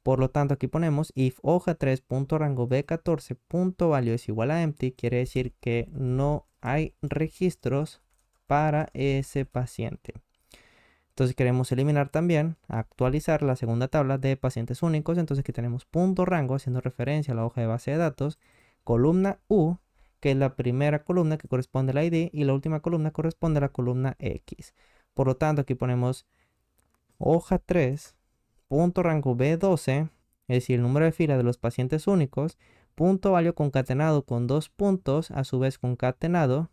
Por lo tanto, aquí ponemos if hoja 3.rango B14.value es igual a empty, quiere decir que no hay registros para ese paciente. Entonces queremos eliminar también, actualizar la segunda tabla de pacientes únicos. Entonces aquí tenemos punto rango haciendo referencia a la hoja de base de datos, columna U, que es la primera columna que corresponde al ID, y la última columna corresponde a la columna X. Por lo tanto, aquí ponemos hoja 3, punto rango B12, es decir, el número de fila de los pacientes únicos, punto value concatenado con dos puntos, a su vez concatenado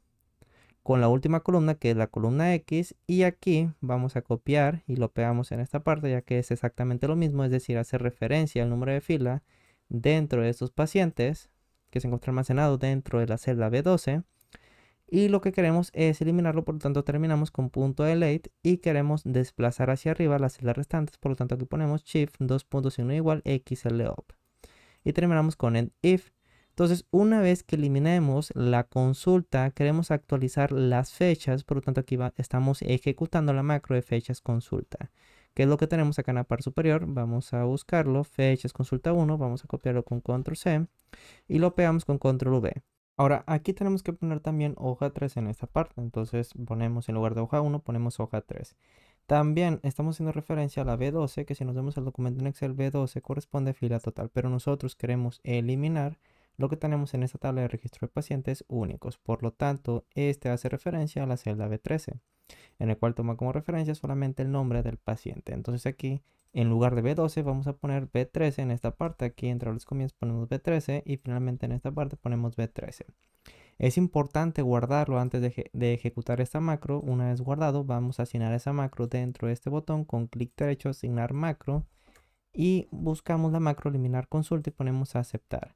con la última columna, que es la columna X, y aquí vamos a copiar y lo pegamos en esta parte, ya que es exactamente lo mismo, es decir, hace referencia al número de fila dentro de estos pacientes que se encuentra almacenado dentro de la celda B12, y lo que queremos es eliminarlo. Por lo tanto, terminamos con punto delete y queremos desplazar hacia arriba las celdas restantes. Por lo tanto, aquí ponemos shift 2.signo igual xlop y terminamos con end if. Entonces, una vez que eliminemos la consulta, queremos actualizar las fechas. Por lo tanto, aquí estamos ejecutando la macro de fechas consulta. ¿Qué es lo que tenemos acá en la parte superior? Vamos a buscarlo, fechas consulta 1, vamos a copiarlo con control C y lo pegamos con control V. Ahora, aquí tenemos que poner también hoja 3 en esta parte. Entonces, ponemos en lugar de hoja 1, ponemos hoja 3. También estamos haciendo referencia a la B12, que si nos vemos el documento en Excel, B12 corresponde a fila total, pero nosotros queremos eliminar lo que tenemos en esta tabla de registro de pacientes únicos. Por lo tanto, este hace referencia a la celda B13, en el cual toma como referencia solamente el nombre del paciente. Entonces aquí, en lugar de B12, vamos a poner B13 en esta parte. Aquí entre los comillas ponemos B13 y finalmente en esta parte ponemos B13. Es importante guardarlo antes de ejecutar esta macro. Una vez guardado, vamos a asignar esa macro dentro de este botón con clic derecho, asignar macro, y buscamos la macro eliminar consulta y ponemos a aceptar.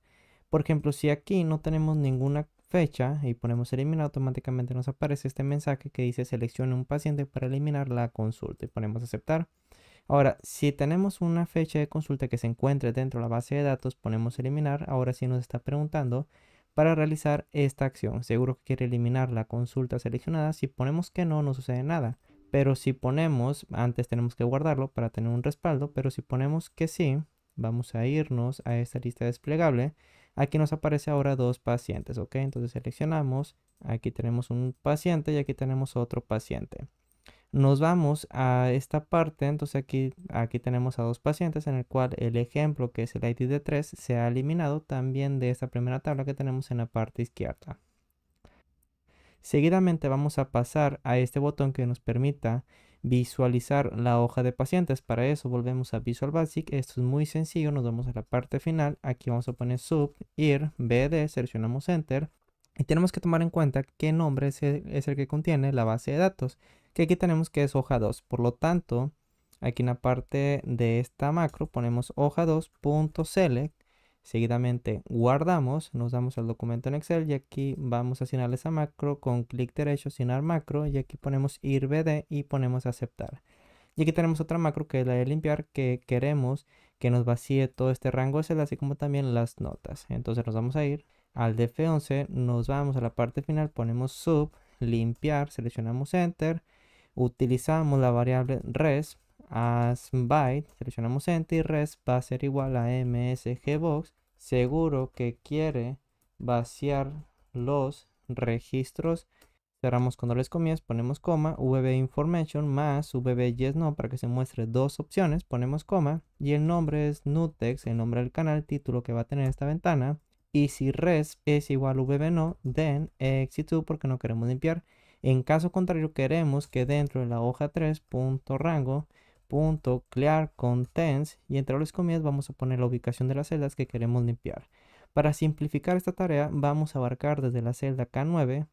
Por ejemplo, si aquí no tenemos ninguna fecha y ponemos eliminar, automáticamente nos aparece este mensaje que dice seleccione un paciente para eliminar la consulta y ponemos aceptar. Ahora, si tenemos una fecha de consulta que se encuentre dentro de la base de datos, ponemos eliminar. Ahora sí nos está preguntando para realizar esta acción. Seguro que quiere eliminar la consulta seleccionada. Si ponemos que no, no sucede nada. Pero si ponemos, antes tenemos que guardarlo para tener un respaldo, pero si ponemos que sí, vamos a irnos a esta lista desplegable. Aquí nos aparece ahora dos pacientes, ¿ok? Entonces seleccionamos, aquí tenemos un paciente y aquí tenemos otro paciente. Nos vamos a esta parte, entonces aquí tenemos a dos pacientes en el cual el ejemplo, que es el ID de 3, se ha eliminado también de esta primera tabla que tenemos en la parte izquierda. Seguidamente vamos a pasar a este botón que nos permita visualizar la hoja de pacientes. Para eso volvemos a Visual Basic. Esto es muy sencillo, nos vamos a la parte final. Aquí vamos a poner sub, ir, bd, seleccionamos enter. Y tenemos que tomar en cuenta qué nombre es el que contiene la base de datos, que aquí tenemos que es hoja 2. Por lo tanto, aquí en la parte de esta macro ponemos hoja 2.select. Seguidamente guardamos, nos damos al documento en Excel y aquí vamos a asignar esa macro con clic derecho, asignar macro, y aquí ponemos ir bd y ponemos aceptar. Y aquí tenemos otra macro que es la de limpiar, que queremos que nos vacíe todo este rango de celdas así como también las notas. Entonces nos vamos a ir al df11, nos vamos a la parte final, ponemos sub, limpiar, seleccionamos enter, utilizamos la variable res as byte, seleccionamos enter y res va a ser igual a msgbox, seguro que quiere vaciar los registros. Cerramos con dobles comillas, ponemos coma, vbinformation más vbyesNo para que se muestre dos opciones, ponemos coma y el nombre es nutex, el nombre del canal, título que va a tener esta ventana. Y si res es igual a vbno, then exit2 porque no queremos limpiar. En caso contrario, queremos que dentro de la hoja 3.rango.clear contents y entre las comillas vamos a poner la ubicación de las celdas que queremos limpiar. Para simplificar esta tarea, vamos a abarcar desde la celda K9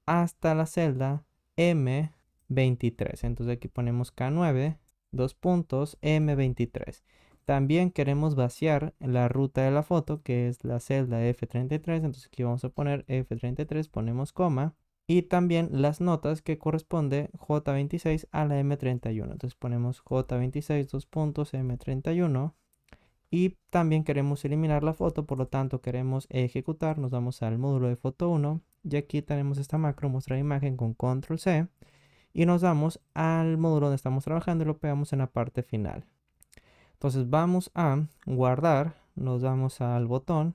hasta la celda M23. Entonces aquí ponemos K9 dos puntos, M23. También queremos vaciar la ruta de la foto, que es la celda F33. Entonces aquí vamos a poner F33, ponemos coma. Y también las notas que corresponde J26 a la M31. Entonces ponemos J26, dos puntos, M31. Y también queremos eliminar la foto, por lo tanto queremos ejecutar. Nos vamos al módulo de foto 1. Y aquí tenemos esta macro, mostrar imagen con control C. Y nos vamos al módulo donde estamos trabajando y lo pegamos en la parte final. Entonces vamos a guardar, nos vamos al botón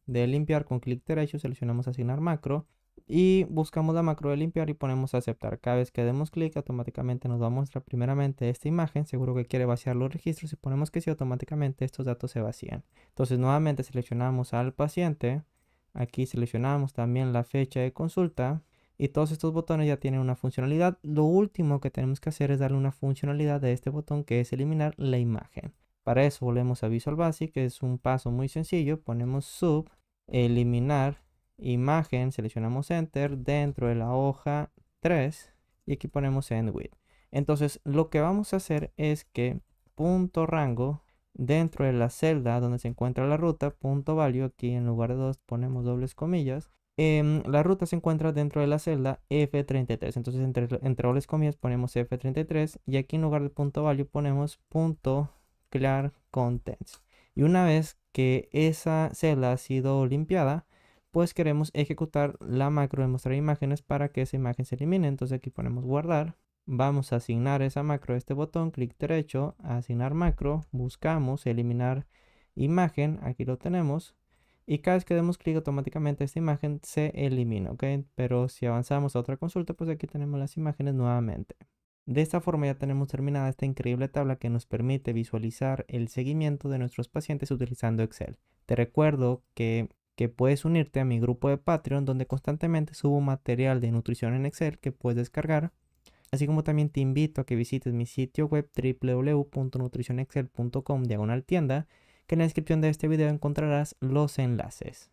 de limpiar con clic derecho, seleccionamos asignar macro y buscamos la macro de limpiar y ponemos aceptar. Cada vez que demos clic automáticamente nos va a mostrar primeramente esta imagen, seguro que quiere vaciar los registros. Si ponemos que sí, automáticamente estos datos se vacían. Entonces nuevamente seleccionamos al paciente, aquí seleccionamos también la fecha de consulta. Y todos estos botones ya tienen una funcionalidad. Lo último que tenemos que hacer es darle una funcionalidad de este botón, que es eliminar la imagen. Para eso volvemos a Visual Basic, que es un paso muy sencillo. Ponemos sub, eliminar imagen, seleccionamos Enter dentro de la hoja 3 y aquí ponemos End With. Entonces lo que vamos a hacer es que punto rango dentro de la celda donde se encuentra la ruta, punto value, aquí en lugar de 2 ponemos dobles comillas. La ruta se encuentra dentro de la celda F33. Entonces entre dobles comillas ponemos F33 y aquí en lugar de punto value ponemos punto clear contents. Y una vez que esa celda ha sido limpiada, pues queremos ejecutar la macro de mostrar imágenes para que esa imagen se elimine. Entonces aquí ponemos guardar. Vamos a asignar esa macro a este botón, clic derecho, asignar macro, buscamos eliminar imagen, aquí lo tenemos. Y cada vez que demos clic automáticamente esta imagen se elimina, ¿ok? Pero si avanzamos a otra consulta, pues aquí tenemos las imágenes nuevamente. De esta forma ya tenemos terminada esta increíble tabla que nos permite visualizar el seguimiento de nuestros pacientes utilizando Excel. Te recuerdo que puedes unirte a mi grupo de Patreon, donde constantemente subo material de nutrición en Excel que puedes descargar. Así como también te invito a que visites mi sitio web www.nutricionexcel.com/tienda, que en la descripción de este video encontrarás los enlaces.